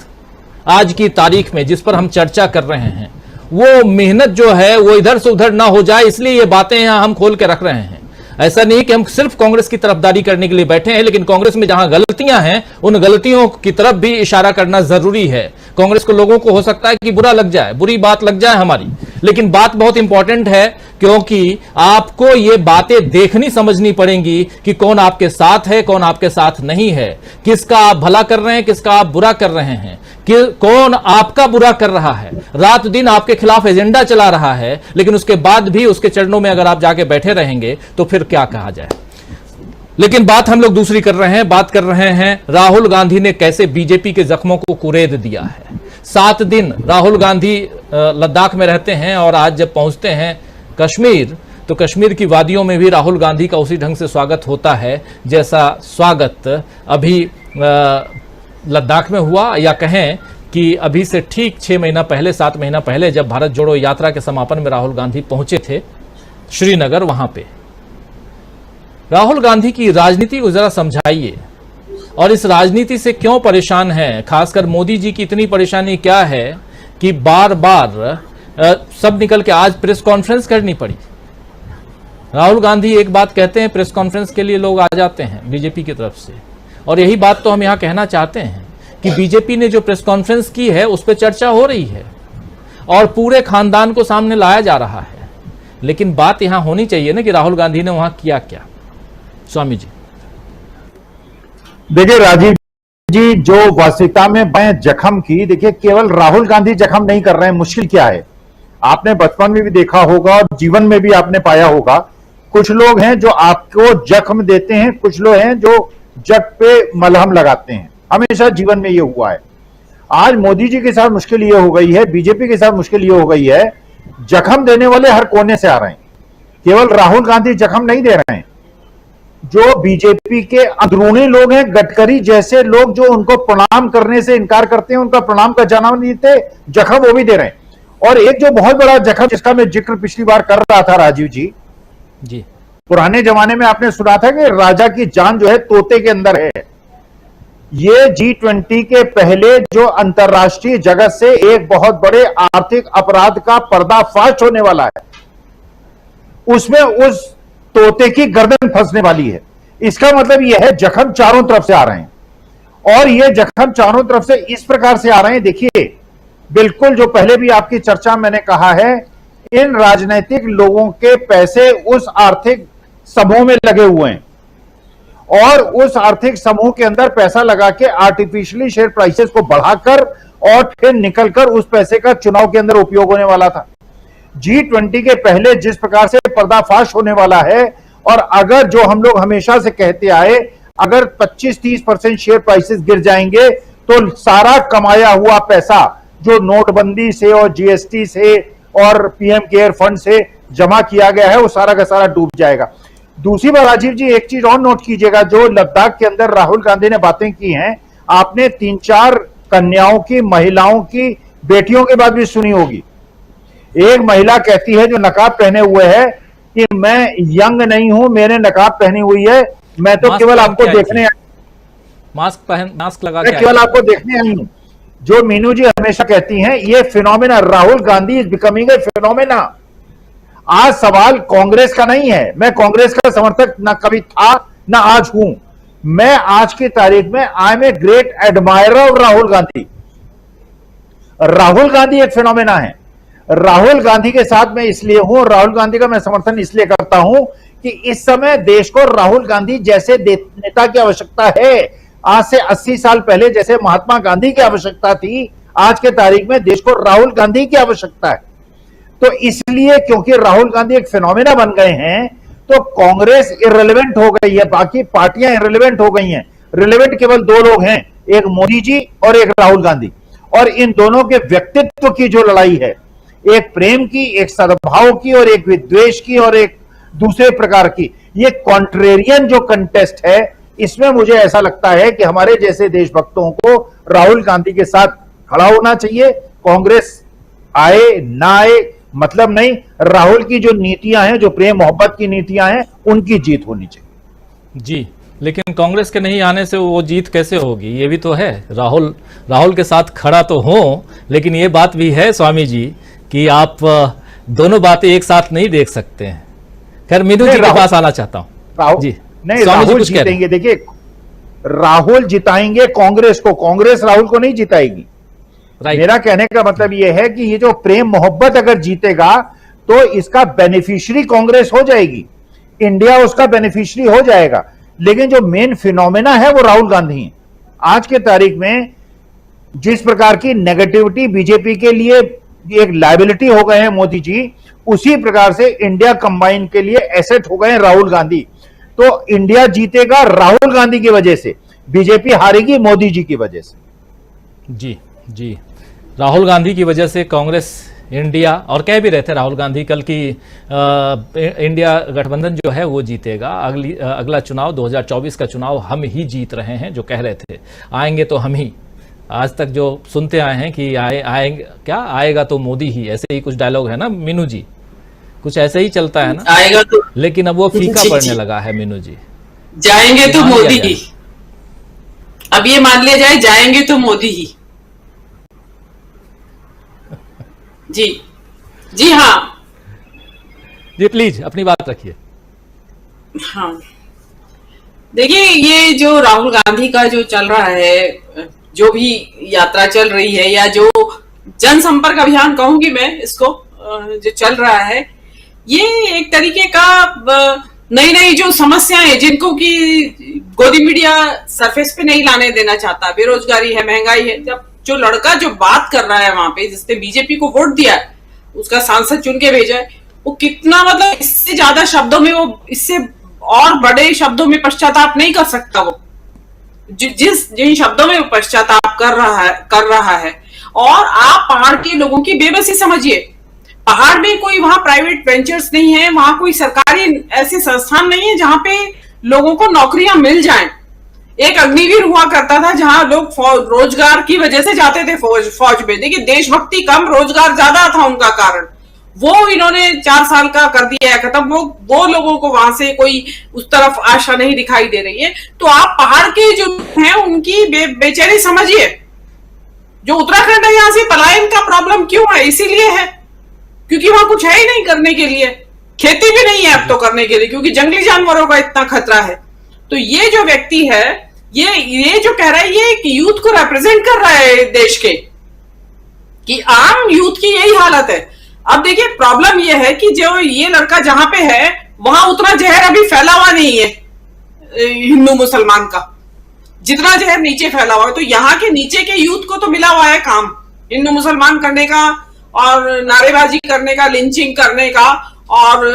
आज की तारीख में जिस पर हम चर्चा कर रहे हैं, वो मेहनत जो है वो इधर से उधर ना हो जाए, इसलिए ये बातें यहां हम खोल के रख रहे हैं। ऐसा नहीं कि हम सिर्फ कांग्रेस की तरफदारी करने के लिए बैठे हैं, लेकिन कांग्रेस में जहां गलतियां हैं उन गलतियों की तरफ भी इशारा करना जरूरी है। कांग्रेस को लोगों को हो सकता है कि बुरा लग जाए, बुरी बात लग जाए हमारी, लेकिन बात बहुत इंपॉर्टेंट है, क्योंकि आपको ये बातें देखनी समझनी पड़ेंगी कि कौन आपके साथ है, कौन आपके साथ नहीं है, किसका आप भला कर रहे हैं, किसका आप बुरा कर रहे हैं, कि कौन आपका बुरा कर रहा है, रात दिन आपके खिलाफ एजेंडा चला रहा है, लेकिन उसके बाद भी उसके चरणों में अगर आप जाके बैठे रहेंगे तो फिर क्या कहा जाए। लेकिन बात हम लोग दूसरी कर रहे हैं। बात कर रहे हैं राहुल गांधी ने कैसे बीजेपी के जख्मों को कुरेद दिया है। 7 दिन राहुल गांधी लद्दाख में रहते हैं और आज जब पहुंचते हैं कश्मीर, तो कश्मीर की वादियों में भी राहुल गांधी का उसी ढंग से स्वागत होता है जैसा स्वागत अभी लद्दाख में हुआ, या कहें कि अभी से ठीक 6 महीना पहले, 7 महीना पहले जब भारत जोड़ो यात्रा के समापन में राहुल गांधी पहुंचे थे श्रीनगर, वहां पे। राहुल गांधी की राजनीति को जरा समझाइए, और इस राजनीति से क्यों परेशान है, खासकर मोदी जी की इतनी परेशानी क्या है कि बार बार सब निकल के आज प्रेस कॉन्फ्रेंस करनी पड़ी। राहुल गांधी एक बात कहते हैं, प्रेस कॉन्फ्रेंस के लिए लोग आ जाते हैं बीजेपी की तरफ से, और यही बात तो हम यहां कहना चाहते हैं कि बीजेपी ने जो प्रेस कॉन्फ्रेंस की है उस पर चर्चा हो रही है और पूरे खानदान को सामने लाया जा रहा है, लेकिन बात यहां होनी चाहिए ना कि राहुल गांधी ने वहां किया क्या। स्वामी जी देखिए राजीव जी, जो वास्तविकता में मैं जख्म की, देखिए केवल राहुल गांधी जख्म नहीं कर रहे हैं। मुश्किल क्या है, आपने बचपन में भी देखा होगा और जीवन में भी आपने पाया होगा, कुछ लोग हैं जो आपको जख्म देते हैं, कुछ लोग हैं जो जग पे मलहम लगाते हैं। हमेशा जीवन में ये हुआ है। आज मोदी जी के साथ मुश्किल ये हो गई है, बीजेपी के साथ मुश्किल ये हो गई है, जख्म देने वाले हर कोने से आ रहे हैं। केवल राहुल गांधी जख्म नहीं दे रहे हैं, जो बीजेपी के अंदरूनी लोग हैं, गडकरी जैसे लोग जो उनको प्रणाम करने से इनकार करते हैं, उनका प्रणाम का जवाब नहीं देते, जख्म वो भी दे रहे हैं। और एक जो बहुत बड़ा जख्म जिसका मैं जिक्र पिछली बार कर रहा था राजीव जी, पुराने जमाने में आपने सुना था कि राजा की जान जो है तोते के अंदर है। ये G20 के पहले जो अंतरराष्ट्रीय जगत से एक बहुत बड़े आर्थिक अपराध का पर्दाफाश होने वाला है, उसमें उस तोते की गर्दन फंसने वाली है। इसका मतलब यह है जख्म चारों तरफ से आ रहे हैं, और ये जख्म चारों तरफ से इस प्रकार से आ रहे हैं। देखिए, बिल्कुल जो पहले भी आपकी चर्चा मैंने कहा है, इन राजनीतिक लोगों के पैसे उस आर्थिक समूह में लगे हुए हैं, और उस आर्थिक समूह के अंदर पैसा लगा के आर्टिफिशियली शेयर प्राइसेस को बढ़ाकर और फिर निकलकर उस पैसे का चुनाव के अंदर उपयोग होने वाला था। G20 के पहले जिस प्रकार से पर्दाफाश होने वाला है, और अगर जो हम लोग हमेशा से कहते आए, अगर 25-30% शेयर प्राइसेस गिर जाएंगे तो सारा कमाया हुआ पैसा जो नोटबंदी से और जीएसटी से और पीएम केयर फंड से जमा किया गया है वो सारा का सारा डूब जाएगा। दूसरी बात राजीव जी, एक चीज और नोट कीजिएगा, जो लद्दाख के अंदर राहुल गांधी ने बातें की हैं, आपने 3-4 कन्याओं की, महिलाओं की, बेटियों की बात भी सुनी होगी। एक महिला कहती है जो नकाब पहने हुए है कि मैं यंग नहीं हूं, मैंने नकाब पहनी हुई है, मैं तो केवल आपको देखने, मास्क लगा मैं केवल आपको देखने आई हूं। जो मीनू जी हमेशा कहती हैं, ये phenomena, Rahul Gandhi is becoming a phenomena. आज सवाल कांग्रेस का नहीं है, मैं कांग्रेस का समर्थक ना कभी था ना आज हूं, मैं आज की तारीख में I am a great admirer of Rahul Gandhi. Rahul Gandhi एक फिनोमेना है। राहुल गांधी के साथ मैं इसलिए हूं, राहुल गांधी का मैं समर्थन इसलिए करता हूं कि इस समय देश को राहुल गांधी जैसे नेता की आवश्यकता है। आज से 80 साल पहले जैसे महात्मा गांधी की आवश्यकता थी, आज के तारीख में देश को राहुल गांधी की आवश्यकता है। तो इसलिए क्योंकि राहुल गांधी एक फिनोमेना बन गए हैं तो कांग्रेस इररिलेवेंट हो गई है, बाकी पार्टियां इररिलेवेंट हो गई हैं। रिलेवेंट केवल 2 लोग हैं, एक मोदी जी और एक राहुल गांधी, और इन दोनों के व्यक्तित्व की जो लड़ाई है, एक प्रेम की, एक सद्भाव की और एक विद्वेष की और एक दूसरे प्रकार की, ये कॉन्ट्रेरियन जो कंटेस्ट है, इसमें मुझे ऐसा लगता है कि हमारे जैसे देशभक्तों को राहुल गांधी के साथ खड़ा होना चाहिए। कांग्रेस आए ना आए मतलब नहीं, राहुल की जो नीतियां हैं, जो प्रेम मोहब्बत की नीतियां हैं, उनकी जीत होनी चाहिए। जी, लेकिन कांग्रेस के नहीं आने से वो जीत कैसे होगी, ये भी तो है। राहुल के साथ खड़ा तो हो, लेकिन ये बात भी है स्वामी जी कि आप दोनों बातें एक साथ नहीं देख सकते हैं। खैर, मीनू जी के पास आना चाहता हूं। जी नहीं, राहुल जीतेंगे। देखिए, राहुल जिताएंगे कांग्रेस को, कांग्रेस राहुल को नहीं जिताएगी। मेरा कहने का मतलब यह है कि ये जो प्रेम मोहब्बत अगर जीतेगा तो इसका बेनिफिशियरी कांग्रेस हो जाएगी, इंडिया उसका बेनिफिशियरी हो जाएगा। लेकिन जो मेन फिनोमेना है वो राहुल गांधी है। आज के तारीख में जिस प्रकार की नेगेटिविटी बीजेपी के लिए एक लायबिलिटी हो गए हैं मोदी जी, उसी प्रकार से इंडिया कंबाइन के लिए एसेट हो गए हैं राहुल गांधी। तो इंडिया जीतेगा राहुल गांधी की वजह से, बीजेपी हारेगी मोदी जी की वजह से। जी, राहुल गांधी की वजह से कांग्रेस इंडिया, और कह भी रहे थे राहुल गांधी कल की इंडिया गठबंधन जो है वो जीतेगा। अगला चुनाव 2024 का चुनाव हम ही जीत रहे हैं, जो कह रहे थे आएंगे तो हम ही। आज तक जो सुनते आए हैं कि आएंगे क्या, आएगा तो मोदी ही, ऐसे ही कुछ डायलॉग है ना मीनू जी, कुछ ऐसे ही चलता है ना, आएगा तो, लेकिन अब वो फीका पड़ने लगा है मीनू जी। जाएंगे तो मोदी ही, अब ये मान लिया जाए जाएंगे तो मोदी ही। जी हाँ जी, प्लीज अपनी बात रखिए। हाँ, देखिए, ये जो राहुल गांधी का जो चल रहा है, जो भी यात्रा चल रही है, या जो जनसंपर्क अभियान कहूंगी मैं इसको, जो चल रहा है, ये एक तरीके का नई नई जो समस्याएं जिनको कि गोदी मीडिया सरफेस पे नहीं लाने देना चाहता, बेरोजगारी है, महंगाई है। जब जो लड़का जो बात कर रहा है वहां पे, जिसने बीजेपी को वोट दिया है, उसका सांसद चुन के भेजा है, वो कितना, मतलब इससे ज्यादा शब्दों में, वो इससे और बड़े शब्दों में पश्चाताप नहीं कर सकता। वो जिन शब्दों में पश्चाताप कर रहा है। और आप पहाड़ के लोगों की बेबसी समझिए। पहाड़ में कोई वहां प्राइवेट वेंचर्स नहीं है, वहां कोई सरकारी ऐसे संस्थान नहीं है जहां पे लोगों को नौकरियां मिल जाएं। एक अग्निवीर हुआ करता था जहां लोग रोजगार की वजह से जाते थे फौज में। देखिए, देशभक्ति कम, रोजगार ज्यादा था उनका कारण। वो इन्होंने 4 साल का कर दिया है खत्म। वो लोगों को वहां से कोई उस तरफ आशा नहीं दिखाई दे रही है। तो आप पहाड़ के जो हैं उनकी बेचैनी समझिए। जो उत्तराखंड है, यहां से पलायन का प्रॉब्लम क्यों है? इसीलिए है क्योंकि वहां कुछ है ही नहीं करने के लिए, खेती भी नहीं है अब तो करने के लिए, क्योंकि जंगली जानवरों का इतना खतरा है। तो ये जो व्यक्ति है, ये जो कह रहा है, ये एक यूथ को रिप्रेजेंट कर रहा है देश के, कि आम यूथ की यही हालत है। अब देखिए, प्रॉब्लम ये है कि जो ये लड़का जहां पे है, वहां उतना जहर अभी फैला हुआ नहीं है हिंदू मुसलमान का, जितना जहर नीचे फैला हुआ है। तो यहाँ के नीचे के यूथ को तो मिला हुआ है काम हिंदू मुसलमान करने का, और नारेबाजी करने का, लिंचिंग करने का, और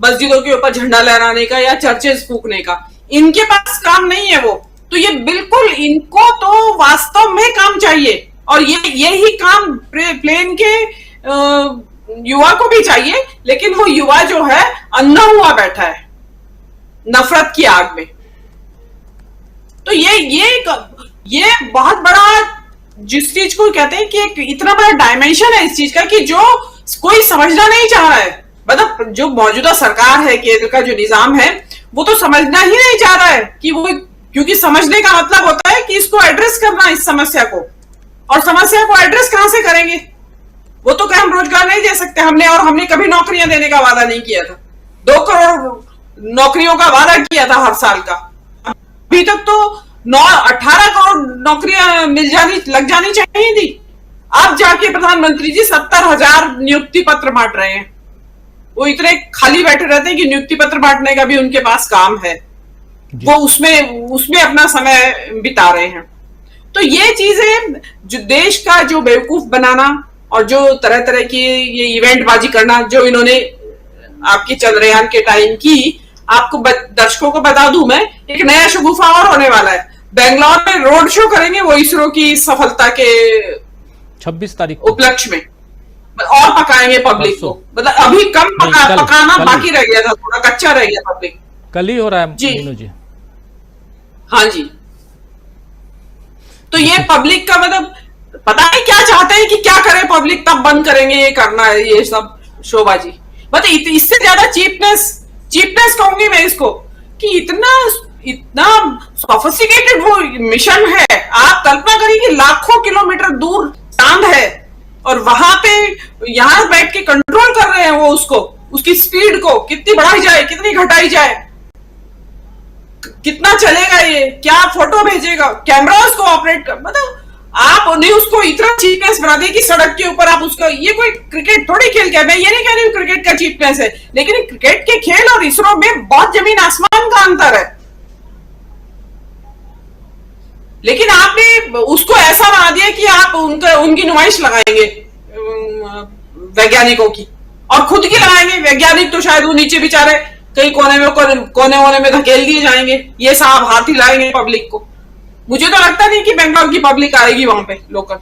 मस्जिदों के ऊपर झंडा लहराने का, या चर्चेस फूकने का। इनके पास काम नहीं है वो, तो ये बिल्कुल इनको तो वास्तव में काम चाहिए, और यही काम प्लेन के युवा को भी चाहिए, लेकिन वो युवा जो है अंधा हुआ बैठा है नफरत की आग में। तो ये बहुत बड़ा, जिस चीज को कहते हैं कि एक इतना बड़ा डायमेंशन है इस चीज का, कि जो कोई समझना नहीं चाह रहा है। मतलब जो मौजूदा सरकार है, केंद्र का जो निजाम है, वो तो समझना ही नहीं चाह रहा है कि वो, क्योंकि समझने का मतलब होता है कि इसको एड्रेस करना, इस समस्या को, और समस्या को एड्रेस कहां से करेंगे? वो तो कहीं हम रोजगार नहीं दे सकते हमने कभी नौकरियां देने का वादा नहीं किया था। 2 करोड़ नौकरियों का वादा किया था हर साल का, अभी तक तो 18 करोड़ नौकरियां लग जानी चाहिए थी। अब जाके प्रधानमंत्री जी 70,000 नियुक्ति पत्र बांट रहे हैं। वो इतने खाली बैठे रहते हैं कि नियुक्ति पत्र बांटने का भी उनके पास काम है, वो उसमें अपना समय बिता रहे हैं। तो ये चीजें, जो देश का जो बेवकूफ बनाना और जो तरह तरह की ये इवेंट बाजी करना जो इन्होंने आपकी चंद्रयान के टाइम की, आपको दर्शकों को बता दूं मैं, एक नया शगुफा और होने वाला है। बेंगलोर में रोड शो करेंगे वो इसरो की सफलता के 26 तारीख उपलक्ष्य में, और पकाएंगे पब्लिक को। मतलब अभी कम पकाना बाकी रह गया था, थोड़ा कच्चा रह गया पब्लिक। कल ही हो रहा है जी। हाँ जी। तो ये पब्लिक का मतलब पता नहीं क्या चाहते हैं कि क्या करे पब्लिक, तब बंद करेंगे ये करना है, ये सब शोबाजी। मतलब इससे ज्यादा चीपनेस कहूंगी मैं इसको, कि इतना सोफिस्टिकेटेड वो मिशन है। आप कल्पना करिए कि लाखों किलोमीटर दूर चांद है, और वहां पे यहां बैठ के कंट्रोल कर रहे हैं वो उसकी स्पीड को कितनी बढ़ाई जाए, कितनी घटाई जाए, कितना चलेगा, ये क्या फोटो भेजेगा, कैमरास को ऑपरेट कर। मतलब आप उन्हें उसको इतना चीपनेस बना दिया कि सड़क के ऊपर आप उसका, ये कोई क्रिकेट थोड़ी खेल के, मैं ये नहीं कह रही हूँ क्रिकेट का चीपनेस है, लेकिन क्रिकेट के खेल और इसरो में बहुत जमीन आसमान का अंतर है। लेकिन आपने उसको ऐसा बना दिया कि आप उनकी नुमाइश लगाएंगे वैज्ञानिकों की, और खुद की लगाएंगे। वैज्ञानिक तो शायद वो नीचे बेचारे कई कोने में धकेल दिए जाएंगे, ये साहब हाथ ही लाएंगे पब्लिक को। मुझे तो लगता नहीं कि बेंगलोर की पब्लिक आएगी वहां पे लोकल,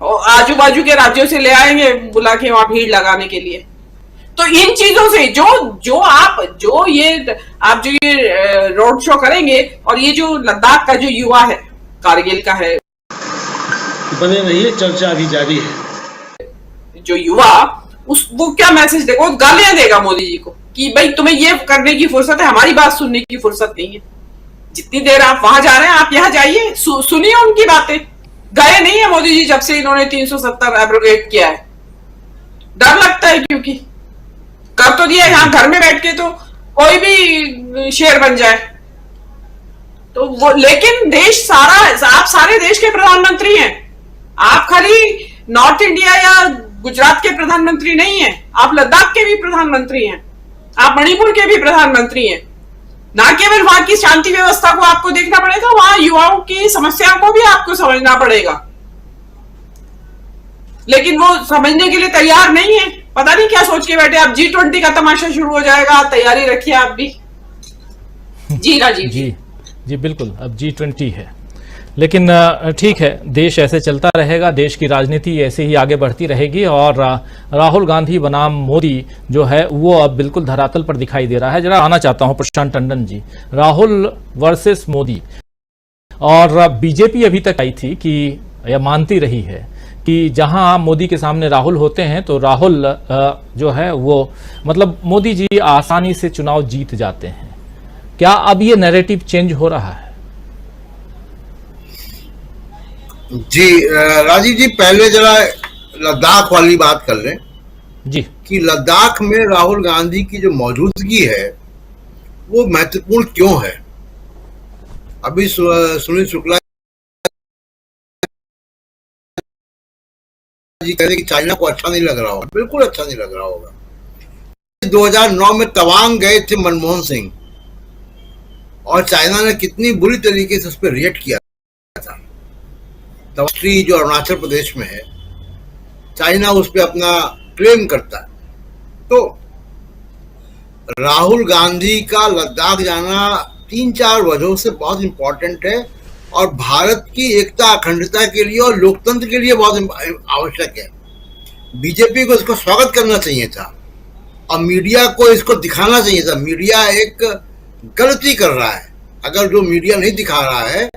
और आजू बाजू के राज्यों से ले आएंगे बुला के वहां भीड़ लगाने के लिए। तो इन चीजों से जो आप ये रोड शो करेंगे, और ये जो लद्दाख का जो युवा है, कारगिल का है, बने रहिए, चर्चा अभी जारी है। जो युवा वो क्या मैसेज देगा? वो गालियां देगा मोदी जी को कि भाई तुम्हें ये करने की फुर्सत है, हमारी बात सुनने की फुर्सत नहीं है। जितनी देर आप वहां जा रहे हैं, आप यहाँ जाइए, सुनिए उनकी बातें। गए नहीं है मोदी जी जब से इन्होंने 370 एब्रोगेट किया है। डर लगता है, क्योंकि कर तो दिया, यहाँ घर में बैठ के तो कोई भी शेर बन जाए। तो वो, लेकिन देश सारा, आप सारे देश के प्रधानमंत्री हैं। आप खाली नॉर्थ इंडिया या गुजरात के प्रधानमंत्री नहीं हैं, आप लद्दाख के भी प्रधानमंत्री हैं, आप मणिपुर के भी प्रधानमंत्री हैं। ना केवल वहां की शांति व्यवस्था को आपको देखना पड़ेगा, वहां युवाओं की समस्याओं को भी आपको समझना पड़ेगा। लेकिन वो समझने के लिए तैयार नहीं है। पता नहीं क्या सोच के बैठे। अब G20 का तमाशा शुरू हो जाएगा, तैयारी रखिए आप भी। जी राजीव जी बिल्कुल, अब G20 है, लेकिन ठीक है, देश ऐसे चलता रहेगा, देश की राजनीति ऐसे ही आगे बढ़ती रहेगी, और राहुल गांधी बनाम मोदी जो है वो अब बिल्कुल धरातल पर दिखाई दे रहा है। जरा आना चाहता हूं प्रशांत टंडन जी, राहुल वर्सेस मोदी, और बीजेपी अभी तक आई थी कि या मानती रही है कि जहां मोदी के सामने राहुल होते हैं तो राहुल जो है वो, मतलब मोदी जी आसानी से चुनाव जीत जाते हैं। क्या अब ये नैरेटिव चेंज हो रहा है? जी राजीव जी, पहले जरा लद्दाख वाली बात कर लें जी, कि लद्दाख में राहुल गांधी की जो मौजूदगी है वो महत्वपूर्ण क्यों है। अभी सुनील शुक्ला जी कह रहे कि चाइना को अच्छा नहीं लग रहा होगा। बिल्कुल अच्छा नहीं लग रहा होगा। 2009 में तवांग गए थे मनमोहन सिंह, और चाइना ने कितनी बुरी तरीके से उस पर रिएक्ट किया था। तवांग जो अरुणाचल प्रदेश में है, चाइना उस पर अपना क्लेम करता है। तो राहुल गांधी का लद्दाख जाना 3-4 वजहों से बहुत इंपॉर्टेंट है और भारत की एकता अखंडता के लिए और लोकतंत्र के लिए बहुत आवश्यक है। बीजेपी को इसको स्वागत करना चाहिए था और मीडिया को इसको दिखाना चाहिए था। मीडिया एक गलती कर रहा है। अगर जो मीडिया नहीं दिखा रहा है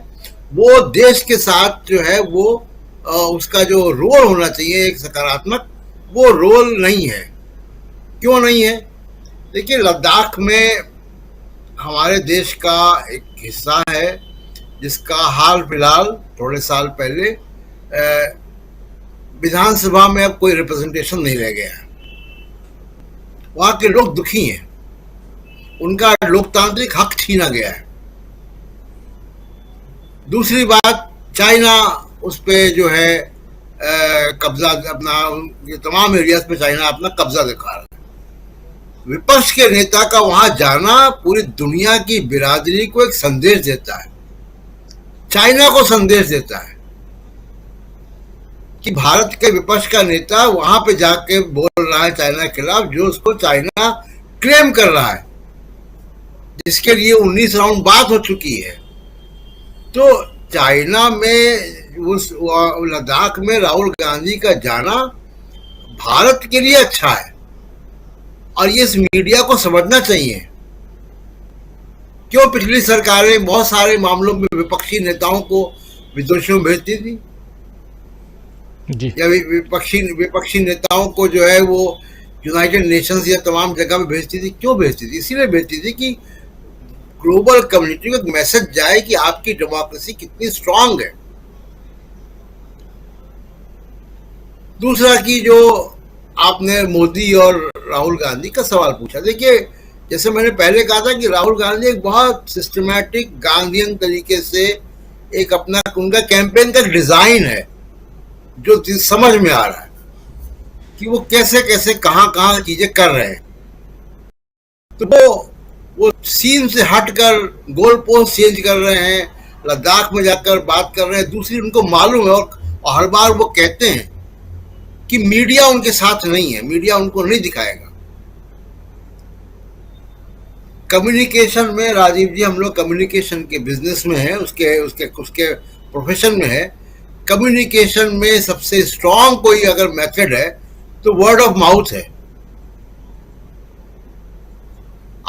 वो देश के साथ जो है वो उसका जो रोल होना चाहिए एक सकारात्मक, वो रोल नहीं है। क्यों नहीं है? देखिए, लद्दाख में हमारे देश का एक हिस्सा है जिसका हाल फिलहाल थोड़े साल पहले विधानसभा में अब कोई रिप्रेजेंटेशन नहीं रह गया है। वहां के लोग दुखी हैं, उनका लोकतांत्रिक हक छीना गया है। दूसरी बात, चाइना उस पे जो है कब्जा अपना, तमाम एरियाज पे चाइना अपना कब्जा दिखा रहा है। विपक्ष के नेता का वहां जाना पूरी दुनिया की बिरादरी को एक संदेश देता है, चाइना को संदेश देता है कि भारत के विपक्ष का नेता वहां पे जाके बोल रहा है चाइना के खिलाफ, जो उसको चाइना क्लेम कर रहा है, जिसके लिए 19 राउंड बात हो चुकी है। तो चाइना में उस लद्दाख में राहुल गांधी का जाना भारत के लिए अच्छा है और ये इस मीडिया को समझना चाहिए। क्यों पिछली सरकारें बहुत सारे मामलों में विपक्षी नेताओं को विदेशों में भेजती थी जी। या विपक्षी नेताओं को जो है वो यूनाइटेड नेशंस या तमाम जगह पे भेजती थी। क्यों भेजती थी? इसीलिए भेजती थी कि ग्लोबल कम्युनिटी को एक मैसेज जाए कि आपकी डेमोक्रेसी कितनी स्ट्रांग है। दूसरा कि जो आपने मोदी और राहुल गांधी का सवाल पूछा, देखिए जैसे मैंने पहले कहा था कि राहुल गांधी एक बहुत सिस्टमैटिक गांधीयन तरीके से एक अपना उनका कैंपेन का डिजाइन है जो समझ में आ रहा है कि वो कैसे कैसे कहां चीजें कर रहे हैं। तो वो सीन से हटकर गोल पोस्ट चेंज कर रहे हैं, लद्दाख में जाकर बात कर रहे हैं। दूसरी, उनको मालूम है और हर बार वो कहते हैं कि मीडिया उनके साथ नहीं है, मीडिया उनको नहीं दिखाएगा। कम्युनिकेशन में राजीव जी, हम लोग कम्युनिकेशन के बिजनेस में है, उसके प्रोफेशन में है। कम्युनिकेशन में सबसे स्ट्रांग कोई अगर मेथड है तो वर्ड ऑफ माउथ है।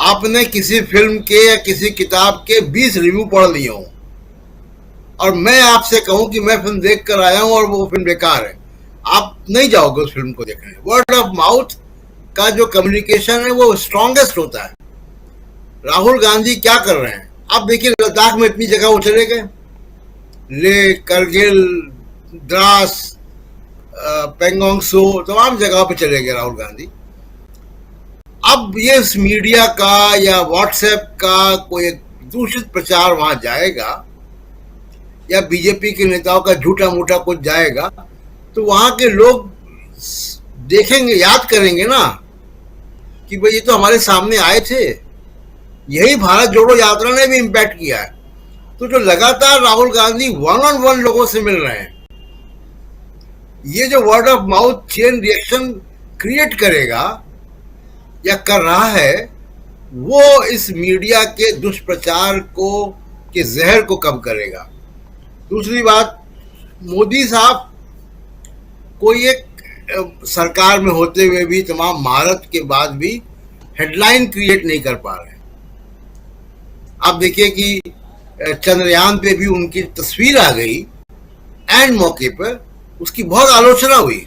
आपने किसी फिल्म के या किसी किताब के 20 रिव्यू पढ़ लिए हों और मैं आपसे कहूं कि मैं फिल्म देख कर आया हूं और वो फिल्म बेकार है, आप नहीं जाओगे उस फिल्म को देखने। वर्ड ऑफ माउथ का जो कम्युनिकेशन है वो स्ट्रॉन्गेस्ट होता है। राहुल गांधी क्या कर रहे हैं? आप देखिए, लद्दाख में इतनी जगह वो चले गए, ले, करगिल, द्रास, पेंगोंग सो, तमाम जगह पे चले गए राहुल गांधी। अब ये इस मीडिया का या व्हाट्सएप का कोई दूषित प्रचार वहां जाएगा या बीजेपी के नेताओं का झूठा मूठा कुछ जाएगा तो वहां के लोग देखेंगे, याद करेंगे ना कि भाई ये तो हमारे सामने आए थे। यही भारत जोड़ो यात्रा ने भी इम्पैक्ट किया है। तो जो लगातार राहुल गांधी 1-on-1 लोगों से मिल रहे हैं, ये जो word of mouth chain reaction create करेगा या कर रहा है, वो इस मीडिया के दुष्प्रचार को के जहर को कम करेगा। दूसरी बात, मोदी साहब कोई एक सरकार में होते हुए भी तमाम महारत के बाद भी हेडलाइन क्रिएट नहीं कर पा रहे। आप देखिए कि चंद्रयान पे भी उनकी तस्वीर आ गई एंड मौके पर, उसकी बहुत आलोचना हुई,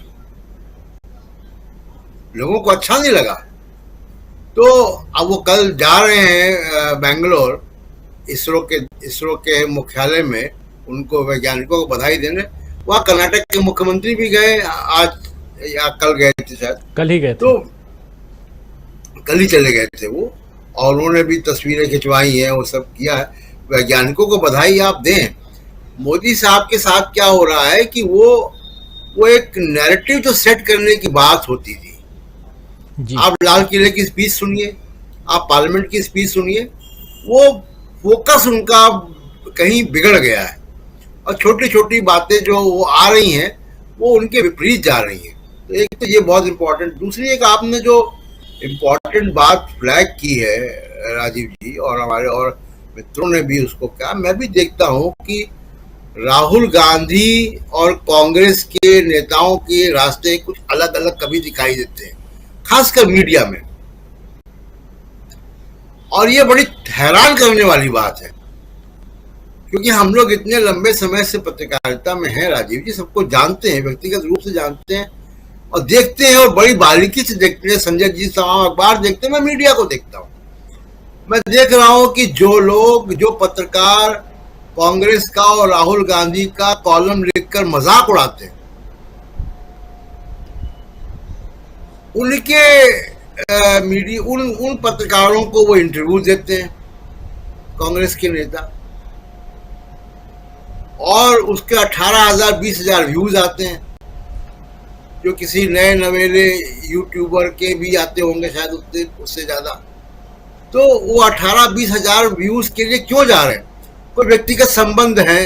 लोगों को अच्छा नहीं लगा। तो अब वो कल जा रहे हैं बेंगलोर, इसरो के मुख्यालय में उनको वैज्ञानिकों को बधाई देने। वहाँ कर्नाटक के मुख्यमंत्री भी गए, आज या कल गए थे, शायद कल ही गए थे। तो कल ही चले गए थे वो, और उन्होंने भी तस्वीरें खिंचवाई हैं, वो सब किया है। वैज्ञानिकों को बधाई आप दें। मोदी साहब के साथ क्या हो रहा है कि वो एक नैरेटिव जो सेट करने की बात होती थी जी। आप लाल किले की स्पीच सुनिए, आप पार्लियामेंट की स्पीच सुनिए, वो फोकस उनका कहीं बिगड़ गया है और छोटी छोटी बातें जो वो आ रही हैं वो उनके विपरीत जा रही हैं। तो एक तो ये बहुत इंपॉर्टेंट। दूसरी, एक आपने जो इम्पोर्टेंट बात फ्लैग की है राजीव जी, और हमारे और मित्रों ने भी उसको कहा। मैं भी देखता हूं कि राहुल गांधी और कांग्रेस के नेताओं के रास्ते कुछ अलग अलग कभी दिखाई देते हैं, खासकर मीडिया में, और ये बड़ी हैरान करने वाली बात है, क्योंकि हम लोग इतने लंबे समय से पत्रकारिता में हैं राजीव जी, सबको जानते हैं, व्यक्तिगत रूप से जानते हैं और देखते हैं, और बड़ी बारीकी से देखते हैं। संजय जी तमाम अखबार देखते हैं, मैं मीडिया को देखता हूं। मैं देख रहा हूं कि जो लोग, जो पत्रकार कांग्रेस का और राहुल गांधी का कॉलम लिखकर मजाक उड़ाते हैं, उनके मीडिया उन पत्रकारों को वो इंटरव्यू देते हैं कांग्रेस के नेता, और उसके 18,000 20,000 व्यूज आते हैं, जो किसी नए नवेले यूट्यूबर के भी आते होंगे शायद उससे ज्यादा। तो वो 18-20,000 व्यूज के लिए क्यों जा रहे हैं? कोई व्यक्तिगत संबंध है,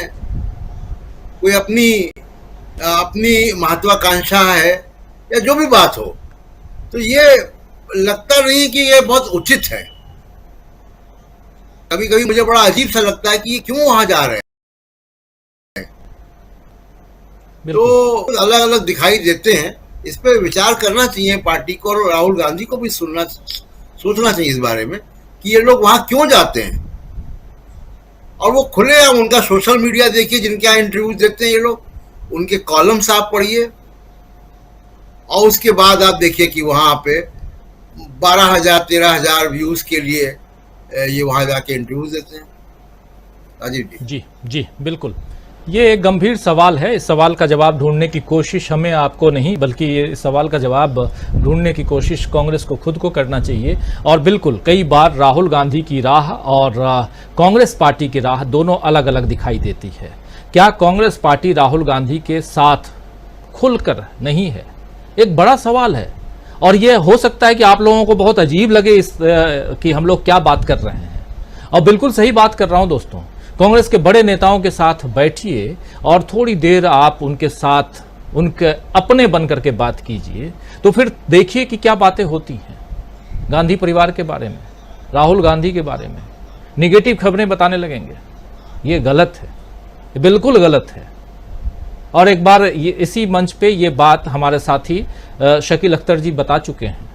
कोई अपनी महत्वाकांक्षा है, या जो भी बात हो, तो ये लगता नहीं कि ये बहुत उचित है। कभी कभी मुझे बड़ा अजीब सा लगता है कि ये क्यों वहां जा रहे हैं। तो अलग अलग दिखाई देते हैं, इस पर विचार करना चाहिए पार्टी को, और राहुल गांधी को भी सोचना चाहिए इस बारे में कि ये लोग वहां क्यों जाते हैं। और वो खुले हम उनका सोशल मीडिया देखिए, जिनके यहाँ इंटरव्यू देते हैं ये लोग, उनके कॉलम्स आप पढ़िए, और उसके बाद आप देखिए कि वहां पे 12,000 13,000 व्यूज के लिए ये वहां जाके इंटरव्यूज देते हैं। राजीव जी जी बिल्कुल, ये एक गंभीर सवाल है। इस सवाल का जवाब ढूंढने की कोशिश हमें आपको नहीं, बल्कि ये सवाल का जवाब ढूंढने की कोशिश कांग्रेस को खुद को करना चाहिए। और बिल्कुल कई बार राहुल गांधी की राह और कांग्रेस पार्टी की राह दोनों अलग अलग दिखाई देती है। क्या कांग्रेस पार्टी राहुल गांधी के साथ खुलकर नहीं है? एक बड़ा सवाल है, और ये हो सकता है कि आप लोगों को बहुत अजीब लगे कि हम लोग क्या बात कर रहे हैं, और बिल्कुल सही बात कर रहा हूं दोस्तों। कांग्रेस के बड़े नेताओं के साथ बैठिए और थोड़ी देर आप उनके साथ उनके अपने बन करके बात कीजिए, तो फिर देखिए कि क्या बातें होती हैं गांधी परिवार के बारे में, राहुल गांधी के बारे में। निगेटिव खबरें बताने लगेंगे, ये गलत है, ये बिल्कुल गलत है। और एक बार ये इसी मंच पे ये बात हमारे साथी शकील अख्तर जी बता चुके हैं।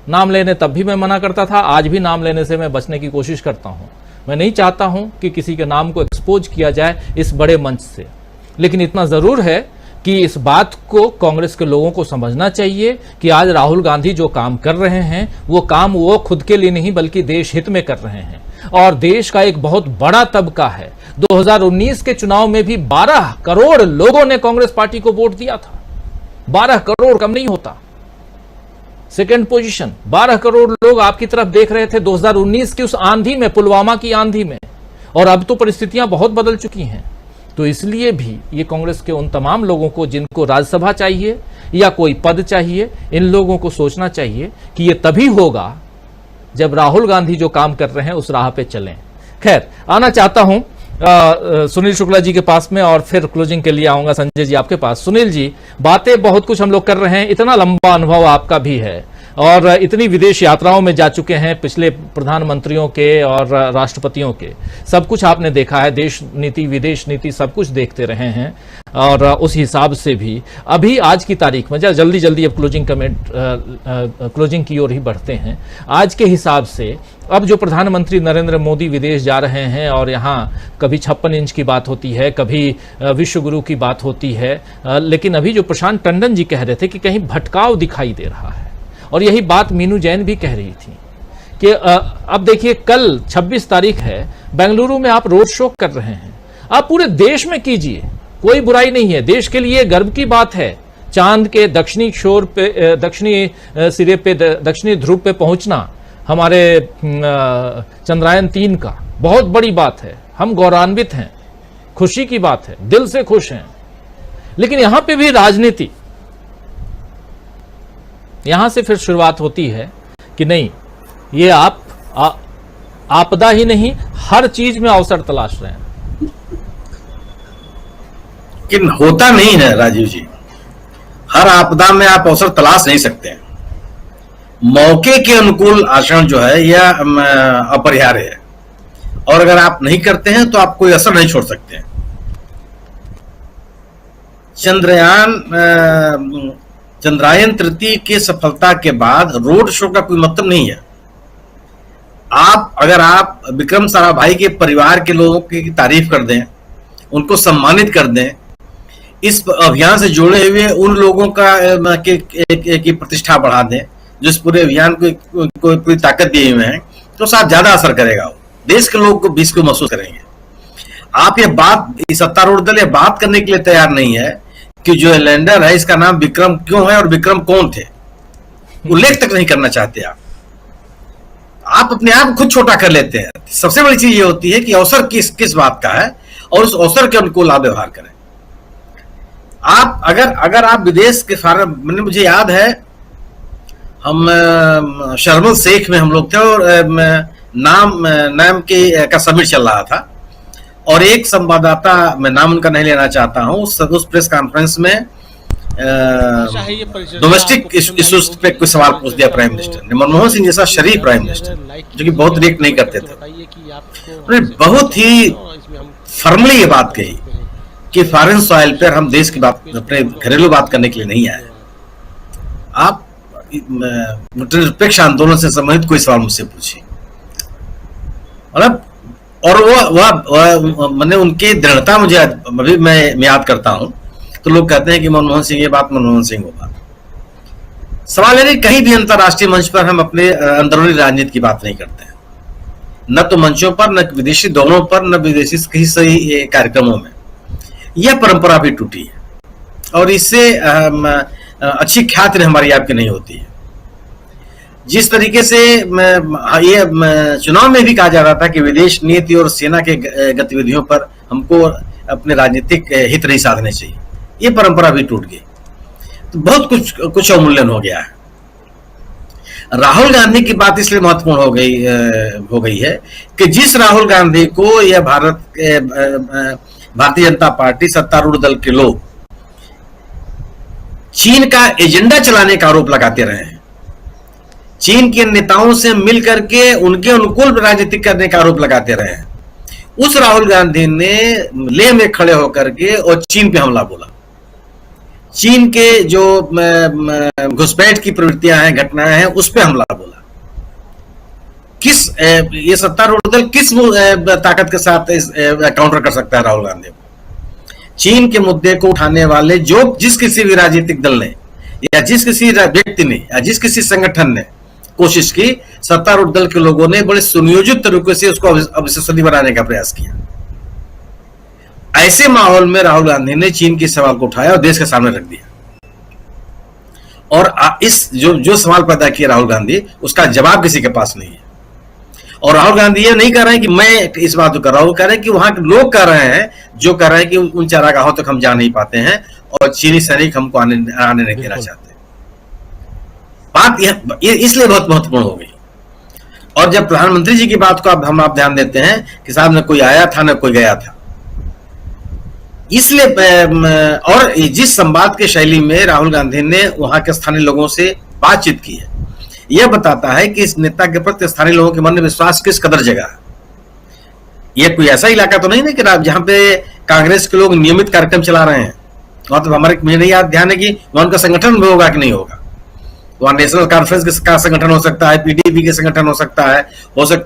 नाम लेने तब भी मैं मना करता था, आज भी नाम लेने से मैं बचने की कोशिश करता हूं। मैं नहीं चाहता हूं कि किसी के नाम को एक्सपोज किया जाए इस बड़े मंच से, लेकिन इतना जरूर है कि इस बात को कांग्रेस के लोगों को समझना चाहिए कि आज राहुल गांधी जो काम कर रहे हैं वो काम वो खुद के लिए नहीं बल्कि देश हित में कर रहे हैं। और देश का एक बहुत बड़ा तबका है, 2019 के चुनाव में भी 12 करोड़ लोगों ने कांग्रेस पार्टी को वोट दिया था। 12 करोड़ कम नहीं होता। सेकेंड पोजीशन, 12 करोड़ लोग आपकी तरफ देख रहे थे 2019 की उस आंधी में, पुलवामा की आंधी में। और अब तो परिस्थितियां बहुत बदल चुकी हैं। तो इसलिए भी ये कांग्रेस के उन तमाम लोगों को जिनको राज्यसभा चाहिए या कोई पद चाहिए, इन लोगों को सोचना चाहिए कि ये तभी होगा जब राहुल गांधी जो काम कर रहे हैं उस राह पे चलें। खैर, आना चाहता हूं सुनील शुक्ला जी के पास में, और फिर क्लोजिंग के लिए आऊंगा संजय जी आपके पास। सुनील जी, बातें बहुत कुछ हम लोग कर रहे हैं, इतना लंबा अनुभव आपका भी है और इतनी विदेश यात्राओं में जा चुके हैं, पिछले प्रधानमंत्रियों के और राष्ट्रपतियों के, सब कुछ आपने देखा है, देश नीति विदेश नीति सब कुछ देखते रहे हैं। और उस हिसाब से भी अभी आज की तारीख में, जल्दी जल्दी अब क्लोजिंग की ओर ही बढ़ते हैं। आज के हिसाब से अब जो प्रधानमंत्री नरेंद्र मोदी विदेश जा रहे हैं और यहाँ कभी 56 इंच की बात होती है, कभी विश्व गुरु की बात होती है, लेकिन अभी जो प्रशांत टंडन जी कह रहे थे कि कहीं भटकाव दिखाई दे रहा है, और यही बात मीनू जैन भी कह रही थी कि अब देखिए कल 26 तारीख है, बेंगलुरु में आप रोड शो कर रहे हैं, आप पूरे देश में कीजिए, कोई बुराई नहीं है, देश के लिए गर्व की बात है। चांद के दक्षिणी छोर पे, दक्षिणी सिरे पे, दक्षिणी ध्रुव पे पहुंचना हमारे चंद्रयान 3 का बहुत बड़ी बात है, हम गौरवान्वित हैं, खुशी की बात है, दिल से खुश हैं। लेकिन यहां पे भी राजनीति, यहां से फिर शुरुआत होती है कि नहीं, ये आप आपदा ही नहीं, हर चीज में अवसर तलाश रहे हैं। लेकिन होता नहीं है राजीव जी, हर आपदा में आप अवसर तलाश नहीं सकते हैं। मौके के अनुकूल आचरण जो है यह अपरिहार्य है, और अगर आप नहीं करते हैं तो आप कोई असर नहीं छोड़ सकते हैं। चंद्रयान तृतीय की सफलता के बाद रोड शो का कोई मतलब नहीं है। अगर आप विक्रम साराभाई के परिवार के लोगों की तारीफ कर दें, उनको सम्मानित कर दें, इस अभियान से जुड़े हुए उन लोगों की प्रतिष्ठा बढ़ा दें जो इस पूरे अभियान को पूरी ताकत दिए हुए हैं, तो साथ ज्यादा असर करेगा। वो देश के लोग भी इसको महसूस करेंगे। आप ये सत्तारूढ़ दल ये बात करने के लिए तैयार नहीं है कि जो लैंडर है इसका नाम विक्रम क्यों है और विक्रम कौन थे, उल्लेख तक नहीं करना चाहते। आप अपने आप खुद छोटा कर लेते हैं। सबसे बड़ी चीज ये होती है कि अवसर किस बात का है और उस अवसर के अनुकूल आप व्यवहार करें। आप अगर आप विदेश के मैंने मुझे याद है हम शर्मल शेख में हम लोग थे और नाम का समिट चल रहा था, और एक संवाददाता, मैं नाम उनका नहीं लेना चाहता हूं, उस प्रेस कॉन्फ्रेंस में डोमेस्टिक इश्यूज पे कोई सवाल पूछ दिया प्राइम मिनिस्टर ने। मनमोहन सिंह जैसा शरीफ प्राइम मिनिस्टर जो कि बहुत रिएक्ट नहीं करते थे, उन्होंने बहुत ही फर्मली ये बात कही कि फॉरेन सॉइल पर हम देश की बात, अपने घरेलू बात करने के लिए नहीं आए। आप निरपेक्ष आंदोलन से संबंधित कोई सवाल मुझसे पूछिए। मतलब और वो मैंने उनकी दृढ़ता मुझे अभी मैं याद करता हूं, तो लोग कहते हैं कि मनमोहन सिंह ये बात, मनमोहन सिंह वो बात। सवाल है कहीं भी अंतर्राष्ट्रीय मंच पर हम अपने अंदरूनी राजनीति की बात नहीं करते हैं, न तो मंचों पर, न विदेशी दौरों पर, न विदेशी किसी सही कार्यक्रमों में। यह परंपरा भी टूटी है और इससे अच्छी ख्याति हमारी आपकी नहीं होती है। जिस तरीके से ये चुनाव में भी कहा जा रहा था कि विदेश नीति और सेना के गतिविधियों पर हमको अपने राजनीतिक हित नहीं साधने चाहिए, ये परंपरा भी टूट गई। तो बहुत कुछ अवमूल्यन हो गया है। राहुल गांधी की बात इसलिए महत्वपूर्ण हो गई है कि जिस राहुल गांधी को यह भारतीय जनता पार्टी सत्तारूढ़ दल के लोग चीन का एजेंडा चलाने का आरोप लगाते रहे हैं, चीन के नेताओं से मिलकर के उनके अनुकूल राजनीति करने का आरोप लगाते रहे हैं, उस राहुल गांधी ने लेह में खड़े होकर के और चीन पे हमला बोला। चीन के जो घुसपैठ की प्रवृत्तियां हैं, घटनाएं हैं, उस पे हमला बोला। ये सत्तारूढ़ दल किस ताकत के साथ काउंटर कर सकता है राहुल गांधी को? चीन के मुद्दे को उठाने वाले जिस किसी भी राजनीतिक दल ने या जिस किसी व्यक्ति ने या जिस किसी संगठन ने कोशिश की, सत्तारूढ़ दल के लोगों ने बड़े सुनियोजित तरीके से उसको अविश्वसनीय बनाने का प्रयास किया। ऐसे माहौल में राहुल गांधी ने चीन के सवाल को उठाया और देश के सामने रख दिया, और इस जो सवाल पैदा किया राहुल गांधी, उसका जवाब किसी के पास नहीं है। और राहुल गांधी ये नहीं कह रहे हैं कि मैं इस बात को कर रहा हूं, कह रहे हैं कि वहां के लोग कह रहे हैं, जो कह रहे हैं कि उन चारागाहों तक हम जा नहीं पाते हैं और चीनी सैनिक हमको आने नहीं देना चाहते। बात ये इसलिए बहुत महत्वपूर्ण हो गई। और जब प्रधानमंत्री जी की बात को आप ध्यान देते हैं कि साहब न कोई आया था न कोई गया था, इसलिए और जिस संवाद की शैली में राहुल गांधी ने वहां के स्थानीय लोगों से बातचीत की है, यह बताता है कि इस नेता के प्रति स्थानीय लोगों के मन में विश्वास किस कदर जगह है। यह कोई ऐसा इलाका तो नहीं ना कि जहां पे कांग्रेस के लोग नियमित कार्यक्रम चला रहे हैं। वहां तो मुझे नहीं याद ध्यान है कि वहां उनका संगठन भी होगा कि नहीं होगा। वहां नेशनल कॉन्फ्रेंस का संगठन हो सकता है, पीडीपी के संगठन हो सकता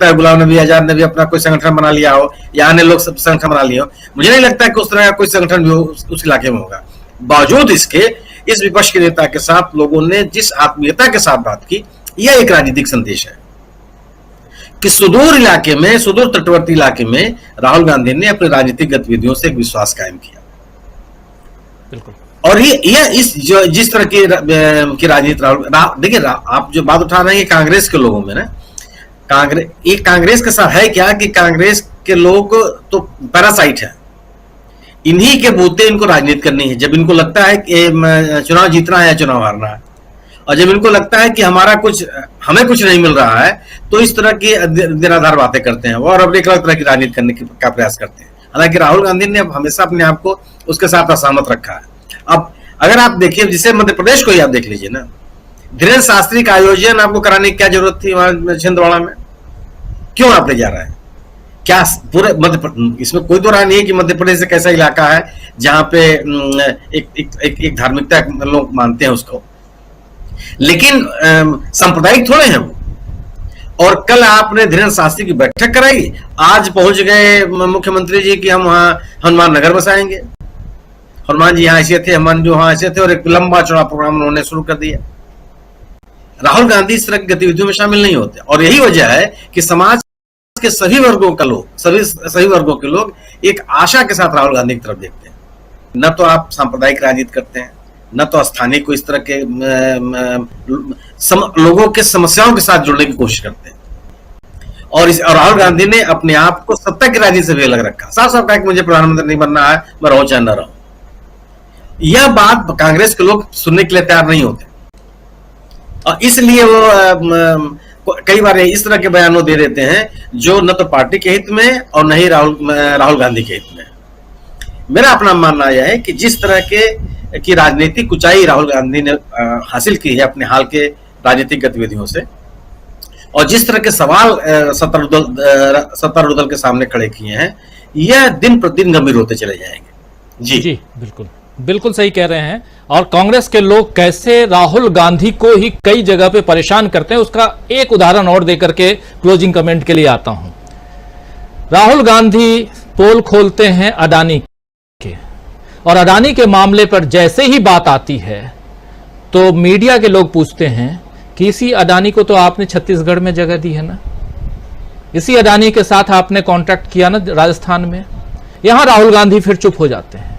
है गुलाम नबी आजाद ने भी अपना कोई संगठन बना लिया हो या अन्य लोग सब संगठन बना लिए हो। मुझे नहीं लगता कि उस तरह का कोई संगठन भी उस इलाके में होगा। बावजूद इसके इस विपक्ष के नेता के साथ लोगों ने जिस आत्मीयता के साथ बात की, यह एक राजनीतिक संदेश है कि सुदूर इलाके में, सुदूर तटवर्ती इलाके में राहुल गांधी ने अपनी राजनीतिक गतिविधियों से एक विश्वास कायम किया। बिल्कुल। और जिस तरह की राजनीति राहुल, देखिए आप जो बात उठा रहे हैं कांग्रेस के लोगों में ना, कांग्रेस के साथ है क्या कि कांग्रेस के लोग तो पैरासाइट है, इन्हीं के बूते इनको राजनीति करनी है। जब इनको लगता है कि चुनाव जीतना है या चुनाव हारना है, और जब इनको लगता है कि हमें कुछ नहीं मिल रहा है, तो इस तरह की निराधार बातें करते हैं और अब एक अलग तरह की राजनीति करने का प्रयास करते हैं। हालांकि राहुल गांधी ने हमेशा अपने आप को उसके साथ असहमत रखा है। अब अगर आप देखिए, जैसे मध्य प्रदेश को ही आप देख लीजिए ना, धीरेन्द्र शास्त्री का आयोजन आपको कराने की क्या जरूरत थी वहां छिंदवाड़ा में? क्यों आप ले जा रहे हैं? क्या पूरे इसमें कोई तो राय नहीं है कि मध्य प्रदेश एक ऐसा इलाका है जहां पे एक धार्मिकता लोग मानते हैं उसको, लेकिन सांप्रदायिक थोड़े हैं वो। और कल आपने धीरेन्द्र शास्त्री की बैठक कराई, आज पहुंच गए मुख्यमंत्री जी कि हम वहां हनुमान नगर बसाएंगे, हनुमान जी यहाँ ऐसे थे, हनुमान जी वहां ऐसे थे, और एक लंबा चौड़ा प्रोग्राम उन्होंने शुरू कर दिया। राहुल गांधी इस तरह की गतिविधियों में शामिल नहीं होते, और यही वजह है कि समाज के सभी वर्गों का लोग, सभी वर्गों के लोग एक आशा के साथ राहुल गांधी की तरफ देखते हैं। न तो आप सांप्रदायिक राजनीति करते हैं, न तो स्थानीय को इस तरह के लोगों के समस्याओं के साथ जुड़ने की कोशिश करते हैं। और राहुल गांधी ने अपने आप को सत्ता की राजनीति से भी अलग रखा, साफ साफ कहा कि मुझे प्रधानमंत्री नहीं बनना है, मैं रहूं चाहे न रहूं। यह बात कांग्रेस के लोग सुनने के लिए तैयार नहीं होते, और इसलिए वो कई बार इस तरह के बयानों दे देते हैं जो न तो पार्टी के हित में और न ही राहुल गांधी के हित में। मेरा अपना मानना यह है कि जिस तरह की राजनीतिक ऊंचाई राहुल गांधी ने हासिल की है अपने हाल के राजनीतिक गतिविधियों से, और जिस तरह के सवाल सत्तारूढ़ दल के सामने खड़े किए हैं, यह दिन प्रतिदिन गंभीर होते चले जाएंगे। जी बिल्कुल बिल्कुल सही कह रहे हैं। और कांग्रेस के लोग कैसे राहुल गांधी को ही कई जगह पे परेशान करते हैं, उसका एक उदाहरण और देकर के क्लोजिंग कमेंट के लिए आता हूं। राहुल गांधी पोल खोलते हैं अडानी के, और अडानी के मामले पर जैसे ही बात आती है तो मीडिया के लोग पूछते हैं कि इसी अडानी को तो आपने छत्तीसगढ़ में जगह दी है ना, इसी अडानी के साथ आपने कॉन्ट्रैक्ट किया ना राजस्थान में। यहां राहुल गांधी फिर चुप हो जाते हैं।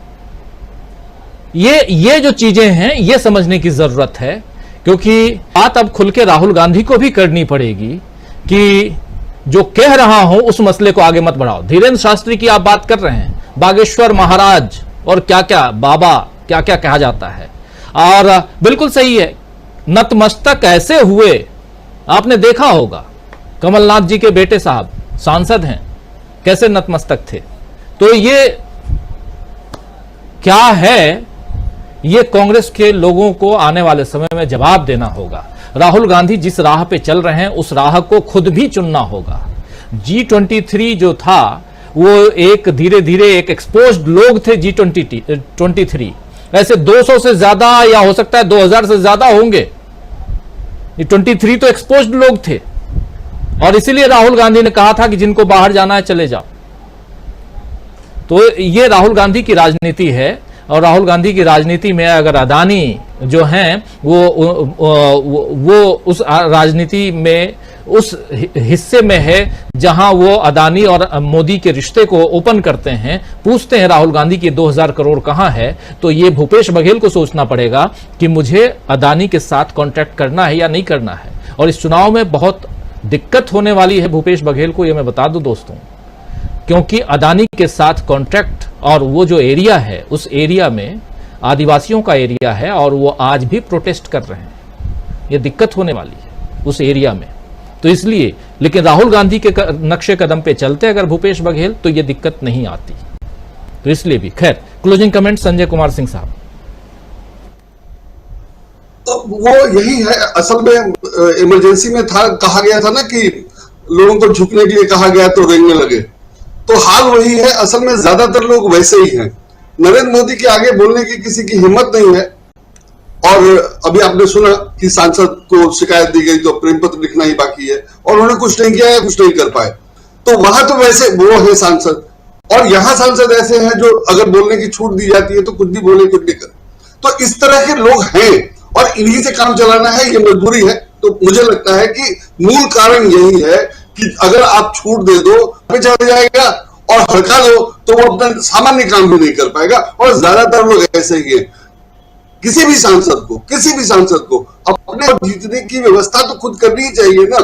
ये जो चीजें हैं ये समझने की जरूरत है, क्योंकि बात अब खुल के राहुल गांधी को भी करनी पड़ेगी कि जो कह रहा हूं उस मसले को आगे मत बढ़ाओ। धीरेन्द्र शास्त्री की आप बात कर रहे हैं, बागेश्वर महाराज और क्या क्या बाबा क्या क्या कहा जाता है, और बिल्कुल सही है, नतमस्तक ऐसे हुए आपने देखा होगा। कमलनाथ जी के बेटे साहब सांसद हैं, कैसे नतमस्तक थे। तो ये क्या है, ये कांग्रेस के लोगों को आने वाले समय में जवाब देना होगा। राहुल गांधी जिस राह पे चल रहे हैं उस राह को खुद भी चुनना होगा। G23 जो था वो एक धीरे धीरे एक एक्सपोज्ड लोग थे। G23 ऐसे 200 से ज्यादा या हो सकता है 2000 से ज्यादा होंगे। 23 तो एक्सपोज्ड लोग थे, और इसीलिए राहुल गांधी ने कहा था कि जिनको बाहर जाना है चले जाओ। तो ये राहुल गांधी की राजनीति है, और राहुल गांधी की राजनीति में अगर अडानी जो हैं वो उस राजनीति में उस हिस्से में है जहां वो अडानी और मोदी के रिश्ते को ओपन करते हैं, पूछते हैं राहुल गांधी की 2000 करोड़ कहां है, तो ये भूपेश बघेल को सोचना पड़ेगा कि मुझे अडानी के साथ कॉन्ट्रैक्ट करना है या नहीं करना है। और इस चुनाव में बहुत दिक्कत होने वाली है भूपेश बघेल को, ये मैं बता दूं दोस्तों, क्योंकि अडानी के साथ कॉन्ट्रैक्ट और वो जो एरिया है उस एरिया में आदिवासियों का एरिया है, और वो आज भी प्रोटेस्ट कर रहे हैं। ये दिक्कत होने वाली है उस एरिया में। तो इसलिए, लेकिन राहुल गांधी के नक्शे कदम पे चलते अगर भूपेश बघेल तो ये दिक्कत नहीं आती। तो इसलिए भी खैर, क्लोजिंग कमेंट संजय कुमार सिंह साहब। तो वो यही है असल में, इमरजेंसी में था, कहा गया था ना कि लोगों को झुकने के लिए कहा गया तो रेंगने लगे। तो हाल वही है, असल में ज्यादातर लोग वैसे ही हैं। नरेंद्र मोदी के आगे बोलने की किसी की हिम्मत नहीं है। और अभी आपने सुना कि सांसद को शिकायत दी गई तो प्रेम पत्र लिखना ही बाकी है, और उन्होंने कुछ नहीं किया या कुछ नहीं कर पाए। तो वहां तो वैसे वो है सांसद, और यहां सांसद ऐसे हैं जो अगर बोलने की छूट दी जाती है तो कुछ भी बोले कुछ नहीं करे। तो इस तरह के लोग हैं, और इन्हीं से काम चलाना है, ये मजबूरी है। तो मुझे लगता है कि मूल कारण यही है कि अगर आप छूट दे दो पे चला जाएगा, और हड़का दो तो वो अपना सामान्य काम भी नहीं कर पाएगा। और ज्यादातर लोग ऐसे ही है। किसी भी सांसद को अपने जीतने की व्यवस्था तो खुद करनी ही चाहिए ना,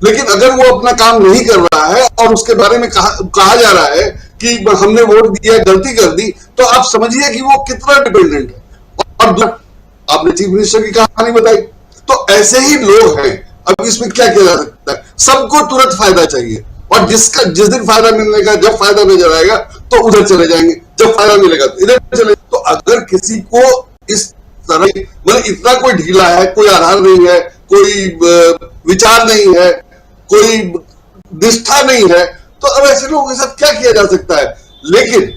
लेकिन अगर वो अपना काम नहीं कर रहा है और उसके बारे में कहा जा रहा है कि हमने वोट दिया, गलती कर दी, तो आप समझिए कि वो कितना डिपेंडेंट है। और आपने चीफ मिनिस्टर की कहानी बताई, तो ऐसे ही लोग हैं। अब इसमें क्या किया जा सकता है? सबको तुरंत फायदा चाहिए, और जिस दिन फायदा मिलने का, जब फायदा नजर आएगा तो उधर चले जाएंगे, जब फायदा मिलेगा तो इधर चले। तो अगर किसी को इस मतलब इतना कोई ढीला है, कोई आधार नहीं है, कोई विचार नहीं है, कोई निष्ठा नहीं है, तो अब ऐसे लोगों के साथ क्या किया जा सकता है। लेकिन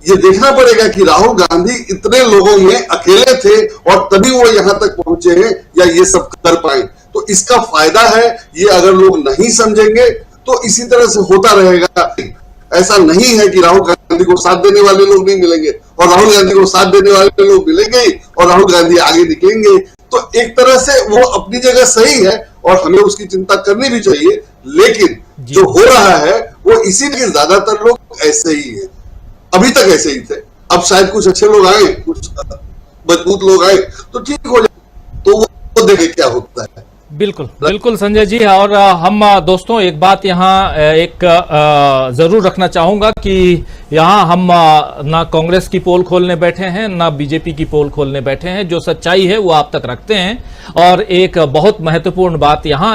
ये देखना पड़ेगा कि राहुल गांधी इतने लोगों में अकेले थे और तभी वो यहां तक पहुंचे हैं या ये सब कर पाए। तो इसका फायदा है, ये अगर लोग नहीं समझेंगे तो इसी तरह से होता रहेगा। ऐसा नहीं है कि राहुल गांधी को साथ देने वाले लोग नहीं मिलेंगे, और राहुल गांधी को साथ देने वाले लोग मिलेंगे और राहुल गांधी आगे निकलेंगे। तो एक तरह से वो अपनी जगह सही है और हमें उसकी चिंता करनी भी चाहिए। लेकिन जो हो रहा है वो इसीलिए ज्यादातर लोग ऐसे ही है, अभी तक ऐसे ही थे। अब शायद कुछ अच्छे लोग आए, कुछ मजबूत लोग आए तो ठीक हो जाए, तो वो देखे क्या होता है। बिल्कुल बिल्कुल संजय जी। और हम दोस्तों एक बात यहाँ एक जरूर रखना चाहूंगा कि यहाँ हम ना कांग्रेस की पोल खोलने बैठे हैं, ना बीजेपी की पोल खोलने बैठे हैं। जो सच्चाई है वो आप तक रखते हैं। और एक बहुत महत्वपूर्ण बात यहाँ